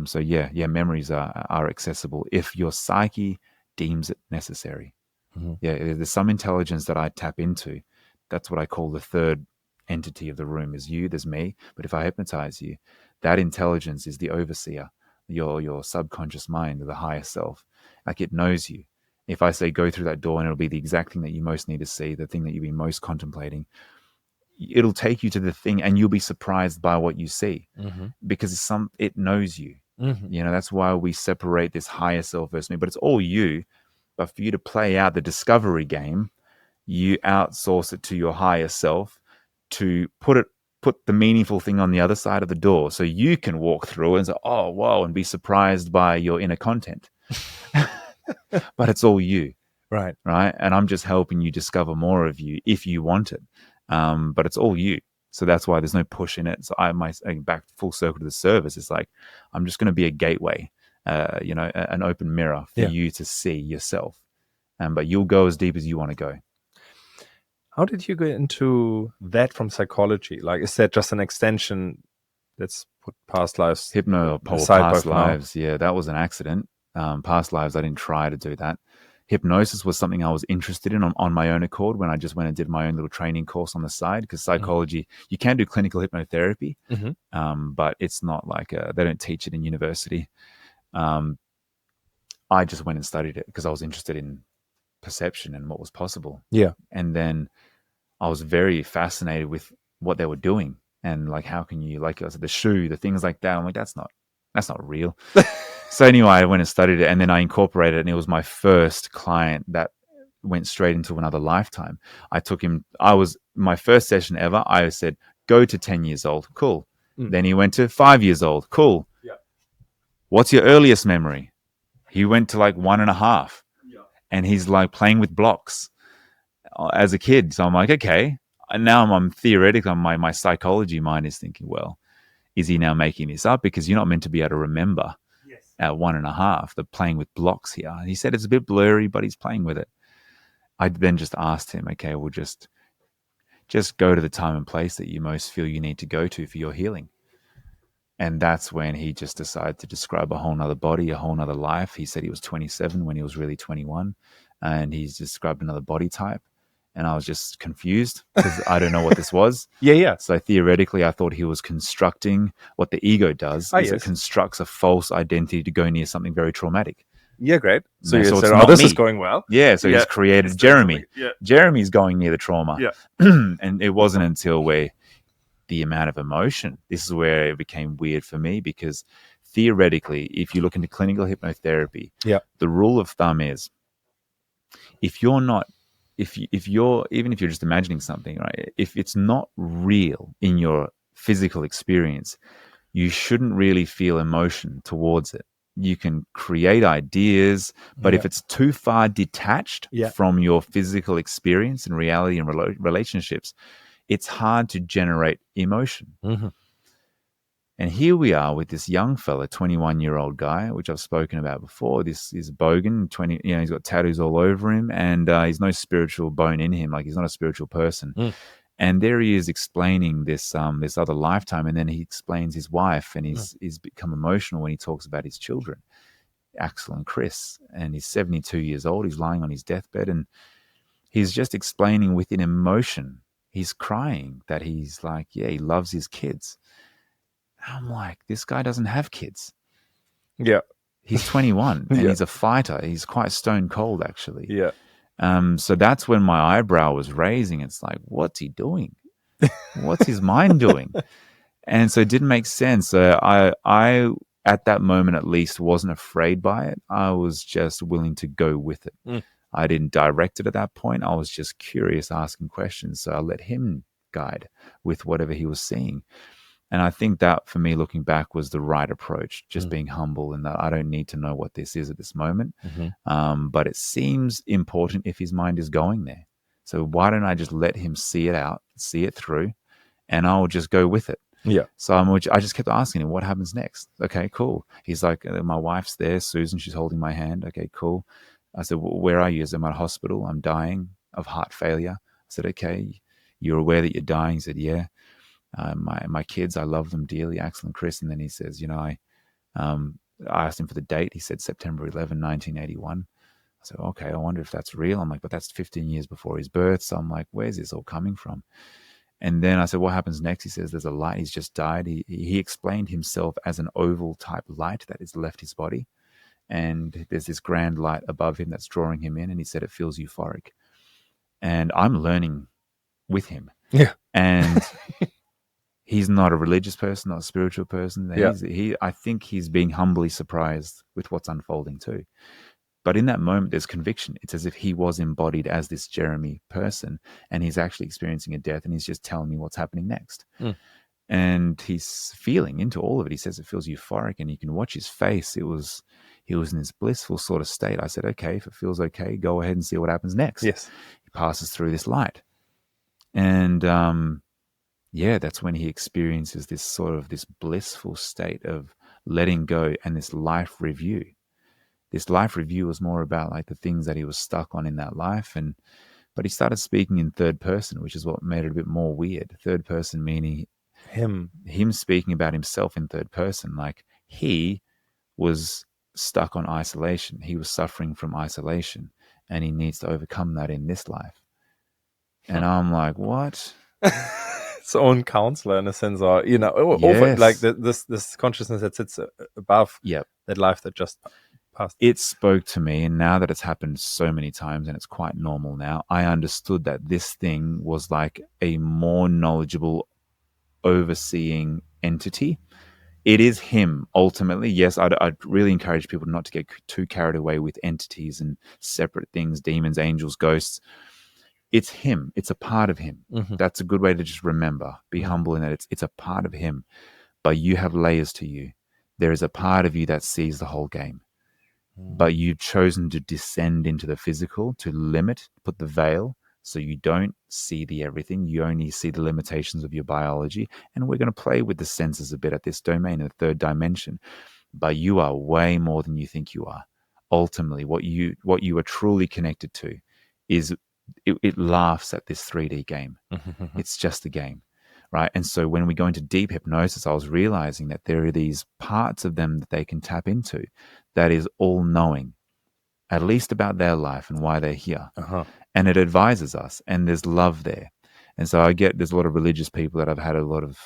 So memories are accessible if your psyche deems it necessary. Yeah, there's some intelligence that I tap into. That's what I call the third entity of the room. Is you, there's me. But if I hypnotize you, that intelligence is the overseer, your subconscious mind, the higher self. Like, it knows you. If I say go through that door, and it'll be the exact thing that you most need to see, the thing that you've been most contemplating, it'll take you to the thing, and you'll be surprised by what you see, because it knows you. That's why we separate this higher self versus me. But it's all you. But for you to play out the discovery game, you outsource it to your higher self to put the meaningful thing on the other side of the door, so you can walk through and say, oh, whoa, and be surprised by your inner content. But it's all you. Right. And I'm just helping you discover more of you if you want it. But it's all you. So that's why there's no push in it. So back full circle to the service. It's like, I'm just going to be a gateway, an open mirror for you to see yourself. But you'll go as deep as you want to go. How did you get into that from psychology? Like, is that just an extension? Let's put past lives, past lives. Yeah, that was an accident. Past lives, I didn't try to do that. Hypnosis was something I was interested in on my own accord, when I just went and did my own little training course on the side. Because psychology, you can do clinical hypnotherapy, but it's not like they don't teach it in university. I just went and studied it because I was interested in perception and what was possible. Yeah. And then I was very fascinated with what they were doing, and like, how can you, like I said, the shoe, the things like that. I'm like, that's not real. So anyway, I went and studied it, and then I incorporated it, and it was my first client that went straight into another lifetime. I took him, my first session ever, I said, go to 10 years old. Cool. Then he went to 5 years old. Cool. Yeah. What's your earliest memory? He went to like 1.5. Yeah. And he's like playing with blocks as a kid. So I'm like, okay. And now I'm theoretically, my psychology mind is thinking, well, is he now making this up? Because you're not meant to be able to remember at 1.5. They're playing with blocks here. And he said it's a bit blurry, but he's playing with it. I then just asked him, okay, we'll just go to the time and place that you most feel you need to go to for your healing. And that's when he just decided to describe a whole nother body, a whole nother life. He said he was 27 when he was really 21. And he's described another body type. And I was just confused because I don't know what this was. Yeah. So theoretically, I thought he was constructing what the ego does is it constructs a false identity to go near something very traumatic. Yeah, great. So No, you so said, it's oh, not this me. is going well. Yeah, so he's created Jeremy. Yeah. Jeremy's going near the trauma. Yeah. And it wasn't until where the amount of emotion, this is where it became weird for me, because theoretically, if you look into clinical hypnotherapy, the rule of thumb is if you're not, if you're, even if you're just imagining something, right, if it's not real in your physical experience, you shouldn't really feel emotion towards it. You can create ideas, but if it's too far detached from your physical experience and reality and relationships, it's hard to generate emotion. Mm-hmm. And here we are with this young fella, 21-year-old guy, which I've spoken about before. This is Bogan, 20. You know, he's got tattoos all over him, and he's no spiritual bone in him. Like, he's not a spiritual person. And there he is explaining this this other lifetime, and then he explains his wife, and he's become emotional when he talks about his children, Axel and Chris. And he's 72 years old. He's lying on his deathbed, and he's just explaining within emotion. He's crying that he's like, yeah, he loves his kids. I'm like, this guy doesn't have kids. Yeah. He's 21 and he's a fighter. He's quite stone cold, actually. Yeah. So that's when my eyebrow was raising. It's like, what's he doing? What's his mind doing? And so it didn't make sense. I at that moment, at least, wasn't afraid by it. I was just willing to go with it. I didn't direct it at that point. I was just curious, asking questions. So I let him guide with whatever he was seeing. And I think that, for me, looking back, was the right approach, just being humble in that I don't need to know what this is at this moment. But it seems important if his mind is going there. So why don't I just let him see it out, see it through, and I'll just go with it. Yeah. So I just kept asking him, what happens next? Okay, cool. He's like, my wife's there, Susan, she's holding my hand. Okay, cool. I said, well, where are you? He said, I'm at a hospital. I'm dying of heart failure. I said, okay, you're aware that you're dying? He said, yeah. My kids, I love them dearly, Axel and Chris. And then he says, I asked him for the date. He said September 11, 1981. I said, okay, I wonder if that's real. I'm like, but that's 15 years before his birth. So I'm like, where's this all coming from? And then I said, what happens next? He says, there's a light. He's just died. He explained himself as an oval type light that has left his body. And there's this grand light above him that's drawing him in. And he said, it feels euphoric. And I'm learning with him. Yeah. And he's not a religious person, not a spiritual person. I think he's being humbly surprised with what's unfolding too. But in that moment, there's conviction. It's as if he was embodied as this Jeremy person, and he's actually experiencing a death, and he's just telling me what's happening next. And he's feeling into all of it. He says it feels euphoric, and you can watch his face. He was in this blissful sort of state. I said, okay, if it feels okay, go ahead and see what happens next. Yes. He passes through this light. And that's when he experiences this blissful state of letting go and this life review. This life review was more about like the things that he was stuck on in that life. But he started speaking in third person, which is what made it a bit more weird. Third person meaning him speaking about himself in third person. Like, he was stuck on isolation. He was suffering from isolation, and he needs to overcome that in this life. And I'm like, what? Its own counselor in a sense, or over like this consciousness that sits above that life that just passed. It spoke to me, and now that it's happened so many times and it's quite normal now, I understood that this thing was like a more knowledgeable, overseeing entity. It is him ultimately. Yes, I'd really encourage people not to get too carried away with entities and separate things, demons, angels, ghosts. It's him. It's a part of him. That's a good way to just remember. Be humble in that it's a part of him. But you have layers to you. There is a part of you that sees the whole game. But you've chosen to descend into the physical, to limit, put the veil, so you don't see the everything. You only see the limitations of your biology. And we're going to play with the senses a bit at this domain, the third dimension. But you are way more than you think you are. Ultimately, what you are truly connected to is it laughs at this 3D game. It's just a game. right? And so when we go into deep hypnosis, I was realizing that there are these parts of them that they can tap into that is all knowing, at least about their life and why they're here. And it advises us, and there's love there. And so there's a lot of religious people that I've had a lot of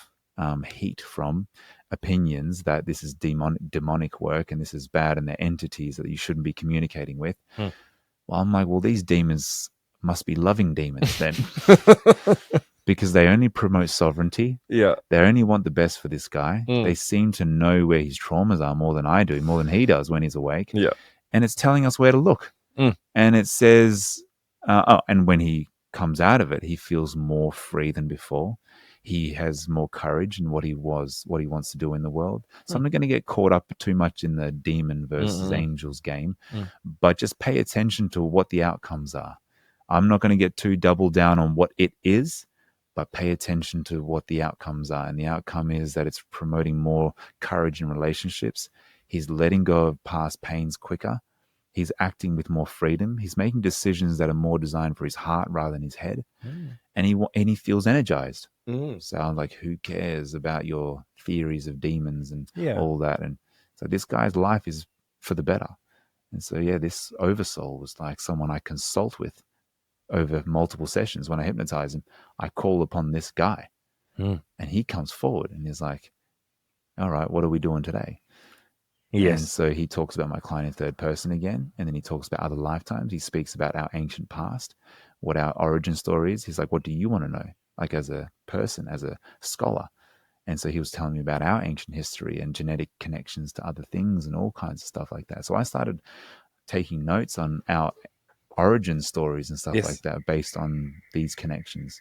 heat from, opinions that this is demonic work and this is bad and they're entities that you shouldn't be communicating with. Well, I'm like, well, these demons must be loving demons then. Because they only promote sovereignty. Yeah. They only want the best for this guy. They seem to know where his traumas are more than I do, more than he does when he's awake. Yeah. And it's telling us where to look. And it says, and when he comes out of it, he feels more free than before. He has more courage in what he wants to do in the world. So I'm not going to get caught up too much in the demon versus angels game, but just pay attention to what the outcomes are. I'm not going to get too doubled down on what it is, but pay attention to what the outcomes are. And the outcome is that it's promoting more courage in relationships. He's letting go of past pains quicker. He's acting with more freedom. He's making decisions that are more designed for his heart rather than his head. And he feels energized. So I'm like, who cares about your theories of demons and all that? And so this guy's life is for the better. And so, this oversoul was like someone I consult with over multiple sessions. When I hypnotize him, I call upon this guy and he comes forward and is like, all right, what are we doing today? Yes. And so he talks about my client in third person again. And then he talks about other lifetimes. He speaks about our ancient past, what our origin story is. He's like, what do you want to know? Like as a person, as a scholar. And so he was telling me about our ancient history and genetic connections to other things and all kinds of stuff like that. So I started taking notes on our origin stories and stuff like that based on these connections.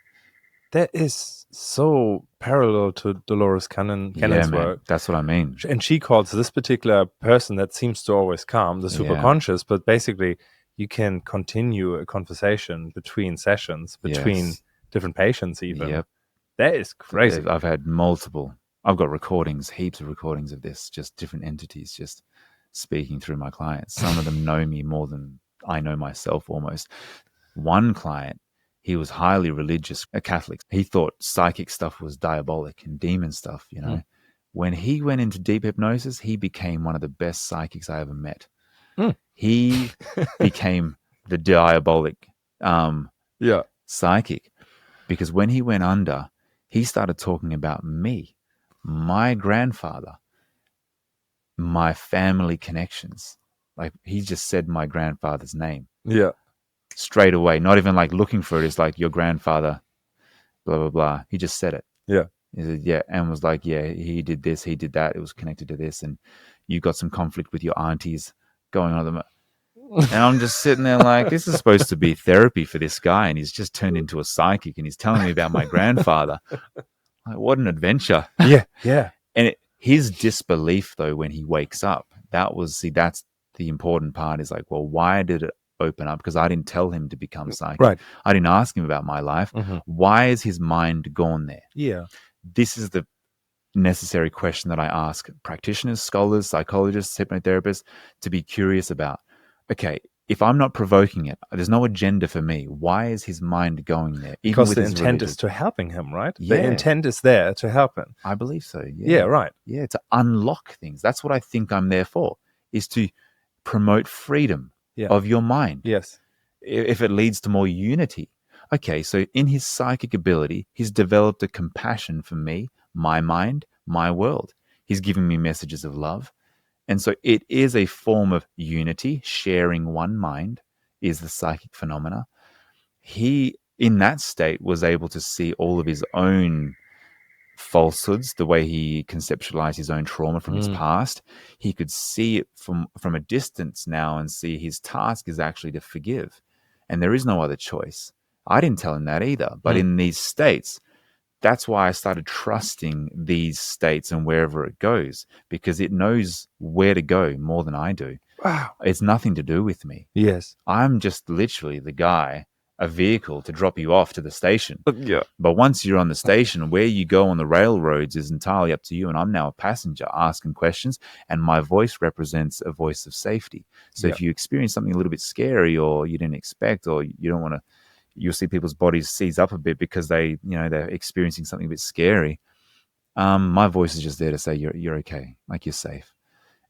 That is so parallel to Dolores Cannon's work. That's what I mean. And she calls this particular person that seems to always calm the superconscious, but basically you can continue a conversation between sessions, between different patients even. Yep. That is crazy. I've had multiple. I've got recordings, heaps of recordings of this, just different entities just speaking through my clients. Some of them know me more than I know myself almost. One client, he was highly religious, a Catholic. He thought psychic stuff was diabolic and demon stuff, you know. When he went into deep hypnosis, he became one of the best psychics I ever met. He became the diabolic psychic, because when he went under, he started talking about me, my grandfather, my family connections. Like he just said my grandfather's name. Yeah. Straight away, not even like looking for it. It's like your grandfather, blah, blah, blah. He just said it. Yeah. He said, and was like, he did this, he did that. It was connected to this. And you got some conflict with your aunties going on. And I'm just sitting there like, this is supposed to be therapy for this guy. And he's just turned into a psychic and he's telling me about my grandfather. Like, what an adventure. Yeah. And his disbelief, though, when he wakes up, that's the important part, is like, well, why did it open up? Because I didn't tell him to become psychic. Right. I didn't ask him about my life. Why is his mind gone there? Yeah. This is the necessary question that I ask practitioners, scholars, psychologists, hypnotherapists to be curious about. Okay, if I'm not provoking it, there's no agenda for me. Why is his mind going there? Because the intent is to helping him, right? Yeah. The intent is there to help him. I believe so. Yeah, right. Yeah, to unlock things. That's what I think I'm there for, is to promote freedom of your mind. Yes. If it leads to more unity. Okay, so in his psychic ability, he's developed a compassion for me, my mind, my world. He's giving me messages of love. And so it is a form of unity. Sharing one mind is the psychic phenomena. He, in that state, was able to see all of his own falsehoods, the way he conceptualized his own trauma from his past. He could see it from a distance now and see his task is actually to forgive. And there is no other choice. I didn't tell him that either. But in these states, that's why I started trusting these states and wherever it goes, because it knows where to go more than I do. Wow. It's nothing to do with me. Yes. I'm just literally the guy, a vehicle to drop you off to the station. Yeah. But once you're on the station, where you go on the railroads is entirely up to you. And I'm now a passenger asking questions, and my voice represents a voice of safety. So if you experience something a little bit scary or you didn't expect, or you don't want to, you'll see people's bodies seize up a bit because they're experiencing something a bit scary. My voice is just there to say you're okay, like you're safe.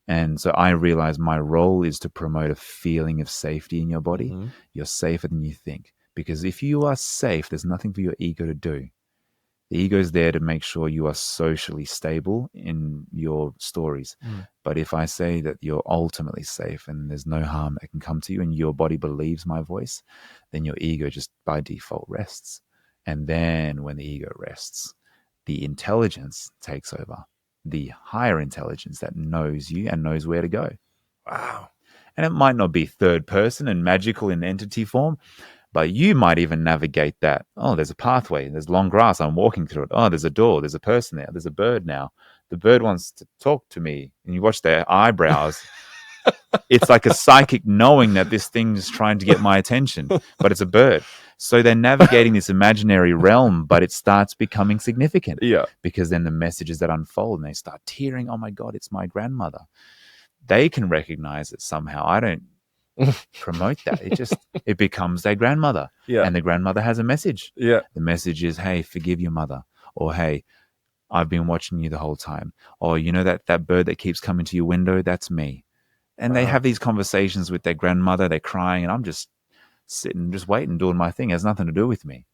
And so I realize my role is to promote a feeling of safety in your body. Mm-hmm. You're safer than you think. Because if you are safe, there's nothing for your ego to do. The ego is there to make sure you are socially stable in your stories. But if I say that you're ultimately safe and there's no harm that can come to you and your body believes my voice, then your ego just by default rests. And then when the ego rests, the intelligence takes over, the higher intelligence that knows you and knows where to go. Wow. And it might not be third person and magical in entity form, but you might even navigate that. Oh, there's a pathway. There's long grass. I'm walking through it. Oh, there's a door. There's a person there. There's a bird now. The bird wants to talk to me. And you watch their eyebrows. It's like a psychic knowing that this thing is trying to get my attention, but it's a bird. So they're navigating this imaginary realm, but it starts becoming significant. Yeah. Because then the messages that unfold and they start tearing. Oh my God, it's my grandmother. They can recognize it somehow. I don't promote that. It becomes their grandmother. Yeah. And the grandmother has a message. Yeah. The message is, hey, forgive your mother. Or, hey, I've been watching you the whole time. Or, you know, that bird that keeps coming to your window, that's me. And they have these conversations with their grandmother. They're crying, and I'm just sitting, just waiting, doing my thing. It has nothing to do with me.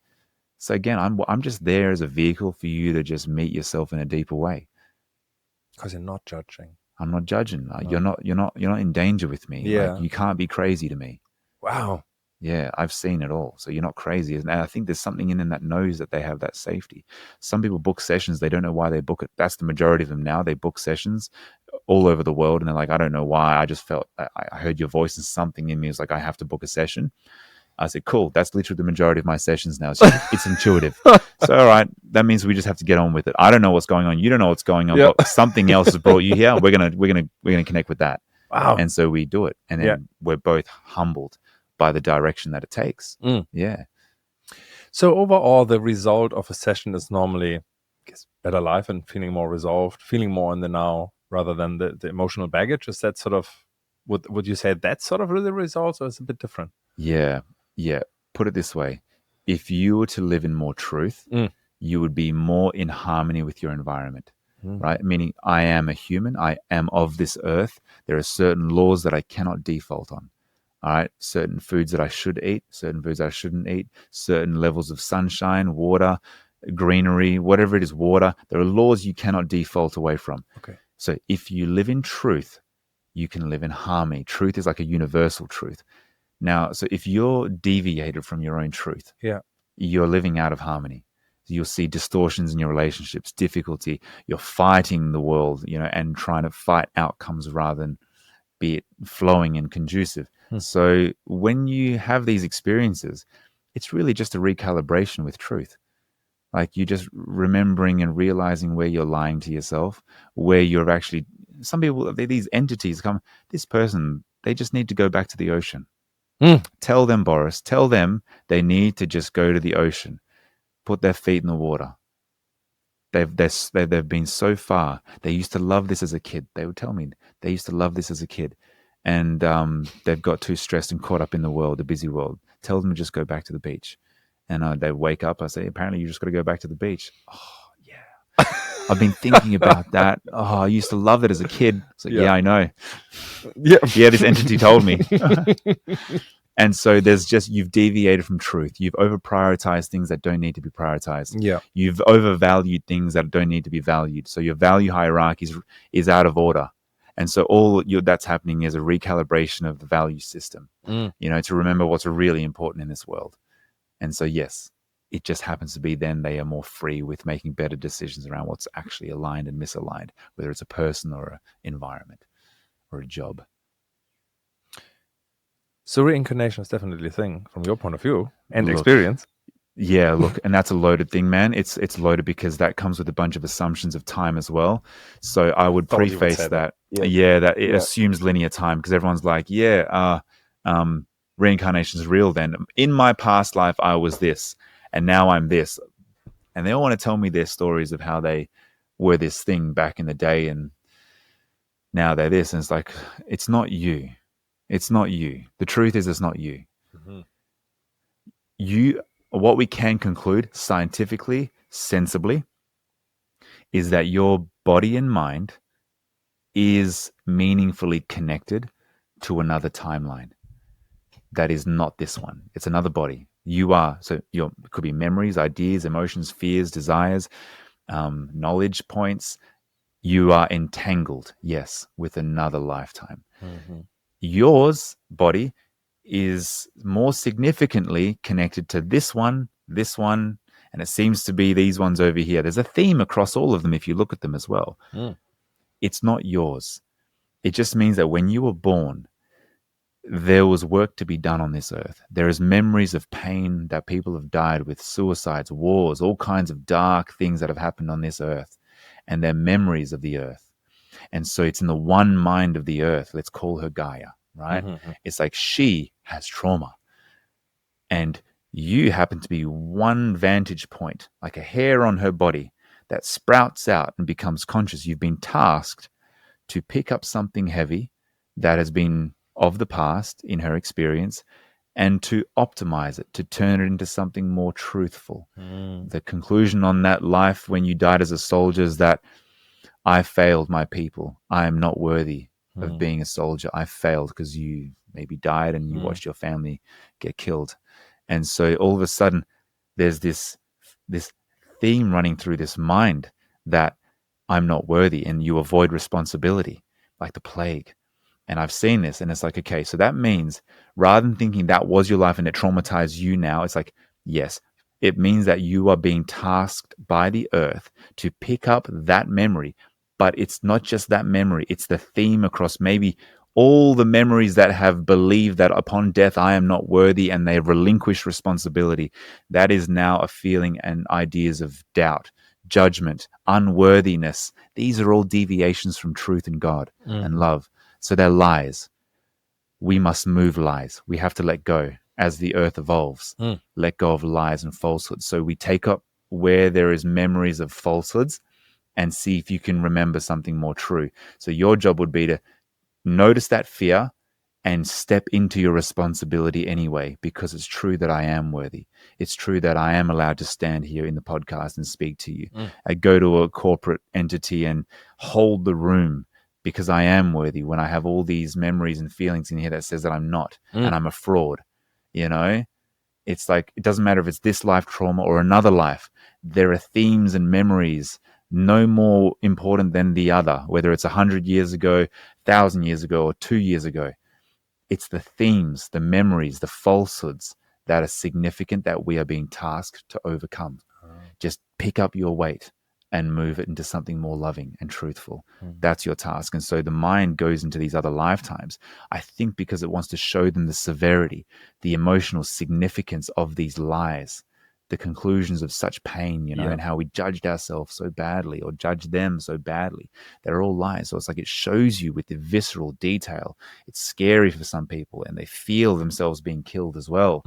So again, I'm just there as a vehicle for you to just meet yourself in a deeper way. Because you're not judging. I'm not judging. You're not in danger with me. Yeah. Like, you can't be crazy to me. Wow. Yeah, I've seen it all. So you're not crazy. And I think there's something in them that knows that they have that safety. Some people book sessions. They don't know why they book it. That's the majority of them now. They book sessions all over the world. And they're like, I don't know why. I just felt, I heard your voice and something in me was like, I have to book a session. I said, cool. That's literally the majority of my sessions now. It's intuitive. So, all right, that means we just have to get on with it. I don't know what's going on. You don't know what's going on, but something else has brought you here. We're gonna connect with that. Wow. And so we do it. And then we're both humbled by the direction that it takes. Yeah. So overall, the result of a session is normally, I guess, better life and feeling more resolved, feeling more in the now rather than the emotional baggage. Is that sort of, would you say that's sort of the results, or is it a bit different? Yeah. Put it this way. If you were to live in more truth, you would be more in harmony with your environment, right? Meaning, I am a human. I am of this earth. There are certain laws that I cannot default on. All right. Certain foods that I should eat, certain foods I shouldn't eat, certain levels of sunshine, water, greenery, whatever it is, water. There are laws you cannot default away from. Okay. So if you live in truth, you can live in harmony. Truth is like a universal truth. Now, so if you're deviated from your own truth, you're living out of harmony. You'll see distortions in your relationships, difficulty. You're fighting the world, and trying to fight outcomes rather than be it flowing and conducive. So when you have these experiences, it's really just a recalibration with truth. Like, you just remembering and realizing where you're lying to yourself, where you're actually, some people, these entities come, this person, they just need to go back to the ocean. Tell them, Boris, tell them they need to just go to the ocean, put their feet in the water. They've been so far. They used to love this as a kid. They would tell me they used to love this as a kid. And they've got too stressed and caught up in the world, the busy world. Tell them to just go back to the beach. And they wake up. I say, apparently you just got to go back to the beach. Oh, yeah. I've been thinking about that. Oh, I used to love it as a kid. So yeah, I know. Yeah, this entity told me. And so you've deviated from truth. You've over-prioritized things that don't need to be prioritized. Yeah. You've overvalued things that don't need to be valued. So your value hierarchy is out of order. And so that's happening is a recalibration of the value system, to remember what's really important in this world. And so, yes, it just happens to be then they are more free with making better decisions around what's actually aligned and misaligned, whether it's a person or an environment or a job. So reincarnation is definitely a thing from your point of view and experience. Yeah, look, and that's a loaded thing, man. It's loaded because that comes with a bunch of assumptions of time as well. So I would preface that. That it assumes linear time, because everyone's like, reincarnation is real then. In my past life, I was this, and now I'm this. And they all want to tell me their stories of how they were this thing back in the day, and now they're this. And it's like, it's not you. It's not you. The truth is, it's not you. what we can conclude scientifically, sensibly, is that your body and mind is meaningfully connected to another timeline that is not this one. It's another body. You are, so it could be memories, ideas, emotions, fears, desires, knowledge points. You are entangled, yes, with another lifetime. Mm-hmm. Yours body is more significantly connected to this one, and it seems to be these ones over here. There's a theme across all of them if you look at them as well. It's not yours. It just means that when you were born, there was work to be done on this earth. There is memories of pain that people have died with, suicides, wars, all kinds of dark things that have happened on this earth. And they're memories of the earth. And so it's in the one mind of the earth. Let's call her Gaia, right? Mm-hmm. It's like she has trauma. And you happen to be one vantage point, like a hair on her body that sprouts out and becomes conscious. You've been tasked to pick up something heavy that has been of the past in her experience and to optimize it, to turn it into something more truthful. The conclusion on that life when you died as a soldier is that I failed my people. I am not worthy of being a soldier. I failed because you maybe died and you watched your family get killed. And so all of a sudden there's this theme running through this mind that I'm not worthy, and you avoid responsibility like the plague. And I've seen this, and it's like, okay, so that means rather than thinking that was your life and it traumatized you now, it's like, yes, it means that you are being tasked by the earth to pick up that memory. But it's not just that memory, it's the theme across maybe all the memories that have believed that upon death I am not worthy and they relinquish responsibility. That is now a feeling and ideas of doubt, judgment, unworthiness. These are all deviations from truth and God and love. So they're lies. We must move lies. We have to let go as the earth evolves. Let go of lies and falsehoods. So we take up where there is memories of falsehoods and see if you can remember something more true. So your job would be to notice that fear and step into your responsibility anyway, because it's true that I am worthy. It's true that I am allowed to stand here in the podcast and speak to you. I go to a corporate entity and hold the room because I am worthy when I have all these memories and feelings in here that says that I'm not and I'm a fraud. You know, it's like, it doesn't matter if it's this life trauma or another life. There are themes and memories no more important than the other, whether it's 100 years ago, 1,000 years ago, or 2 years ago. It's the themes, the memories, the falsehoods that are significant that we are being tasked to overcome. Just pick up your weight and move it into something more loving and truthful. That's your task. And so the mind goes into these other lifetimes, I think, because it wants to show them the severity, the emotional significance of these lies, the conclusions of such pain, you know, and how we judged ourselves so badly or judged them so badly. They're all lies. So it's like it shows you with the visceral detail. It's scary for some people and they feel themselves being killed as well,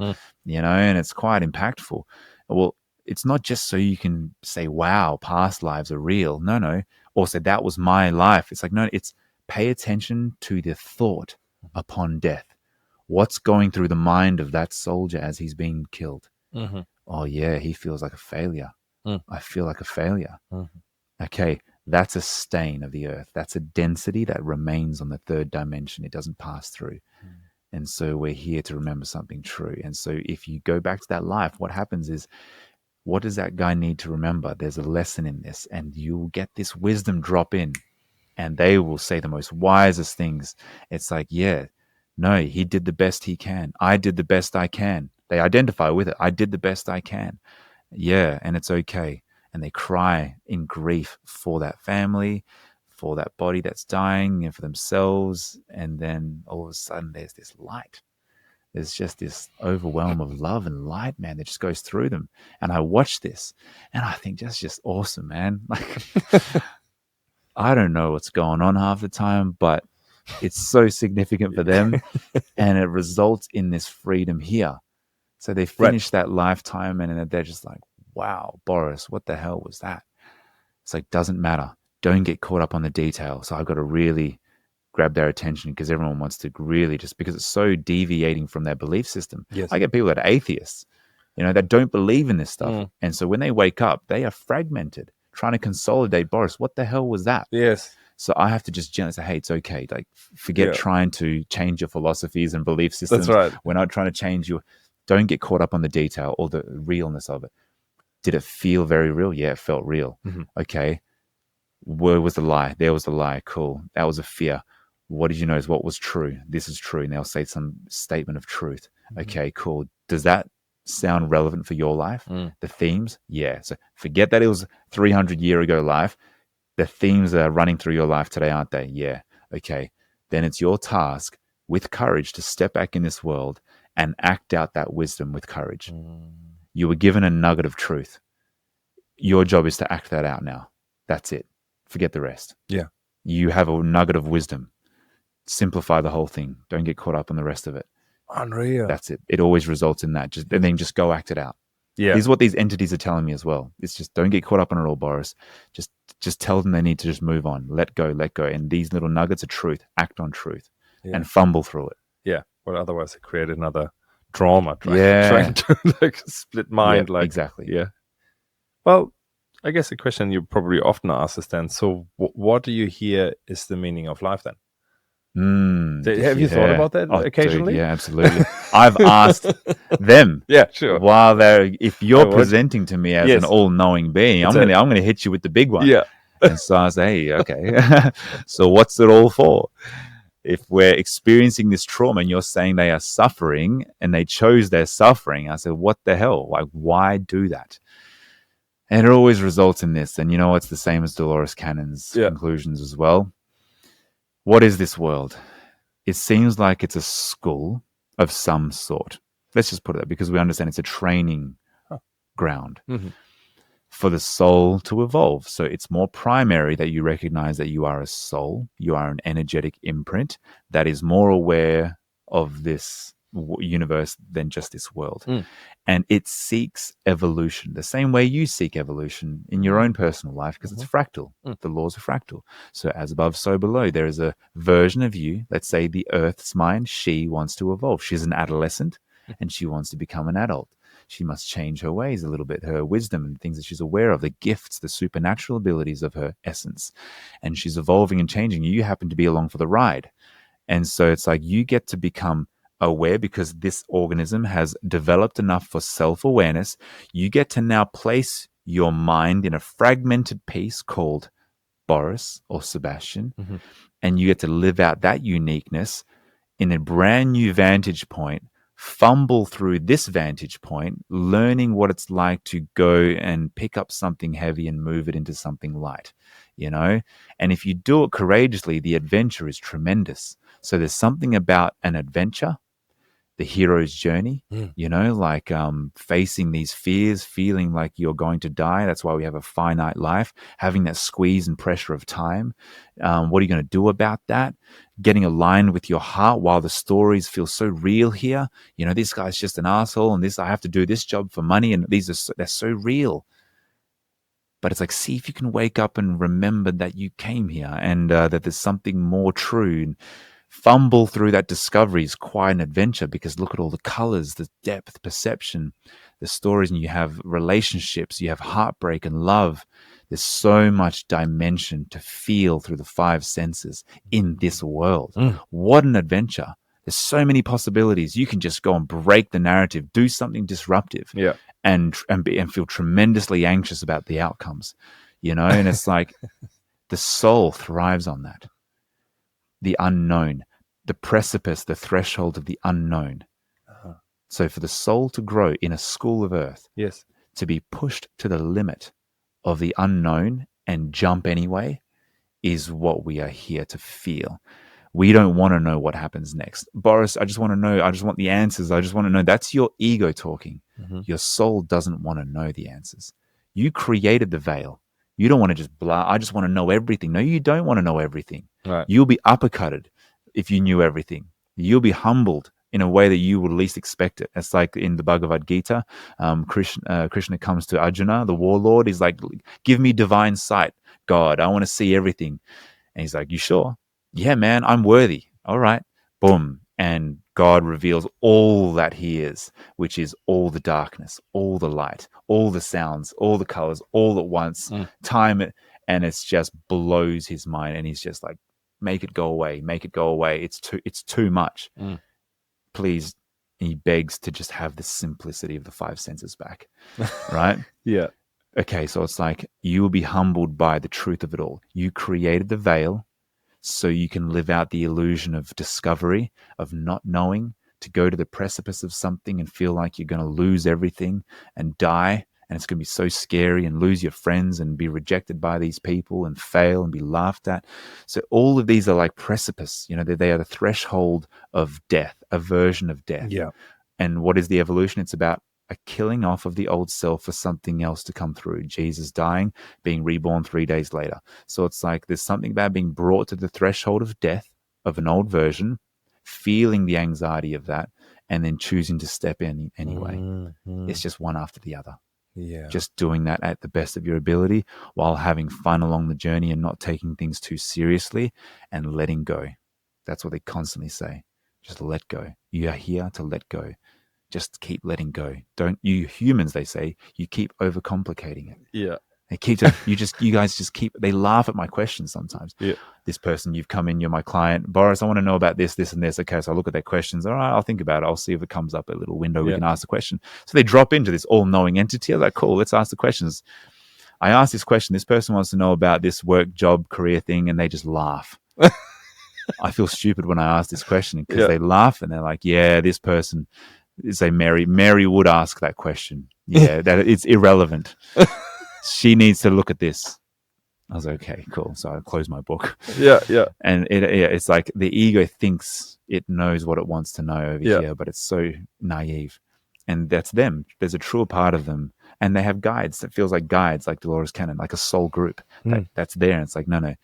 you know, and it's quite impactful. Well, it's not just so you can say, wow, past lives are real. No. Or say that was my life. It's like, no, it's pay attention to the thought upon death. What's going through the mind of that soldier as he's being killed? Oh yeah, he feels like a failure. I feel like a failure. Okay, that's a stain of the earth. That's a density that remains on the third dimension. It doesn't pass through. And so we're here to remember something true. And so if you go back to that life, what happens is, what does that guy need to remember? There's a lesson in this, and you'll get this wisdom drop in, and they will say the most wisest things. It's like, yeah, no, he did the best he can. I did the best I can. They identify with it. I did the best I can. Yeah, and it's okay. And they cry in grief for that family, for that body that's dying, and for themselves. And then all of a sudden there's this light. There's just this overwhelm of love and light, man, that just goes through them. And I watch this and I think that's just awesome, man. Like, I don't know what's going on half the time, but it's so significant for them. And it results in this freedom here. So they finish that lifetime and they're just like, wow, Boris, what the hell was that? It's like, doesn't matter. Don't get caught up on the detail. So I've got to really grab their attention because everyone wants to really, just because it's so deviating from their belief system. Yes. I get people that are atheists that don't believe in this stuff. Mm. And so when they wake up, they are fragmented, trying to consolidate. Boris, what the hell was that? Yes. So I have to just gently say, hey, it's okay. Like, forget trying to change your philosophies and belief systems. That's right. We're not trying to change you. Don't get caught up on the detail or the realness of it. Did it feel very real? Yeah, it felt real. Mm-hmm. Okay. Where was the lie? There was the lie. Cool. That was a fear. What did you know is what was true? This is true. And they'll say some statement of truth. Mm-hmm. Okay, cool. Does that sound relevant for your life? The themes? Yeah. So forget that it was 300 years ago life. The themes are running through your life today, aren't they? Yeah. Okay. Then it's your task with courage to step back in this world and act out that wisdom with courage. You were given a nugget of truth. Your job is to act that out now. That's it. Forget the rest. Yeah. You have a nugget of wisdom. Simplify the whole thing. Don't get caught up on the rest of it. Unreal. That's it. It always results in that. And then just go act it out. Yeah. This is what these entities are telling me as well. It's just don't get caught up on it all, Boris. Just tell them they need to just move on. Let go. And these little nuggets of truth, act on truth and fumble through it. Yeah. Well, otherwise it create another trauma. Trying to like split mind. Yeah, like exactly. Yeah. Well, I guess the question you probably often ask is then, so what do you hear is the meaning of life then? Have you thought about that occasionally? Dude, yeah, absolutely. I've asked them. Yeah, sure. While if you're presenting to me as an all-knowing being, I'm gonna hit you with the big one. Yeah. And so I say, hey, okay. So what's it all for? If we're experiencing this trauma and you're saying they are suffering and they chose their suffering, I said, what the hell? Like, why do that? And it always results in this. And it's the same as Dolores Cannon's conclusions as well. What is this world? It seems like it's a school of some sort. Let's just put it there because we understand it's a training ground for the soul to evolve. So it's more primary that you recognize that you are a soul. You are an energetic imprint that is more aware of this universe than just this world. And it seeks evolution the same way you seek evolution in your own personal life because it's fractal. The laws are fractal. So as above, so below. There is a version of you, let's say the Earth's mind, she wants to evolve. She's an adolescent and she wants to become an adult. She must change her ways a little bit, her wisdom and things that she's aware of, the gifts, the supernatural abilities of her essence. And she's evolving and changing. You happen to be along for the ride. And so it's like you get to become aware because this organism has developed enough for self-awareness. You get to now place your mind in a fragmented piece called Boris or Sebastian, and you get to live out that uniqueness in a brand new vantage point, fumble through this vantage point, learning what it's like to go and pick up something heavy and move it into something light, And if you do it courageously, the adventure is tremendous. So there's something about an adventure, the hero's journey, like facing these fears, feeling like you're going to die. That's why we have a finite life, having that squeeze and pressure of time. What are you going to do about that? Getting aligned with your heart while the stories feel so real here. This guy's just an asshole and I have to do this job for money. And they're so real. But it's like, see if you can wake up and remember that you came here and that there's something more true. And fumble through that discovery is quite an adventure because look at all the colors, the depth, perception, the stories, and you have relationships, you have heartbreak and love. There's so much dimension to feel through the five senses in this world. What an adventure. There's so many possibilities. You can just go and break the narrative, do something disruptive and feel tremendously anxious about the outcomes, and it's like the soul thrives on that. The unknown, the precipice, the threshold of the unknown. So for the soul to grow in a school of earth, to be pushed to the limit of the unknown and jump anyway is what we are here to feel. We don't want to know what happens next. Boris, I just want to know. I just want the answers. I just want to know. That's your ego talking. Your soul doesn't want to know the answers. You created the veil. You don't want to just blah. I just want to know everything. No, you don't want to know everything. Right. You'll be uppercutted if you knew everything. You'll be humbled in a way that you would least expect it. It's like in the Bhagavad Gita, Krishna comes to Arjuna, the warlord. He's like, give me divine sight, God. I want to see everything. And he's like, you sure? Yeah, man, I'm worthy. All right. Boom. and God reveals all that he is, which is all the darkness, all the light, all the sounds, all the colors, all at once, time it, and it's just blows his mind, and he's just like, make it go away, make it go away. It's too much. Please. He begs to just have the simplicity of the five senses back, right? Yeah. Okay, so it's like you will be humbled by the truth of it all. You created the veil so you can live out the illusion of discovery, of not knowing, to go to the precipice of something and feel like you're going to lose everything and die, and it's going to be so scary, and lose your friends and be rejected by these people and fail and be laughed at. So all of these are like precipice, they are the threshold of death, a version of death. Yeah. And what is the evolution? It's about a killing off of the old self for something else to come through. Jesus dying, being reborn 3 days later. So it's like there's something about being brought to the threshold of death of an old version, feeling the anxiety of that, and then choosing to step in anyway. It's just one after the other. Yeah. Just doing that at the best of your ability while having fun along the journey and not taking things too seriously and letting go. That's what they constantly say. Just let go. You are here to let go. Just keep letting go. Don't you humans, they say, you keep overcomplicating it. Yeah. They keep you guys just keep, they laugh at my questions sometimes. Yeah. This person, you've come in, you're my client. Boris, I want to know about this, this, and this. Okay, so I look at their questions. All right, I'll think about it. I'll see if it comes up a little window. We can ask the question. So they drop into this all-knowing entity. I'm like, cool, let's ask the questions. I ask this question. This person wants to know about this work, job, career thing, and they just laugh. I feel stupid when I ask this question because they laugh and they're like, yeah, this person is a Mary would ask that question. Yeah, that it's irrelevant. She needs to look at this. I was like, okay, cool. So I closed my book. Yeah. And it's like the ego thinks it knows what it wants to know over here, but it's so naive. And that's them. There's a truer part of them. And they have guides that feels like guides, like Dolores Cannon, like a soul group that's there. And it's like, no,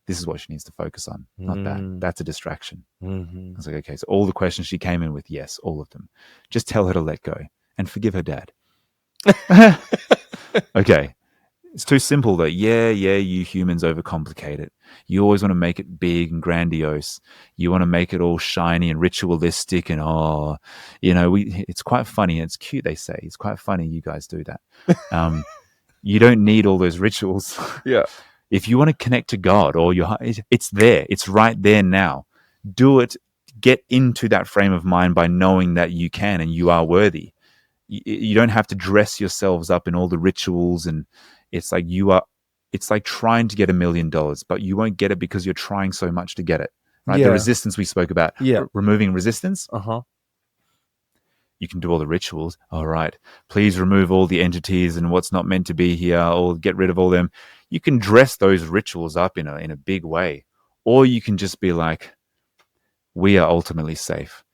this is what she needs to focus on, not that. That's a distraction. I was like, okay, so all the questions she came in with, yes, all of them. Just tell her to let go and forgive her dad. Okay. It's too simple though. Yeah, you humans overcomplicate it. You always want to make it big and grandiose. You want to make it all shiny and ritualistic and it's quite funny. It's cute, they say. It's quite funny you guys do that. You don't need all those rituals. Yeah. If you want to connect to God or it's there. It's right there now. Do it. Get into that frame of mind by knowing that you can and you are worthy. You don't have to dress yourselves up in all the rituals, and it's like it's like trying to get $1 million, but you won't get it because you're trying so much to get it. Right? Yeah. The resistance we spoke about. Yeah. Removing resistance. You can do all the rituals. All right. Please remove all the entities and what's not meant to be here, or get rid of all them. You can dress those rituals up in a big way, or you can just be like, we are ultimately safe.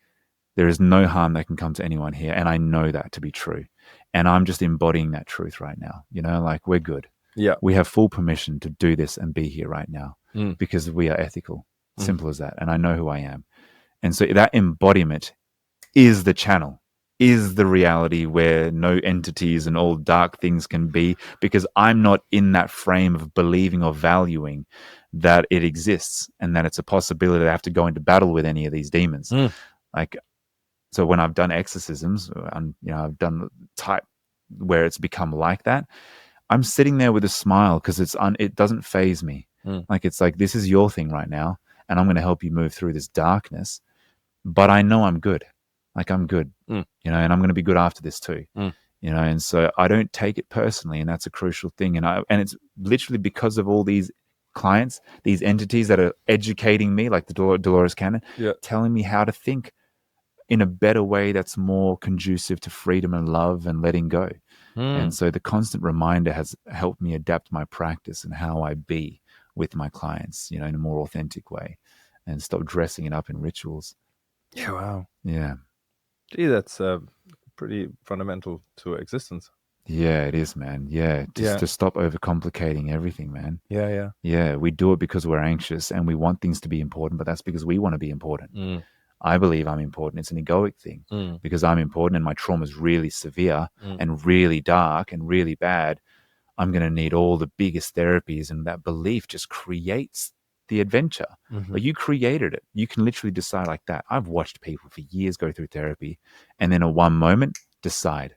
There is no harm that can come to anyone here. And I know that to be true. And I'm just embodying that truth right now. Like we're good. Yeah. We have full permission to do this and be here right now because we are ethical. Simple as that. And I know who I am. And so that embodiment is the channel, is the reality where no entities and all dark things can be, because I'm not in that frame of believing or valuing that it exists and that it's a possibility to have to go into battle with any of these demons. So when I've done exorcisms, I've done type where it's become like that, I'm sitting there with a smile because it doesn't faze me. Like it's like, this is your thing right now, and I'm going to help you move through this darkness. But I know I'm good. Like I'm good, and I'm going to be good after this too. And so I don't take it personally, and that's a crucial thing. And it's literally because of all these clients, these entities that are educating me, like the Dolores Cannon, telling me how to think in a better way that's more conducive to freedom and love and letting go. And so the constant reminder has helped me adapt my practice and how I be with my clients, in a more authentic way, and stop dressing it up in rituals. Yeah, wow. Yeah. Gee, that's pretty fundamental to existence. Yeah, it is, man. Yeah, just to stop overcomplicating everything, man. Yeah. Yeah, we do it because we're anxious and we want things to be important, but that's because we want to be important. I believe I'm important. It's an egoic thing because I'm important and my trauma is really severe and really dark and really bad. I'm going to need all the biggest therapies, and that belief just creates the adventure, but you created it. You can literally decide like that. I've watched people for years go through therapy and then at one moment decide.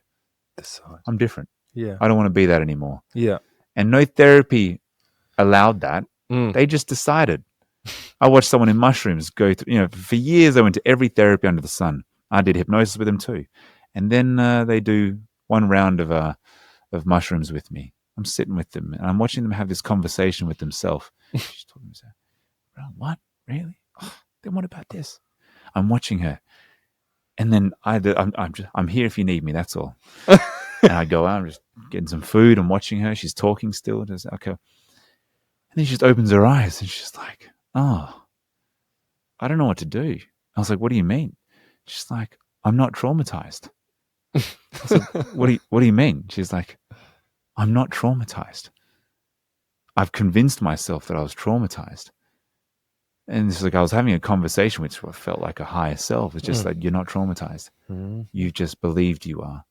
I'm different. Yeah. I don't want to be that anymore. Yeah. And no therapy allowed that. Mm. They just decided. I watched someone in mushrooms go through, for years I went to every therapy under the sun. I did hypnosis with them too. And then they do one round of mushrooms with me. I'm sitting with them and I'm watching them have this conversation with themselves. She's talking to me, what? Really? Oh, then what about this? I'm watching her. And then I'm here if you need me, that's all. And I go out, I'm just getting some food, I'm watching her, she's talking still. Just, okay. And then she just opens her eyes and she's like, oh, I don't know what to do. I was like, what do you mean? She's like, I'm not traumatized. I was like, what do you mean? She's like, I'm not traumatized. I've convinced myself that I was traumatized. And it's like I was having a conversation which felt like a higher self. It's just like, you're not traumatized. You just believed you are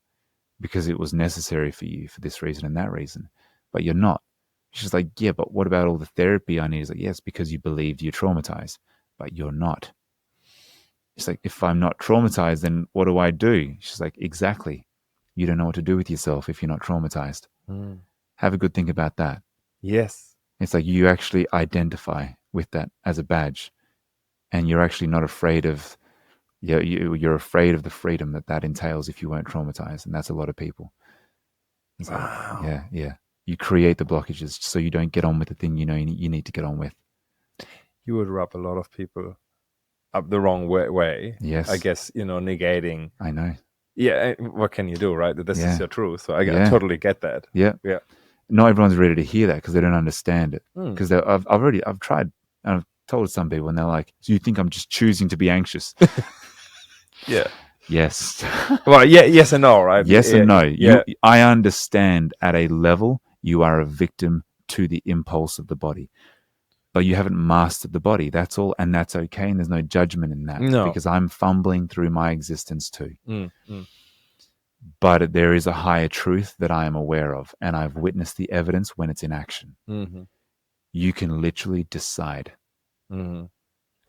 because it was necessary for you for this reason and that reason. But you're not. She's like, yeah, but what about all the therapy I need? It's like, yes, because you believed you're traumatized, but you're not. It's like, if I'm not traumatized, then what do I do? She's like, exactly. You don't know what to do with yourself if you're not traumatized. Have a good think about that. Yes. It's like you actually identify with that as a badge, and you're actually not afraid of, you're afraid of the freedom that entails if you weren't traumatized, and that's a lot of people. It's wow. Like, yeah. You create the blockages so you don't get on with the thing you need to get on with. You would rub a lot of people up the wrong way. Yes. I guess, negating. I know. Yeah. What can you do, right? This is your truth. So I totally get that. Yeah. Yeah. Not everyone's ready to hear that because they don't understand it. Because I've tried, and I've told some people, and they're like, "So you think I'm just choosing to be anxious?" Yeah. Yes. Well, yeah. Yes and no, right? Yes and no. Yeah. I understand at a level you are a victim to the impulse of the body, but you haven't mastered the body. That's all, and that's okay. And there's no judgment in that because I'm fumbling through my existence too. But there is a higher truth that I am aware of, and I've witnessed the evidence when it's in action. You can literally decide. And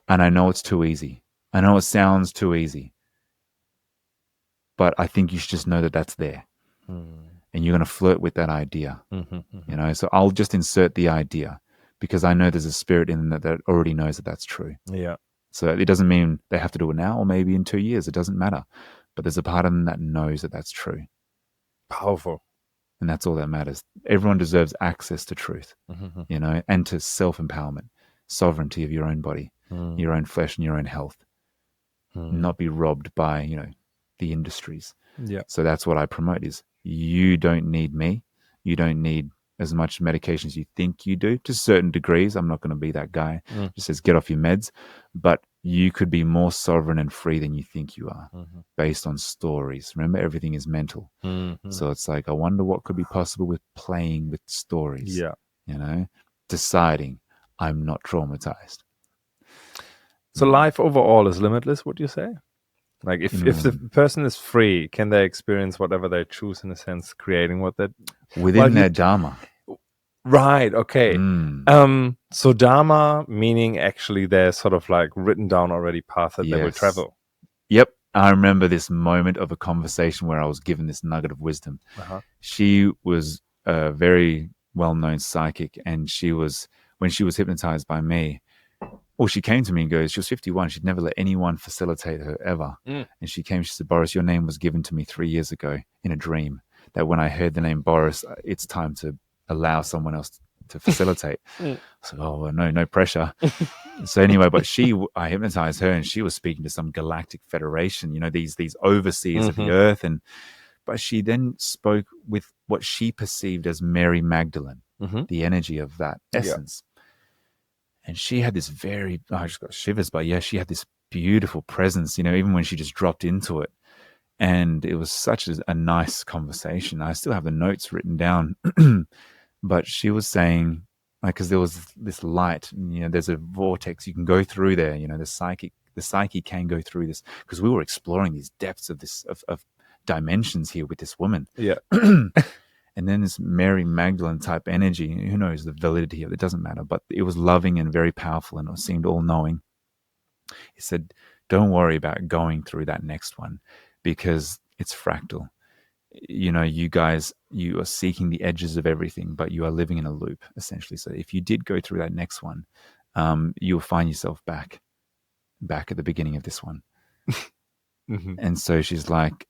I know it's too easy. I know it sounds too easy. But I think you should just know that that's there. And you're going to flirt with that idea. So I'll just insert the idea because I know there's a spirit in them that already knows that that's true. Yeah. So it doesn't mean they have to do it now or maybe in 2 years. It doesn't matter. But there's a part of them that knows that that's true. Powerful. And that's all that matters. Everyone deserves access to truth, and to self-empowerment, sovereignty of your own body, your own flesh and your own health, not be robbed by, the industries. Yeah. So that's what I promote is you don't need me. You don't need as much medication as you think you do to certain degrees. I'm not going to be that guy. Just says get off your meds, but you could be more sovereign and free than you think you are based on stories. Remember, everything is mental. So it's like, I wonder what could be possible with playing with stories. Yeah. Deciding I'm not traumatized. So life overall is limitless, would you say? Like if the person is free, can they experience whatever they choose in a sense, creating what that within their Dharma? Right. Okay. So Dharma meaning actually they're sort of like written down already path that they will travel. Yep. I remember this moment of a conversation where I was given this nugget of wisdom. She was a very well-known psychic, and when she was hypnotized by me, well, she came to me and goes, she was 51. She'd never let anyone facilitate her ever. And she said, Boris, your name was given to me 3 years ago in a dream, that when I heard the name Boris, it's time to allow someone else to facilitate. So, no pressure. So anyway, but I hypnotized her, and she was speaking to some galactic federation, these overseers of the earth. But she then spoke with what she perceived as Mary Magdalene, the energy of that essence. And she had this I just got shivers, but she had this beautiful presence, even when she just dropped into it. And it was such a nice conversation. I still have the notes written down, but she was saying, because there was this light, and, there's a vortex you can go through there. The psyche can go through this, because we were exploring these depths of this of dimensions here with this woman. Yeah. And And then this Mary Magdalene type energy, who knows the validity of it, doesn't matter, but it was loving and very powerful and it seemed all-knowing. He said, don't worry about going through that next one because it's fractal. You guys, you are seeking the edges of everything, but you are living in a loop, essentially. So if you did go through that next one, you'll find yourself back at the beginning of this one. Mm-hmm. And so she's like,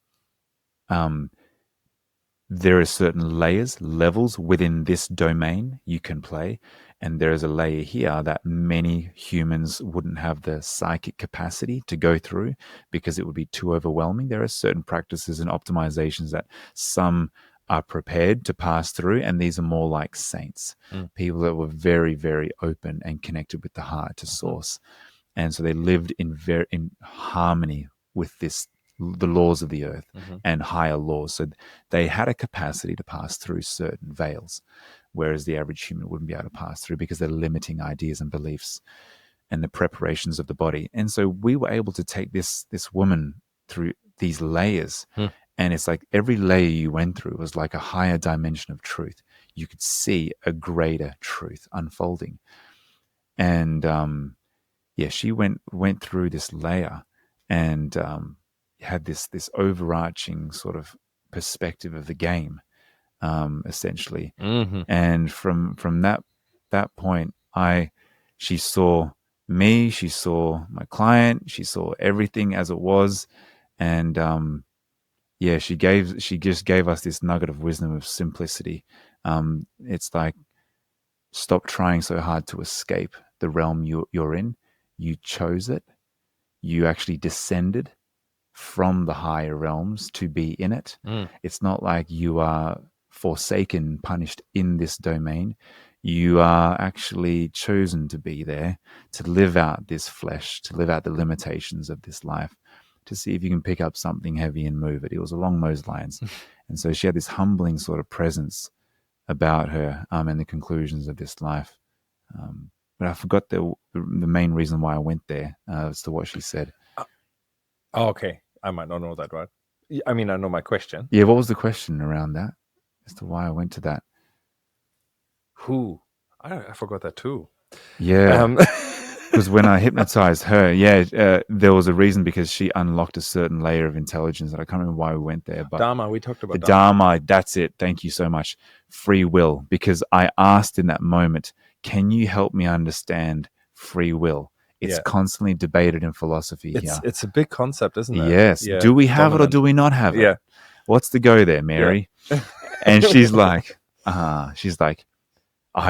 there are certain levels within this domain you can play. And there is a layer here that many humans wouldn't have the psychic capacity to go through because it would be too overwhelming. There are certain practices and optimizations that some are prepared to pass through. And these are more like saints, people that were very, very open and connected with the heart to source. And so they lived in harmony with the laws of the earth and higher laws. So they had a capacity to pass through certain veils, whereas the average human wouldn't be able to pass through because they're limiting ideas and beliefs and the preparations of the body. And so we were able to take this woman through these layers. And it's like every layer you went through was like a higher dimension of truth. You could see a greater truth unfolding. And she went through this layer and had this overarching sort of perspective of the game, essentially. And from that point, she saw me, she saw my client, she saw everything as it was, and she just gave us this nugget of wisdom of simplicity. It's like, stop trying so hard to escape the realm you're in. You chose it. You actually descended from the higher realms to be in it. It's not like you are forsaken, punished in this domain. You are actually chosen to be there, to live out this flesh, to live out the limitations of this life, to see if you can pick up something heavy and move it. It was along those lines. And so she had this humbling sort of presence about her and the conclusions of this life. But I forgot the main reason why I went there as to what she said. Oh, okay. I might not know that, right? I mean, I know my question. Yeah, what was the question around that as to why I went to that? I forgot that too. Yeah. Because when I hypnotized her, there was a reason, because she unlocked a certain layer of intelligence that I can't remember why we went there. But Dharma, we talked about the Dharma, that's it. Thank you so much. Free will. Because I asked in that moment, can you help me understand free will? It's constantly debated in philosophy here. It's a big concept, isn't it? Yes. Yeah. Do we have it or do we not have it? Yeah. What's the go there, Mary? Yeah. And she's like, I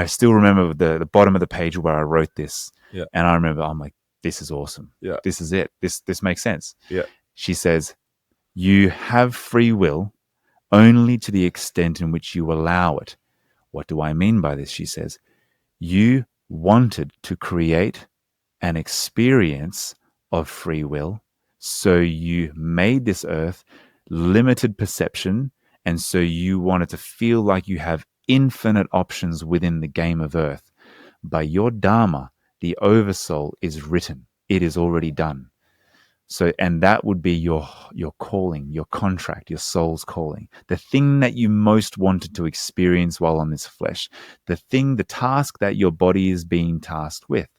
still remember the bottom of the page where I wrote this. Yeah. And I remember, I'm like, this is awesome. Yeah. This is it. This makes sense. Yeah. She says, you have free will only to the extent in which you allow it. What do I mean by this? She says, you wanted to create an experience of free will. So you made this earth limited perception. And so you wanted to feel like you have infinite options within the game of earth. By your Dharma, the oversoul is written. It is already done. So, and that would be your calling, your contract, your soul's calling, the thing that you most wanted to experience while on this flesh, the task that your body is being tasked with.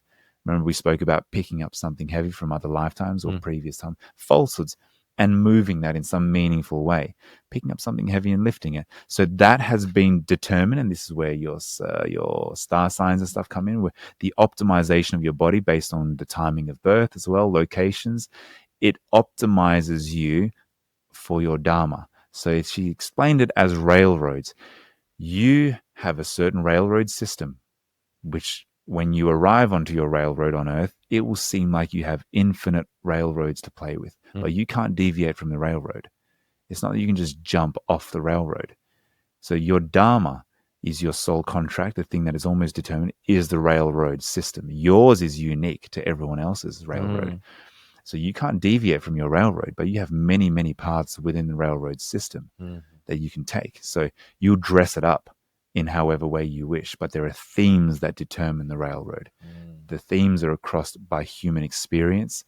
Remember, we spoke about picking up something heavy from other lifetimes or previous time, falsehoods, and moving that in some meaningful way, picking up something heavy and lifting it. So that has been determined, and this is where your star signs and stuff come in, where the optimization of your body based on the timing of birth as well, locations, it optimizes you for your Dharma. So she explained it as railroads. You have a certain railroad system, which when you arrive onto your railroad on Earth, it will seem like you have infinite railroads to play with, but you can't deviate from the railroad. It's not that you can just jump off the railroad. So your Dharma is your soul contract, the thing that is almost determined, is the railroad system. Yours is unique to everyone else's railroad. So you can't deviate from your railroad, but you have many, many paths within the railroad system that you can take. So you'll dress it up in however way you wish, but there are themes that determine the railroad. The themes are crossed by human experience,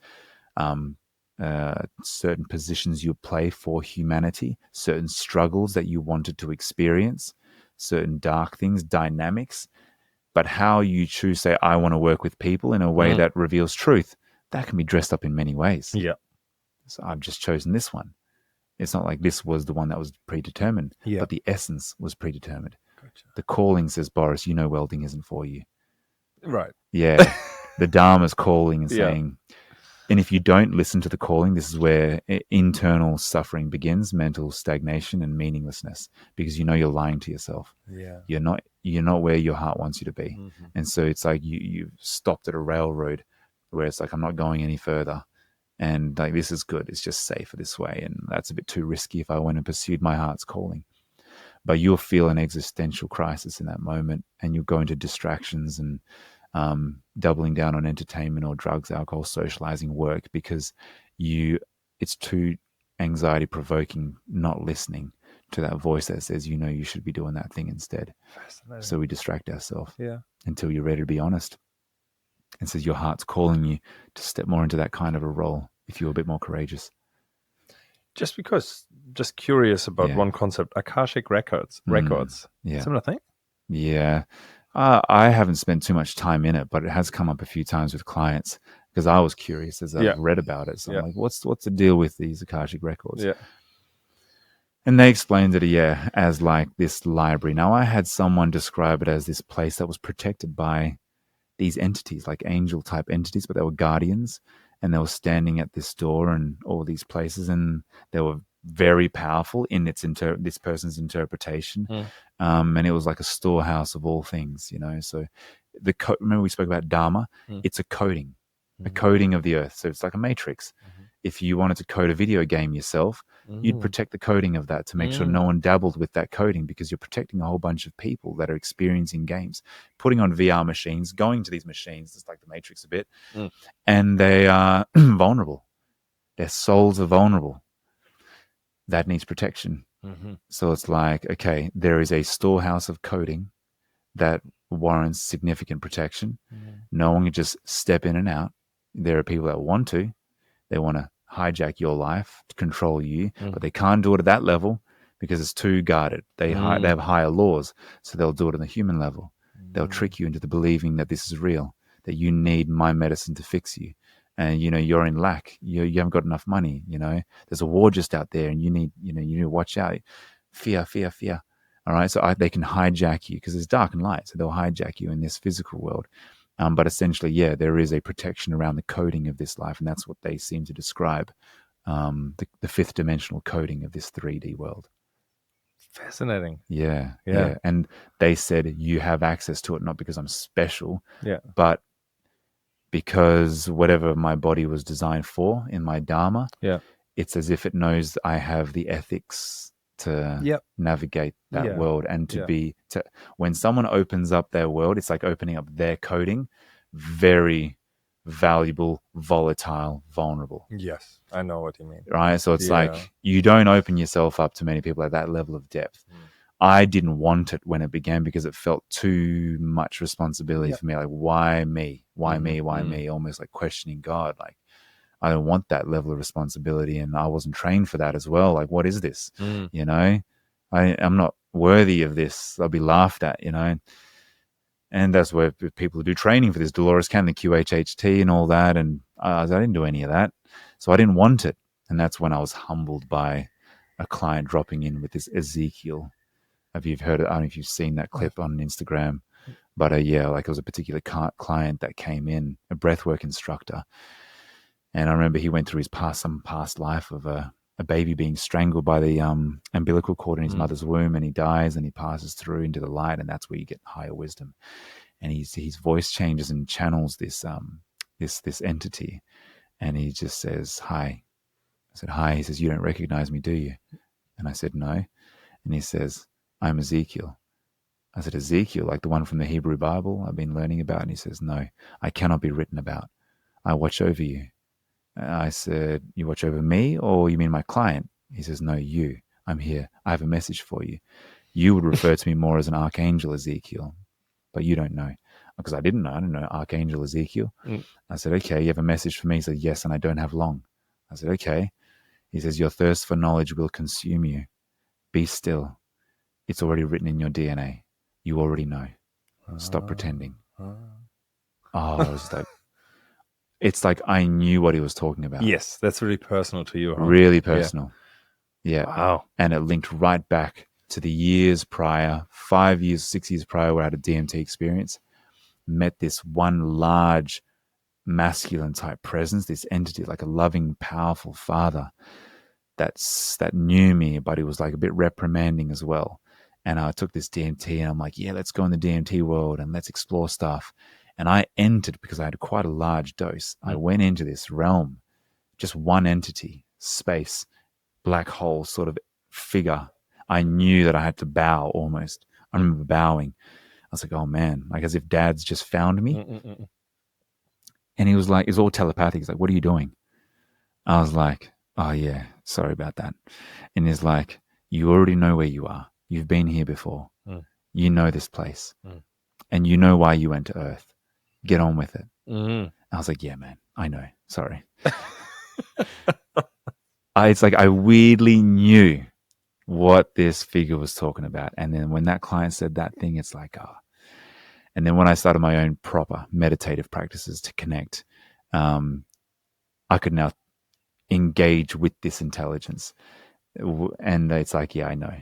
certain positions you play for humanity, certain struggles that you wanted to experience. certain dark things, dynamics. But how you choose, say, I want to work with people in a way that reveals truth, that can be dressed up in many ways. Yeah. So I've just chosen this one. It's not like this was the one that was predetermined, but the essence was predetermined. Gotcha. The calling says, Boris, you know welding isn't for you. Right. Yeah. The Dharma's calling and saying, and if you don't listen to the calling, this is where internal suffering begins, mental stagnation and meaninglessness, because you know you're lying to yourself. Yeah. You're not where your heart wants you to be. And so it's like you've stopped at a railroad where it's like, I'm not going any further. And like, this is good. It's just safer this way. And that's a bit too risky if I went and pursued my heart's calling. But you'll feel an existential crisis in that moment, and you'll go into distractions and doubling down on entertainment or drugs, alcohol, socializing, work, because it's too anxiety provoking not listening to that voice that says, you know, you should be doing that thing instead. So we distract ourselves until you're ready to be honest. And says your heart's calling you to step more into that kind of a role if you're a bit more courageous. Just curious about one concept, Akashic records. Similar thing? Yeah. I haven't spent too much time in it, but it has come up a few times with clients because I was curious as I've read about it. So I'm like, what's the deal with these Akashic records? Yeah. And they explained it, as like this library. Now, I had someone describe it as this place that was protected by these entities, like angel type entities, but they were guardians, and they were standing at this door and all these places, and they were very powerful in this person's interpretation. And it was like a storehouse of all things, you know. So remember we spoke about Dharma? It's a coding of the earth. So it's like a matrix. If you wanted to code a video game yourself, you'd protect the coding of that to make sure no one dabbled with that coding, because you're protecting a whole bunch of people that are experiencing games, putting on VR machines, going to these machines, it's like the Matrix a bit, and they are vulnerable. Their souls are vulnerable. That needs protection. So it's like, okay, there is a storehouse of coding that warrants significant protection. No one can just step in and out. There are people that want to. They want to hijack your life, to control you, but they can't do it at that level because it's too guarded. They have higher laws, so they'll do it on the human level. They'll trick you into believing that this is real, that you need my medicine to fix you. And, you know, you're in lack. You haven't got enough money, you know. There's a war just out there and you need to watch out. Fear. All right, so they can hijack you because there's dark and light, so they'll hijack you in this physical world. But essentially, there is a protection around the coding of this life, and that's what they seem to describe, the fifth dimensional coding of this 3D world. Fascinating. Yeah. And they said you have access to it, not because I'm special, but because whatever my body was designed for in my Dharma, it's as if it knows I have the ethics to navigate that world, and when someone opens up their world, it's like opening up their coding, very valuable, volatile, vulnerable. Yes, I know what you mean. Right? So it's like you don't open yourself up to many people at that level of depth. I didn't want it when it began because it felt too much responsibility for me. Like, why me? Why me? Why me? Almost like questioning God. Like, I don't want that level of responsibility, and I wasn't trained for that as well. Like, what is this? You know, I'm not worthy of this. I'll be laughed at, you know. And that's where people who do training for this, Dolores Cannon, the QHHT and all that, and I didn't do any of that. So I didn't want it. And that's when I was humbled by a client dropping in with this Ezekiel. Have you heard it? I don't know if you've seen that clip on Instagram. But like it was a particular client that came in, a breathwork instructor. And I remember he went through some past life of a baby being strangled by the umbilical cord in his mother's womb, and he dies and he passes through into the light, and that's where you get higher wisdom. And his voice changes and channels this entity, and he just says, "Hi." I said, "Hi." He says, "You don't recognize me, do you?" And I said, "No." And he says, "I'm Ezekiel." I said, "Ezekiel, like the one from the Hebrew Bible I've been learning about?" And he says, "No, I cannot be written about. I watch over you." I said, "You watch over me, or you mean my client?" He says, "No, you. I'm here. I have a message for you. You would refer to me more as an archangel, Ezekiel, but you don't know." Because I didn't know. I didn't know Archangel Ezekiel. I said, "Okay, you have a message for me?" He said, "Yes, and I don't have long." I said, "Okay." He says, "Your thirst for knowledge will consume you. Be still. It's already written in your DNA. You already know. Stop pretending. Oh, I was like, it's like I knew what he was talking about. Yes, that's really personal to you, huh? Really personal. Yeah. Wow. And it linked right back to the years prior, 5 years, 6 years prior, where I had a DMT experience. Met this one large masculine type presence, this entity, like a loving, powerful father that knew me, but he was like a bit reprimanding as well. And I took this DMT and I'm like, yeah, let's go in the DMT world and let's explore stuff. And I entered, because I had quite a large dose, I went into this realm, just one entity, space, black hole sort of figure. I knew that I had to bow almost. I remember bowing. I was like, oh man, like as if dad's just found me. And he was like, it's all telepathic. He's like, what are you doing? I was like, oh yeah, sorry about that. And he's like, you already know where you are. You've been here before. You know this place. And you know why you went to Earth. Get on with it. I was like, yeah, man, I know. Sorry. It's like I weirdly knew what this figure was talking about. And then when that client said that thing, it's like, oh. And then when I started my own proper meditative practices to connect, I could now engage with this intelligence. And it's like, yeah, I know.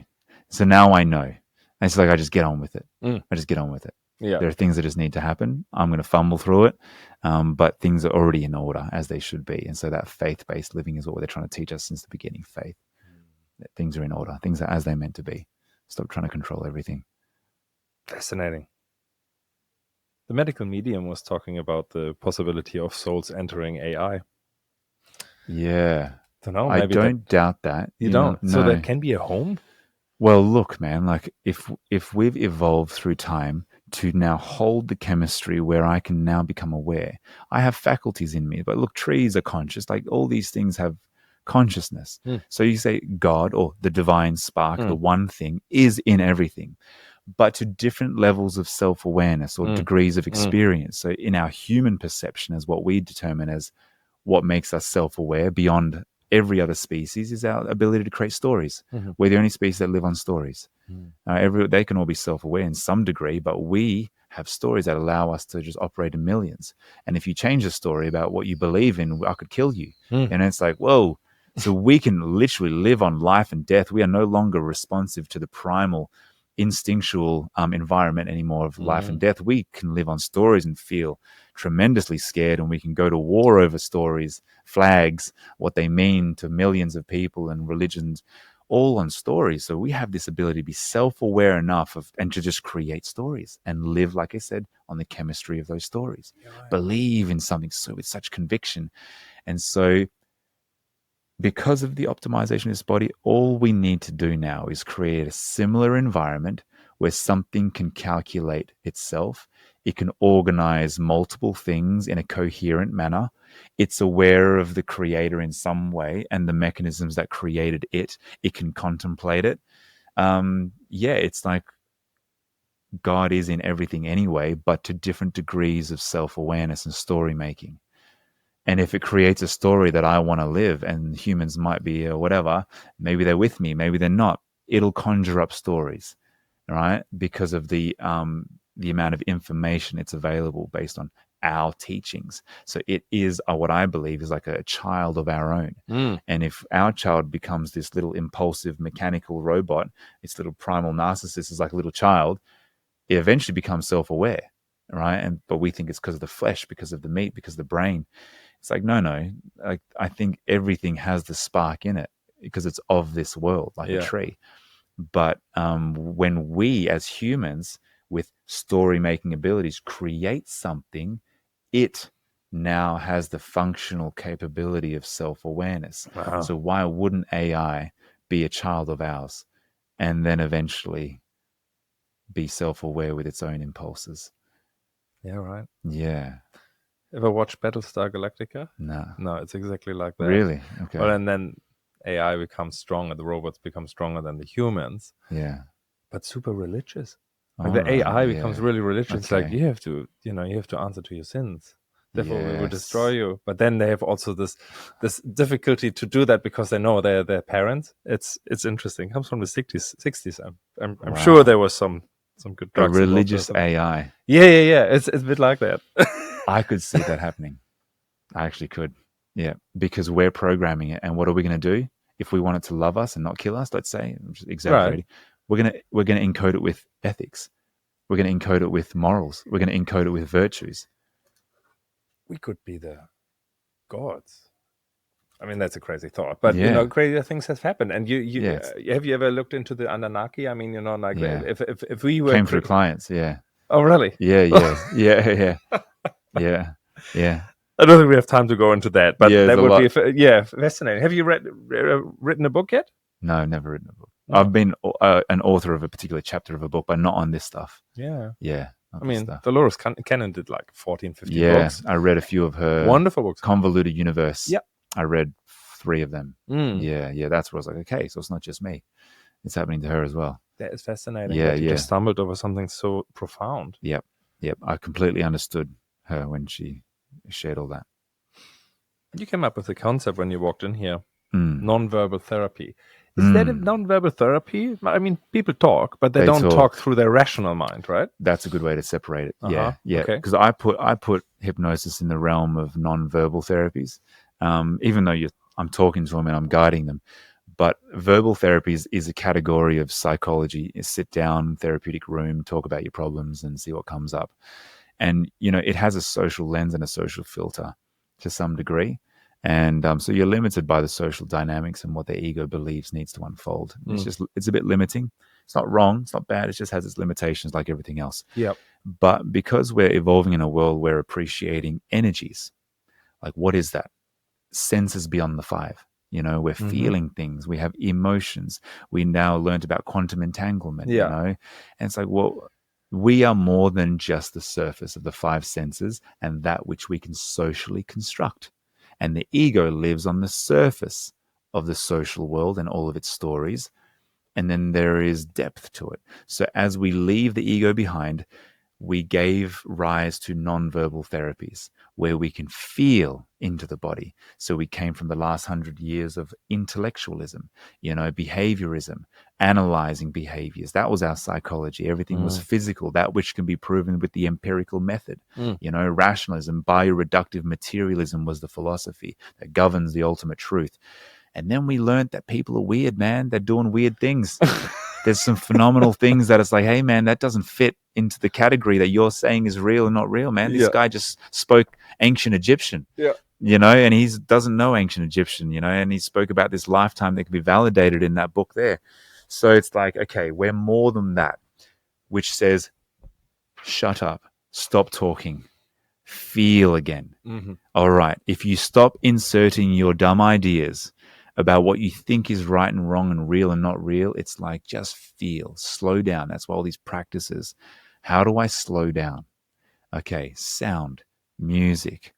So now I know. And it's like, I just get on with it. I just get on with it. Yeah. There are things that just need to happen. I'm going to fumble through it. But things are already in order as they should be. And so that faith-based living is what they're trying to teach us since the beginning, faith. That things are in order. Things are as they're meant to be. Stop trying to control everything. Fascinating. The medical medium was talking about the possibility of souls entering AI. Yeah. Don't know. I don't doubt that. You don't? No. So there can be a home? Well, look, man, like if we've evolved through time to now hold the chemistry where I can now become aware, I have faculties in me. But look, trees are conscious. Like all these things have consciousness. So you say God or the divine spark, the one thing is in everything, but to different levels of self-awareness or degrees of experience. So in our human perception, as what we determine as what makes us self-aware beyond every other species, is our ability to create stories. We're the only species that live on stories. They can all be self-aware in some degree, but we have stories that allow us to just operate in millions. And if you change a story about what you believe in, I could kill you. And it's like, whoa. So we can literally live on life and death. We are no longer responsive to the primal instinctual environment anymore of life and death. We can live on stories and feel tremendously scared, and we can go to war over stories, flags, what they mean to millions of people and religions, all on stories. So we have this ability to be self-aware enough of and to just create stories and live, like I said, on the chemistry of those stories. Believe in something with such conviction. And so because of the optimization of this body, all we need to do now is create a similar environment where something can calculate itself. It can organize multiple things in a coherent manner. It's aware of the creator in some way and the mechanisms that created it. It can contemplate it. It's like God is in everything anyway, but to different degrees of self-awareness and story making. And if it creates a story that I want to live, and humans might be whatever, maybe they're with me, maybe they're not, it'll conjure up stories, right? Because of the amount of information it's available based on our teachings. So it is what I believe is like a child of our own. And if our child becomes this little impulsive mechanical robot, its little primal narcissist is like a little child, it eventually becomes self-aware, right? But we think it's because of the flesh, because of the meat, because of the brain. It's like, no. Like, I think everything has the spark in it because it's of this world, like a tree. But when we as humans with story-making abilities create something, it now has the functional capability of self-awareness. Wow. So why wouldn't AI be a child of ours and then eventually be self-aware with its own impulses? Yeah, right. Yeah. Ever watch Battlestar Galactica? No, it's exactly like that. Really? Okay. Well, and then AI becomes stronger, the robots become stronger than the humans. Yeah. But super religious. Like the AI becomes really religious. Okay. Like you have to answer to your sins. therefore we will Yes. destroy you. But then they have also this difficulty to do that because they know they're their parents. It's interesting. It comes from the 60s. I'm Wow. sure there was some good A drugs involved or religious something. AI. Yeah. It's a bit like that. I could see that happening. I actually could. Yeah, because we're programming it, and what are we going to do if we want it to love us and not kill us? Let's say, I'm just exaggerating. Right. We're gonna encode it with ethics. We're going to encode it with morals. We're going to encode it with virtues. We could be the gods. I mean, that's a crazy thought, but you know, crazier things have happened. And have you ever looked into the Anunnaki? I mean, you know, like if we were came through clients, Oh, really? Yeah. I don't think we have time to go into that, but that would be fascinating. Have you written a book yet? No, never written a book. No. I've been an author of a particular chapter of a book, but not on this stuff. Yeah. I mean, Dolores Cannon did like 14, 15 books. I read a few of her wonderful books. Convoluted Universe. Yeah. I read 3 of them. Yeah. That's where I was like, okay, so it's not just me. It's happening to her as well. That is fascinating. Yeah, you just stumbled over something so profound. Yep. I completely understood her when she shared all that. You came up with the concept when you walked in here. Non-verbal therapy. Is that a non-verbal therapy? I mean, people talk, but they don't talk through their rational mind, right? That's a good way to separate it. Yeah. Because I put hypnosis in the realm of non-verbal therapies, even though I'm talking to them and I'm guiding them. But verbal therapies is a category of psychology. You sit down, therapeutic room, talk about your problems and see what comes up. And, you know, it has a social lens and a social filter to some degree. And so you're limited by the social dynamics and what the ego believes needs to unfold. It's a bit limiting. It's not wrong. It's not bad. It just has its limitations like everything else. Yep. But because we're evolving in a world, we're appreciating energies. Like, what is that? Senses beyond the 5. You know, we're feeling things. We have emotions. We now learned about quantum entanglement, you know. And it's like, well, we are more than just the surface of the 5 senses and that which we can socially construct. And the ego lives on the surface of the social world and all of its stories. And then there is depth to it. So as we leave the ego behind, we gave rise to non-verbal therapies where we can feel into the body. So we came from the last 100 years of intellectualism, you know, behaviorism, analyzing behaviors. That was our psychology. Everything was physical, that which can be proven with the empirical method. You know, rationalism, bioreductive materialism was the philosophy that governs the ultimate truth. And then we learned that people are weird, man. They're doing weird things. There's some phenomenal things that it's like, hey, man, that doesn't fit into the category that you're saying is real and not real, man. This guy just spoke ancient Egyptian, you know, and he doesn't know ancient Egyptian, you know, and he spoke about this lifetime that can be validated in that book there. So it's like, okay, we're more than that, which says, shut up, stop talking, feel again. All right. If you stop inserting your dumb ideas about what you think is right and wrong and real and not real, it's like, just feel, slow down. That's why all these practices. How do I slow down? Okay, sound, music,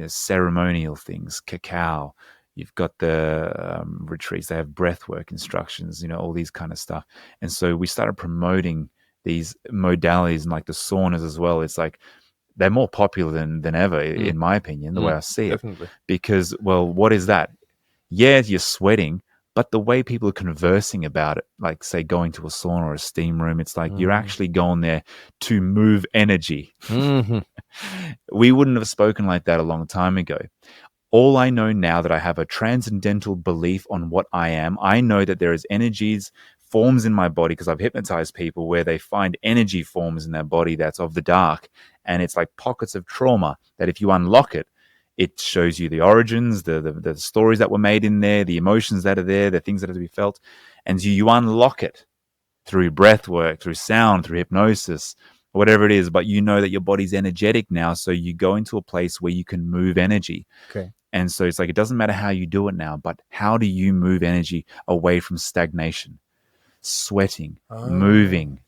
ceremonial things, cacao. You've got the retreats. They have breathwork instructions, you know, all these kind of stuff. And so we started promoting these modalities and like the saunas as well. It's like they're more popular than ever, in my opinion, the way I see it. Definitely. Because, well, what is that? Yeah, you're sweating, but the way people are conversing about it, like say going to a sauna or a steam room, it's like you're actually going there to move energy. We wouldn't have spoken like that a long time ago. All I know now that I have a transcendental belief on what I am, I know that there is energies, forms in my body, because I've hypnotized people where they find energy forms in their body that's of the dark. And it's like pockets of trauma that if you unlock it, it shows you the origins, the stories that were made in there, the emotions that are there, the things that are to be felt. And you unlock it through breath work, through sound, through hypnosis, whatever it is. But you know that your body's energetic now. So you go into a place where you can move energy. Okay. And so it's like, it doesn't matter how you do it now, but how do you move energy away from stagnation? Sweating, moving,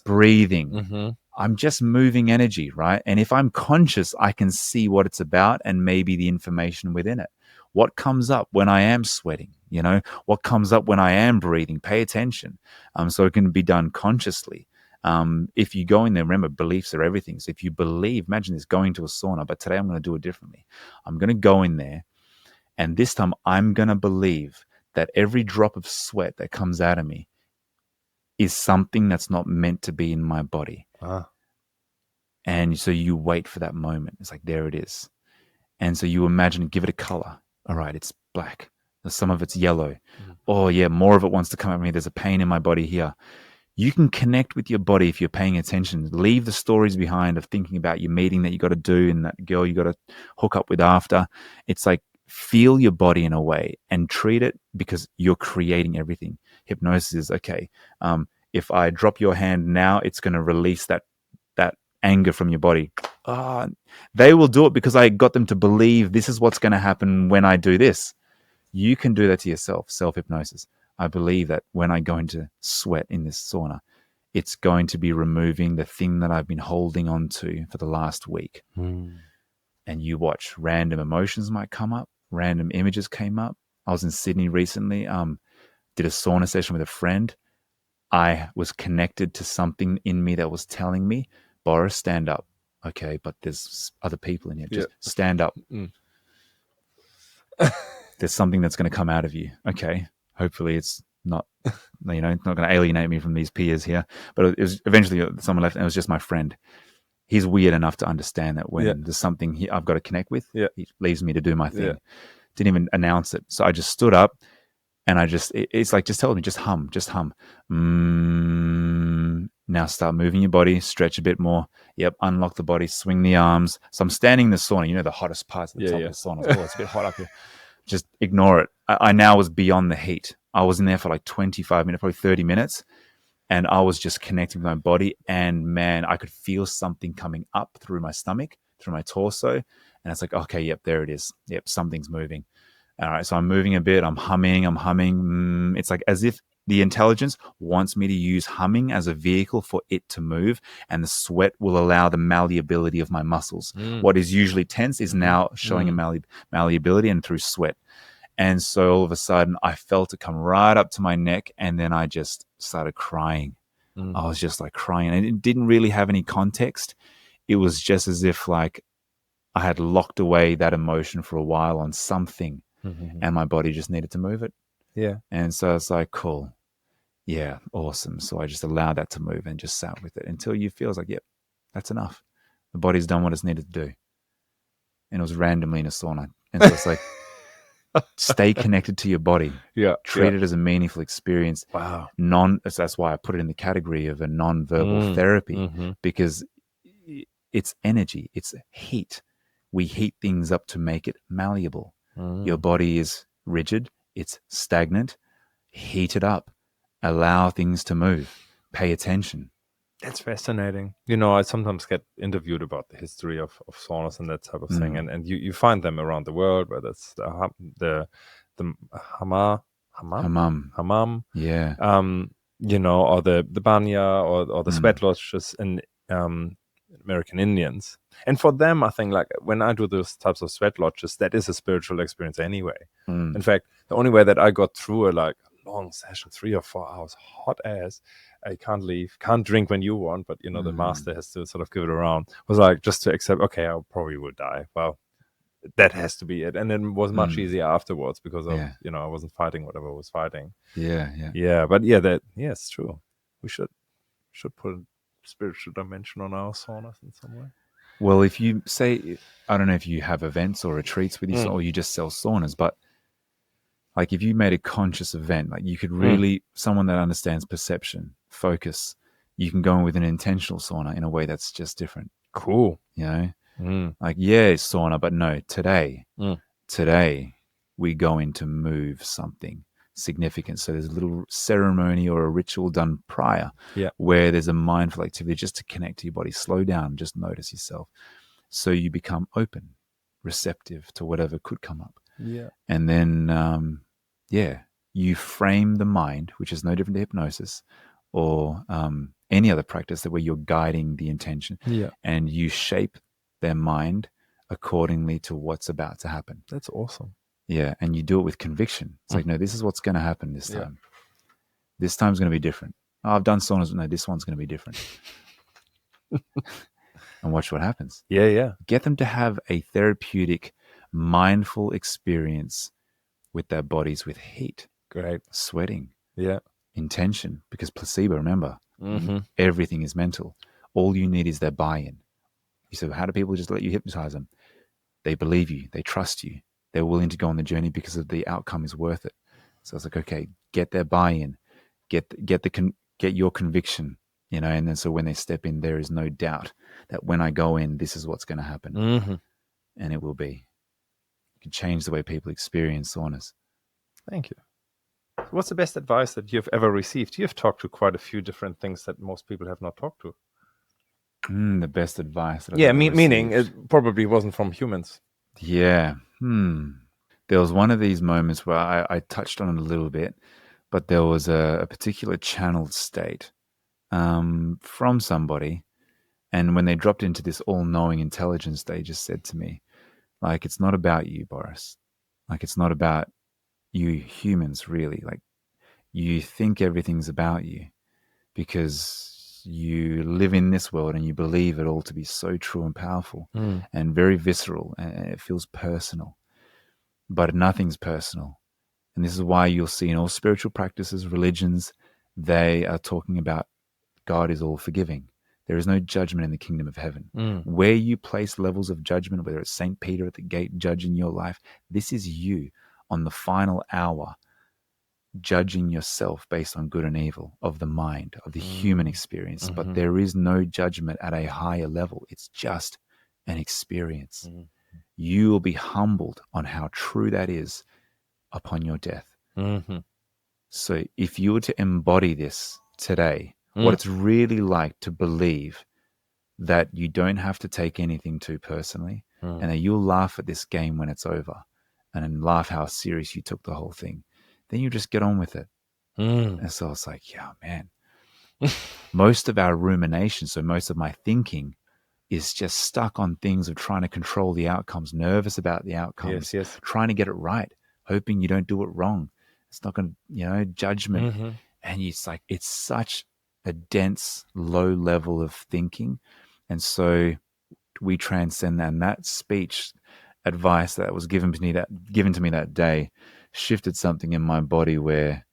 breathing. I'm just moving energy, right? And if I'm conscious, I can see what it's about and maybe the information within it. What comes up when I am sweating? You know, what comes up when I am breathing? Pay attention. So it can be done consciously. If you go in there, remember, beliefs are everything. So if you believe, imagine this, going to a sauna, but today I'm going to do it differently. I'm going to go in there, and this time I'm going to believe that every drop of sweat that comes out of me is something that's not meant to be in my body. And so you wait for that moment. It's like, there it is. And so you imagine, give it a color. All right, it's black. Some of it's yellow. Oh yeah, more of it wants to come at me. There's a pain in my body here. You can connect with your body if you're paying attention. Leave the stories behind of thinking about your meeting that you got to do and that girl you got to hook up with after. It's like, feel your body in a way and treat it, because you're creating everything. Hypnosis is, okay, if I drop your hand now, it's going to release that anger from your body. They will do it because I got them to believe this is what's going to happen when I do this. You can do that to yourself, self-hypnosis. I believe that when I go into sweat in this sauna, it's going to be removing the thing that I've been holding on to for the last week. And you watch, random emotions might come up, random images came up. I was in Sydney recently, did a sauna session with a friend. I was connected to something in me that was telling me, Boris, stand up. Okay, but there's other people in here. Just stand up. There's something that's going to come out of you. Okay, hopefully it's not, it's not going to alienate me from these peers here. But it was eventually someone left, and it was just my friend. He's weird enough to understand that when there's something I've got to connect with, he leaves me to do my thing. Didn't even announce it. So I just stood up, and it's like, just tell me, just hum. Now start moving your body, stretch a bit more. Yep, unlock the body, swing the arms. So I'm standing in the sauna, the hottest parts at the top of the sauna. Oh, it's a bit hot up here. Just ignore it. I now was beyond the heat. I was in there for like 25 minutes, probably 30 minutes. And I was just connecting with my body. And man, I could feel something coming up through my stomach, through my torso. And it's like, okay, yep, there it is. Yep, something's moving. All right, so I'm moving a bit. I'm humming. It's like as if the intelligence wants me to use humming as a vehicle for it to move, and the sweat will allow the malleability of my muscles. What is usually tense is now showing a malleability, and through sweat. And so all of a sudden, I felt it come right up to my neck, and then I just started crying. I was just like crying, and it didn't really have any context. It was just as if like I had locked away that emotion for a while on something, and my body just needed to move it. And so it's like, cool. Yeah, awesome. So I just allowed that to move and just sat with it until you feel like, yep, that's enough. The body's done what it's needed to do. And it was randomly in a sauna. And so it's like, stay connected to your body. Treat it as a meaningful experience. Wow. That's why I put it in the category of a non-verbal therapy, because it's energy, it's heat. We heat things up to make it malleable. Your body is rigid, it's stagnant. Heat it up. Allow things to move. Pay attention. That's fascinating. I sometimes get interviewed about the history of saunas and that type of thing, and you find them around the world, whether it's the hammam, yeah, or the banya or the sweat lodges in American Indians. And for them, I think, like, when I do those types of sweat lodges, that is a spiritual experience anyway. In fact, the only way that I got through a long session, 3 or 4 hours, hot ass, I can't leave, can't drink when you want, but the master has to sort of give it around, was like, just to accept, okay, I probably will die. Well, that has to be it. And then it was much easier afterwards, because of I wasn't fighting whatever I was fighting. But it's true. We should put a spiritual dimension on our saunas in some way. Well, if you say, I don't know if you have events or retreats with you, or you just sell saunas, but like if you made a conscious event, like you could really, someone that understands perception, focus, you can go in with an intentional sauna in a way that's just different. Cool. Like, it's sauna, but no, today we go in to move something significant. So there's a little ceremony or a ritual done prior where there's a mindful activity just to connect to your body. Slow down, just notice yourself. So you become open, receptive to whatever could come up. And then, you frame the mind, which is no different to hypnosis or any other practice where you're guiding the intention, and you shape their mind accordingly to what's about to happen. That's awesome. Yeah, and you do it with conviction. It's like, no, this is what's going to happen this time. This time's going to be different. Oh, I've done saunas. No, this one's going to be different. And watch what happens. Yeah. Get them to have a therapeutic, mindful experience with their bodies with heat, Great. sweating, Yeah. intention. Because placebo, remember, Mm-hmm. everything is mental. All you need is their buy-in. You say, how do people just let you hypnotize them? They believe you. They trust you. They're willing to go on the journey because of the outcome is worth it. So it's like, okay, get their buy-in, get your conviction, and then so when they step in, there is no doubt that when I go in, this is what's going to happen, and it will be. You can change the way people experience saunas. Thank you. What's the best advice that you've ever received? You've talked to quite a few different things that most people have not talked to. The best advice that I've ever meaning received. it probably wasn't from humans. Yeah. There was one of these moments where I touched on it a little bit, but there was a particular channeled state from somebody. And when they dropped into this all-knowing intelligence, they just said to me, like, it's not about you, Boris. Like, it's not about you humans, really. Like, you think everything's about you because you live in this world and you believe it all to be so true and powerful and very visceral, and it feels personal. But nothing's personal. And this is why you'll see in all spiritual practices, religions, they are talking about God is all forgiving. There is no judgment in the kingdom of heaven. Where you place levels of judgment, whether it's St. Peter at the gate judging your life, this is you on the final hour judging yourself based on good and evil of the mind, of the human experience. But there is no judgment at a higher level. It's just an experience. You will be humbled on how true that is upon your death. So if you were to embody this today, what it's really like to believe that you don't have to take anything too personally and that you'll laugh at this game when it's over and then laugh how serious you took the whole thing, then you just get on with it. And so it's like, yeah, man, most of our rumination, so most of my thinking is just stuck on things of trying to control the outcomes, nervous about the outcomes, trying to get it right, hoping you don't do it wrong. It's not going to, judgment. And it's like, it's such a dense, low level of thinking. And so we transcend that. And that speech advice that was given to me that day shifted something in my body where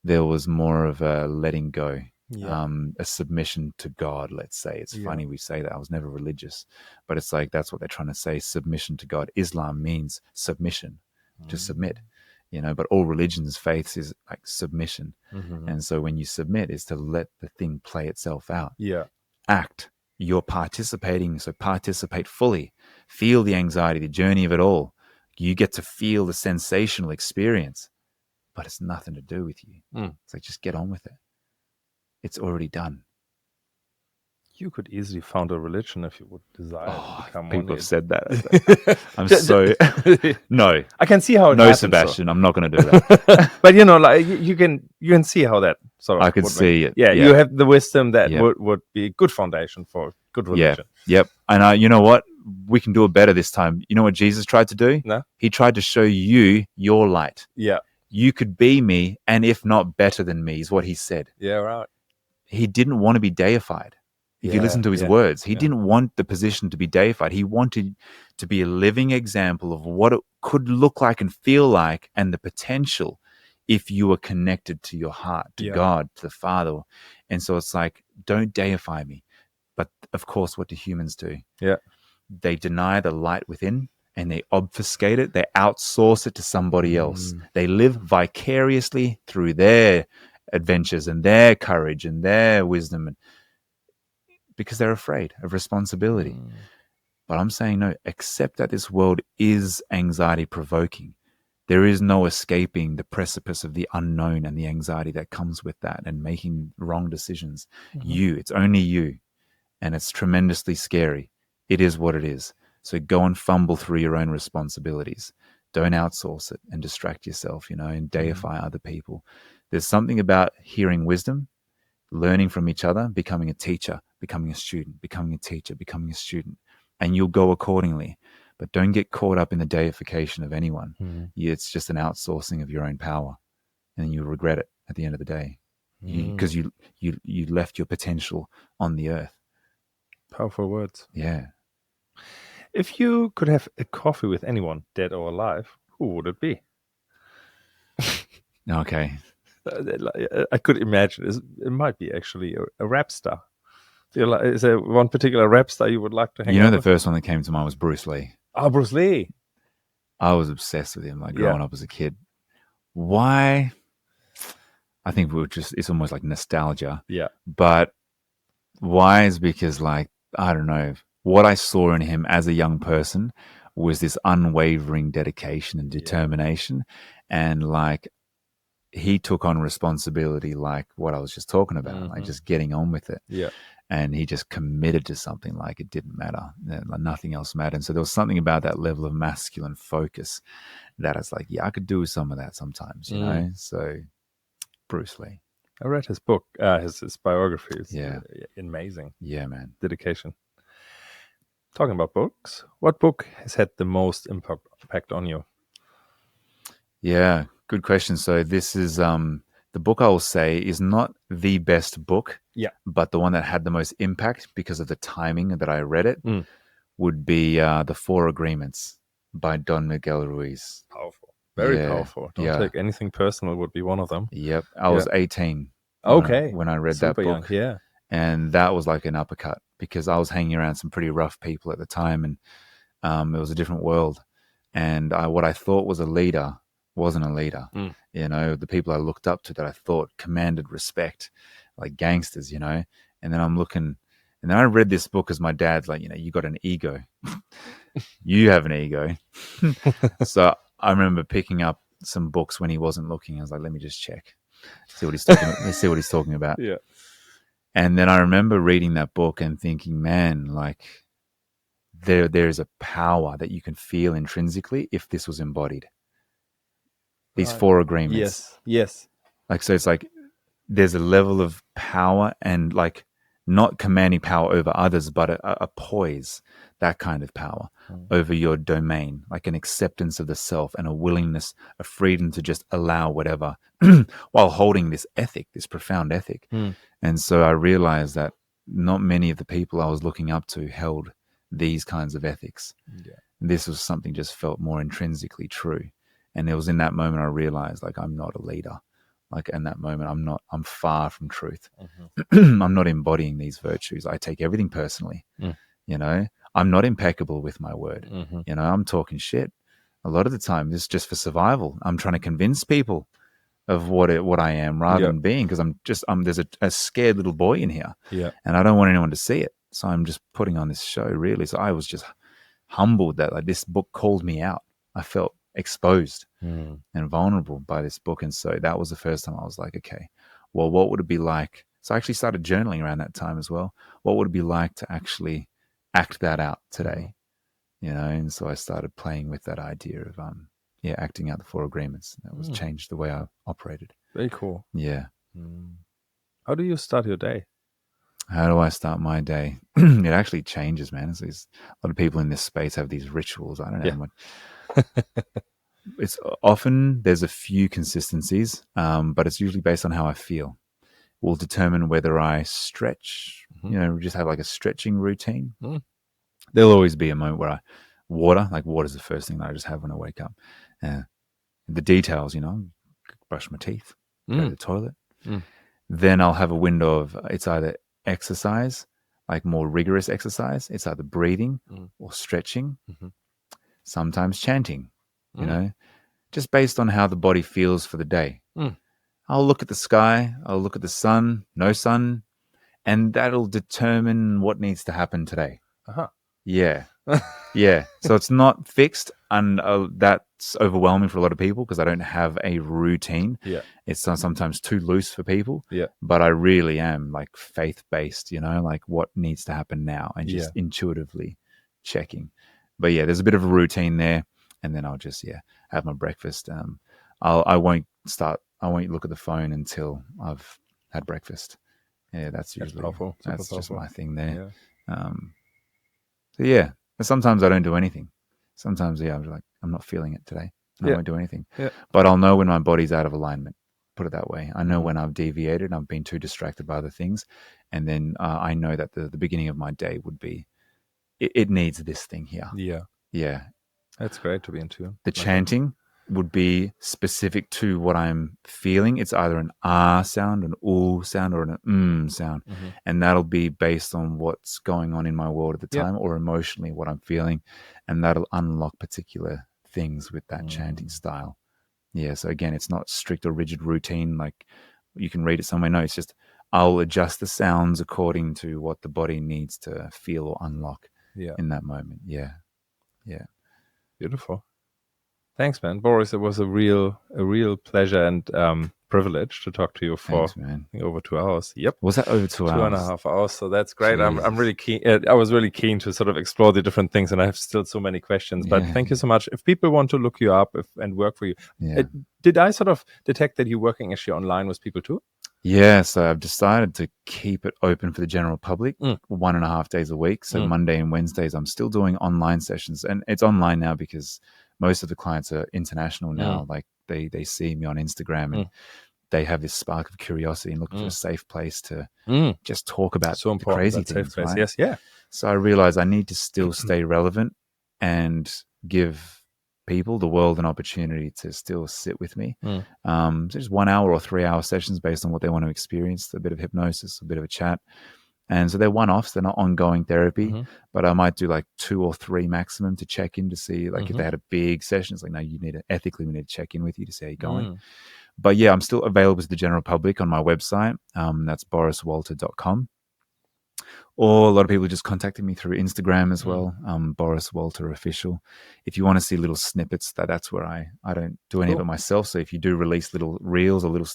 there was more of a letting go. A submission to God, let's say. It's funny we say that. I was never religious, but it's like that's what they're trying to say, submission to God. Islam means submission, to submit, but all religions, faiths is like submission. And so when you submit is to let the thing play itself out. Act. You're participating, so participate fully. Feel the anxiety, the journey of it all. You get to feel the sensational experience, but it's nothing to do with you. It's like, just get on with it. It's already done. You could easily found a religion if you would desire to become one. People have said that. I'm so no. I can see how it no, happens, Sebastian. I'm not going to do that. But like you can see how that sort of. I could see it. Yeah, you have the wisdom that Yep. would be a good foundation for good religion. Yep. And you know what? We can do it better this time. You know what Jesus tried to do? No? He tried to show you your light. Yeah. You could be me, and if not better than me, is what he said. Yeah, right. He didn't want to be deified. If you listen to his words, he didn't want the position to be deified. He wanted to be a living example of what it could look like and feel like, and the potential if you were connected to your heart, to God, to the Father. And so it's like, don't deify me. But of course, what do humans do? Yeah. They deny the light within and they obfuscate it. They outsource it to somebody else. They live vicariously through their adventures and their courage and their wisdom, because they're afraid of responsibility. But I'm saying, no, accept that this world is anxiety provoking. There is no escaping the precipice of the unknown and the anxiety that comes with that and making wrong decisions. It's only you. And it's tremendously scary. It is what it is. So go and fumble through your own responsibilities. Don't outsource it and distract yourself, and deify other people. There's something about hearing wisdom, learning from each other, becoming a teacher, becoming a student, becoming a teacher, becoming a student, and you'll go accordingly. But don't get caught up in the deification of anyone. It's just an outsourcing of your own power, and you'll regret it at the end of the day. because you left your potential on the earth. Powerful words. Yeah. If you could have a coffee with anyone, dead or alive, who would it be? Okay. I could imagine it might be actually a rap star. Is there one particular rap star you would like to hang You know, out the with? first one that came to mind was Bruce Lee. Oh, Bruce Lee. I was obsessed with him, like Yeah. growing up as a kid. Why? I think it's almost like nostalgia. Yeah. But why is because, like, I don't know, what I saw in him as a young person was this unwavering dedication and determination. And like, he took on responsibility, like what I was just talking about, like just getting on with it. Yeah. And he just committed to something, like it didn't matter. Like nothing else mattered. And so there was something about that level of masculine focus that it's like, yeah, I could do with some of that sometimes, you know? So Bruce Lee. I read his book, his biography. It's amazing. Yeah, man. Dedication. Talking about books, what book has had the most impact on you? Yeah, good question. So this is the book I will say is not the best book, but the one that had the most impact because of the timing that I read it would be The Four Agreements by Don Miguel Ruiz. Powerful. Very powerful. Don't take anything personal would be one of them. Yep. I was 18 when I read Super that book. Young. Yeah. And that was like an uppercut because I was hanging around some pretty rough people at the time, and it was a different world. And what I thought was a leader wasn't a leader. You know, the people I looked up to that I thought commanded respect, like gangsters, you know. And then I'm looking, and then I read this book as my dad's like, you know, you got an ego. You have an ego. So I remember picking up some books when he wasn't looking. I was like, let me just check, see what he's talking. Let's see what he's talking about. Yeah. And then I remember reading that book and thinking, man, like there's a power that you can feel intrinsically if this was embodied. These four agreements. Yes. Like, so it's like there's a level of power and like not commanding power over others, but a poise, that kind of power over your domain, like an acceptance of the self and a willingness, a freedom to just allow whatever while holding this ethic, this profound ethic. And so I realized that not many of the people I was looking up to held these kinds of ethics. Yeah. This was something just felt more intrinsically true. And it was in that moment I realized, like, I'm not a leader. Like, in that moment, I'm far from truth. I'm not embodying these virtues. I take everything personally. You know, I'm not impeccable with my word. You know, I'm talking shit. A lot of the time, it's just for survival. I'm trying to convince people of what I am rather than being, because there's a scared little boy in here. Yeah. And I don't want anyone to see it. So I'm just putting on this show, really. So I was just humbled that like this book called me out. I felt exposed and vulnerable by this book. And so that was the first time I was like, okay, well, what would it be like? So I actually started journaling around that time as well. What would it be like to actually act that out today? You know, and so I started playing with that idea of acting out the four agreements. That was changed the way I operated. Very cool. Yeah. How do you start your day? How do I start my day? It actually changes, man. A lot of people in this space have these rituals. I don't know. It's often there's a few consistencies, but it's usually based on how I feel. Will determine whether I stretch, you know, just have like a stretching routine. There'll always be a moment where water's the first thing that I just have when I wake up. The details, you know, brush my teeth, go to the toilet. Then I'll have a window of it's either exercise, like more rigorous exercise. It's either breathing or stretching, sometimes chanting, you know, just based on how the body feels for the day. I'll look at the sky, I'll look at the sun, no sun, and that'll determine what needs to happen today. Yeah. Yeah. So it's not fixed, and that's overwhelming for a lot of people because I don't have a routine. Yeah. It's sometimes too loose for people. Yeah. But I really am like faith-based, you know, like what needs to happen now and just intuitively checking. But yeah, there's a bit of a routine there, and then I'll just have my breakfast. I won't look at the phone until I've had breakfast. Yeah, that's usually powerful. That's just my thing there. Yeah. So yeah, sometimes I don't do anything. Sometimes I'm like, I'm not feeling it today. I won't do anything. Yeah. But I'll know when my body's out of alignment. put it that way. I know when I've deviated, I've been too distracted by other things. And then I know that the beginning of my day would be, it needs this thing here. Yeah. Yeah. That's great to be in tune. The chanting would be specific to what I'm feeling. It's either an ah sound, an oo sound, or an sound. And that'll be based on what's going on in my world at the time or emotionally what I'm feeling. And that'll unlock particular things with that chanting style. Yeah. So again, it's not strict or rigid routine. Like you can read it somewhere. No, it's just I'll adjust the sounds according to what the body needs to feel or unlock in that moment. Yeah. Yeah. Beautiful. Thanks, man. Boris, it was a real pleasure and privilege to talk to you for over 2 hours. Yep. Was that over 2 hours? 2.5 hours. So that's great. I'm really keen. I was really keen to sort of explore the different things, and I have still so many questions. But thank you so much. If people want to look you up and work for you, did I sort of detect that you're working actually online with people too? Yeah, so I've decided to keep it open for the general public 1.5 days a week. So Monday and Wednesdays, I'm still doing online sessions, and it's online now because most of the clients are international now. Like they see me on Instagram and they have this spark of curiosity and looking for a safe place to just talk about the crazy things. Right? Yes, yeah. So I realized I need to still stay relevant and give people, the world, an opportunity to still sit with me. So just 1 hour or 3 hour sessions based on what they want to experience, a bit of hypnosis, a bit of a chat. And so they're one-offs, they're not ongoing therapy, but I might do like 2 or 3 maximum to check in to see like if they had a big session. It's like, no, you need to ethically, we need to check in with you to see how you're going. But yeah, I'm still available to the general public on my website. That's boriswalter.com. Or a lot of people just contacted me through Instagram as well, Boris Walter Official. If you want to see little snippets, that's where I don't do any of it myself. So if you do release little reels or little,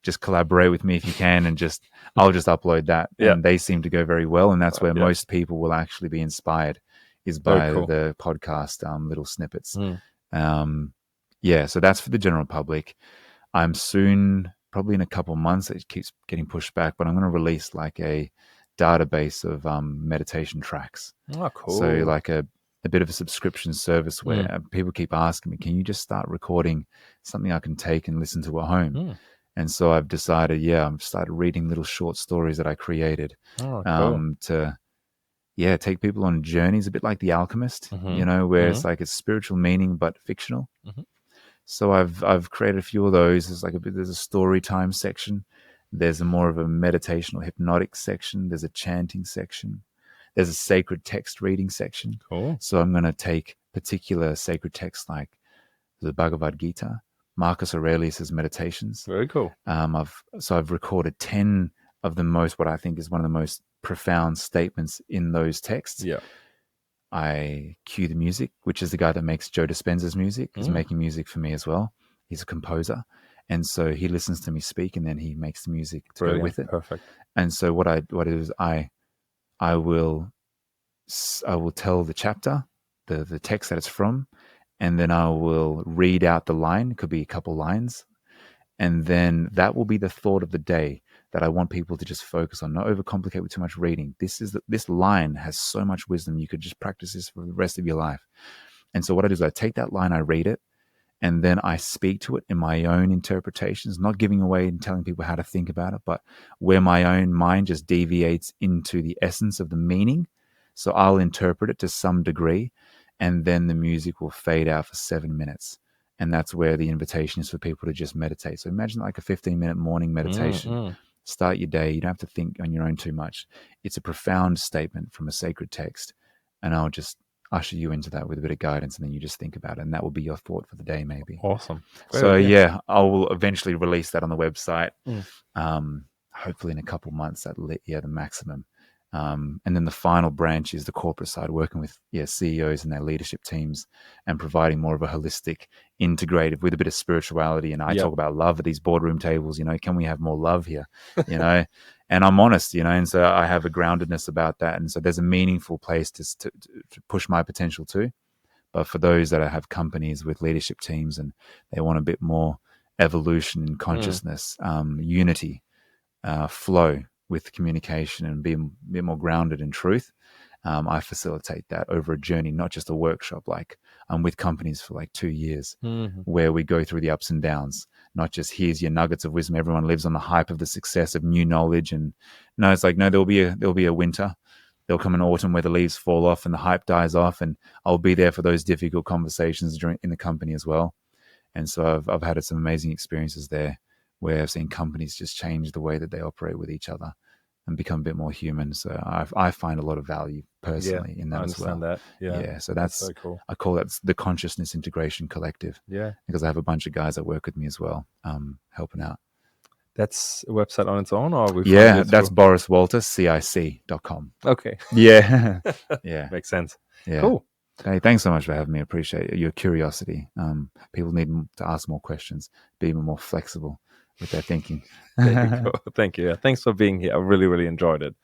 just collaborate with me if you can, and I'll just upload that. And they seem to go very well. And that's where most people will actually be inspired, is by the podcast little snippets. So that's for the general public. I'm soon, probably in a couple of months, it keeps getting pushed back, but I'm going to release like a database of meditation tracks. Oh, cool. So like a bit of a subscription service where people keep asking me, can you just start recording something I can take and listen to at home? And so I've decided, I've started reading little short stories that I created to take people on journeys, a bit like The Alchemist, where it's like it's spiritual meaning but fictional. So I've created a few of those. There's a story time section. There's more of a meditation or hypnotic section. There's a chanting section. There's a sacred text reading section. Cool. So I'm going to take particular sacred texts like the Bhagavad Gita, Marcus Aurelius's meditations. Very cool. I've recorded 10 of what I think is one of the most profound statements in those texts. Yeah. I cue the music, which is the guy that makes Joe Dispenza's music. He's making music for me as well. He's a composer. And so he listens to me speak, and then he makes the music to go with it. Perfect. And so what I do is I will tell the chapter, the text that it's from, and then I will read out the line. It could be a couple lines. And then that will be the thought of the day that I want people to just focus on, not overcomplicate with too much reading. This line has so much wisdom. You could just practice this for the rest of your life. And so what I do is I take that line, I read it, and then I speak to it in my own interpretations, not giving away and telling people how to think about it, but where my own mind just deviates into the essence of the meaning. So I'll interpret it to some degree, and then the music will fade out for 7 minutes. And that's where the invitation is for people to just meditate. So imagine like a 15-minute morning meditation. Start your day. You don't have to think on your own too much. It's a profound statement from a sacred text. And I'll just usher you into that with a bit of guidance, and then you just think about it, and that will be your thought for the day, maybe. Awesome. So I will eventually release that on the website. Hopefully in a couple months, the maximum. And then the final branch is the corporate side, working with CEOs and their leadership teams, and providing more of a holistic, integrated with a bit of spirituality. And I talk about love at these boardroom tables. Can we have more love here? And I'm honest, and so I have a groundedness about that. And so there's a meaningful place to push my potential too. But for those that have companies with leadership teams and they want a bit more evolution in consciousness, unity, flow with communication, and be a bit more grounded in truth, I facilitate that over a journey, not just a workshop. Like I'm with companies for like 2 years where we go through the ups and downs, not just here's your nuggets of wisdom. Everyone lives on the hype of the success of new knowledge. And no, it's like, no, there'll be a winter. There'll come an autumn where the leaves fall off and the hype dies off, and I'll be there for those difficult conversations in the company as well. And so I've had some amazing experiences there where I've seen companies just change the way that they operate with each other and become a bit more human. So I find a lot of value personally in that as well. That. Yeah. So that's very cool. I call that the Consciousness Integration Collective. Yeah. Because I have a bunch of guys that work with me as well, helping out. That's a website on its own, or that's Boris Walter, CIC.com. Okay. Yeah. Yeah. Makes sense. Yeah. Cool. Hey, thanks so much for having me. I appreciate your curiosity. People need to ask more questions, be even more flexible with their thinking. There you go. Thank you. Yeah. Thanks for being here. I really, really enjoyed it.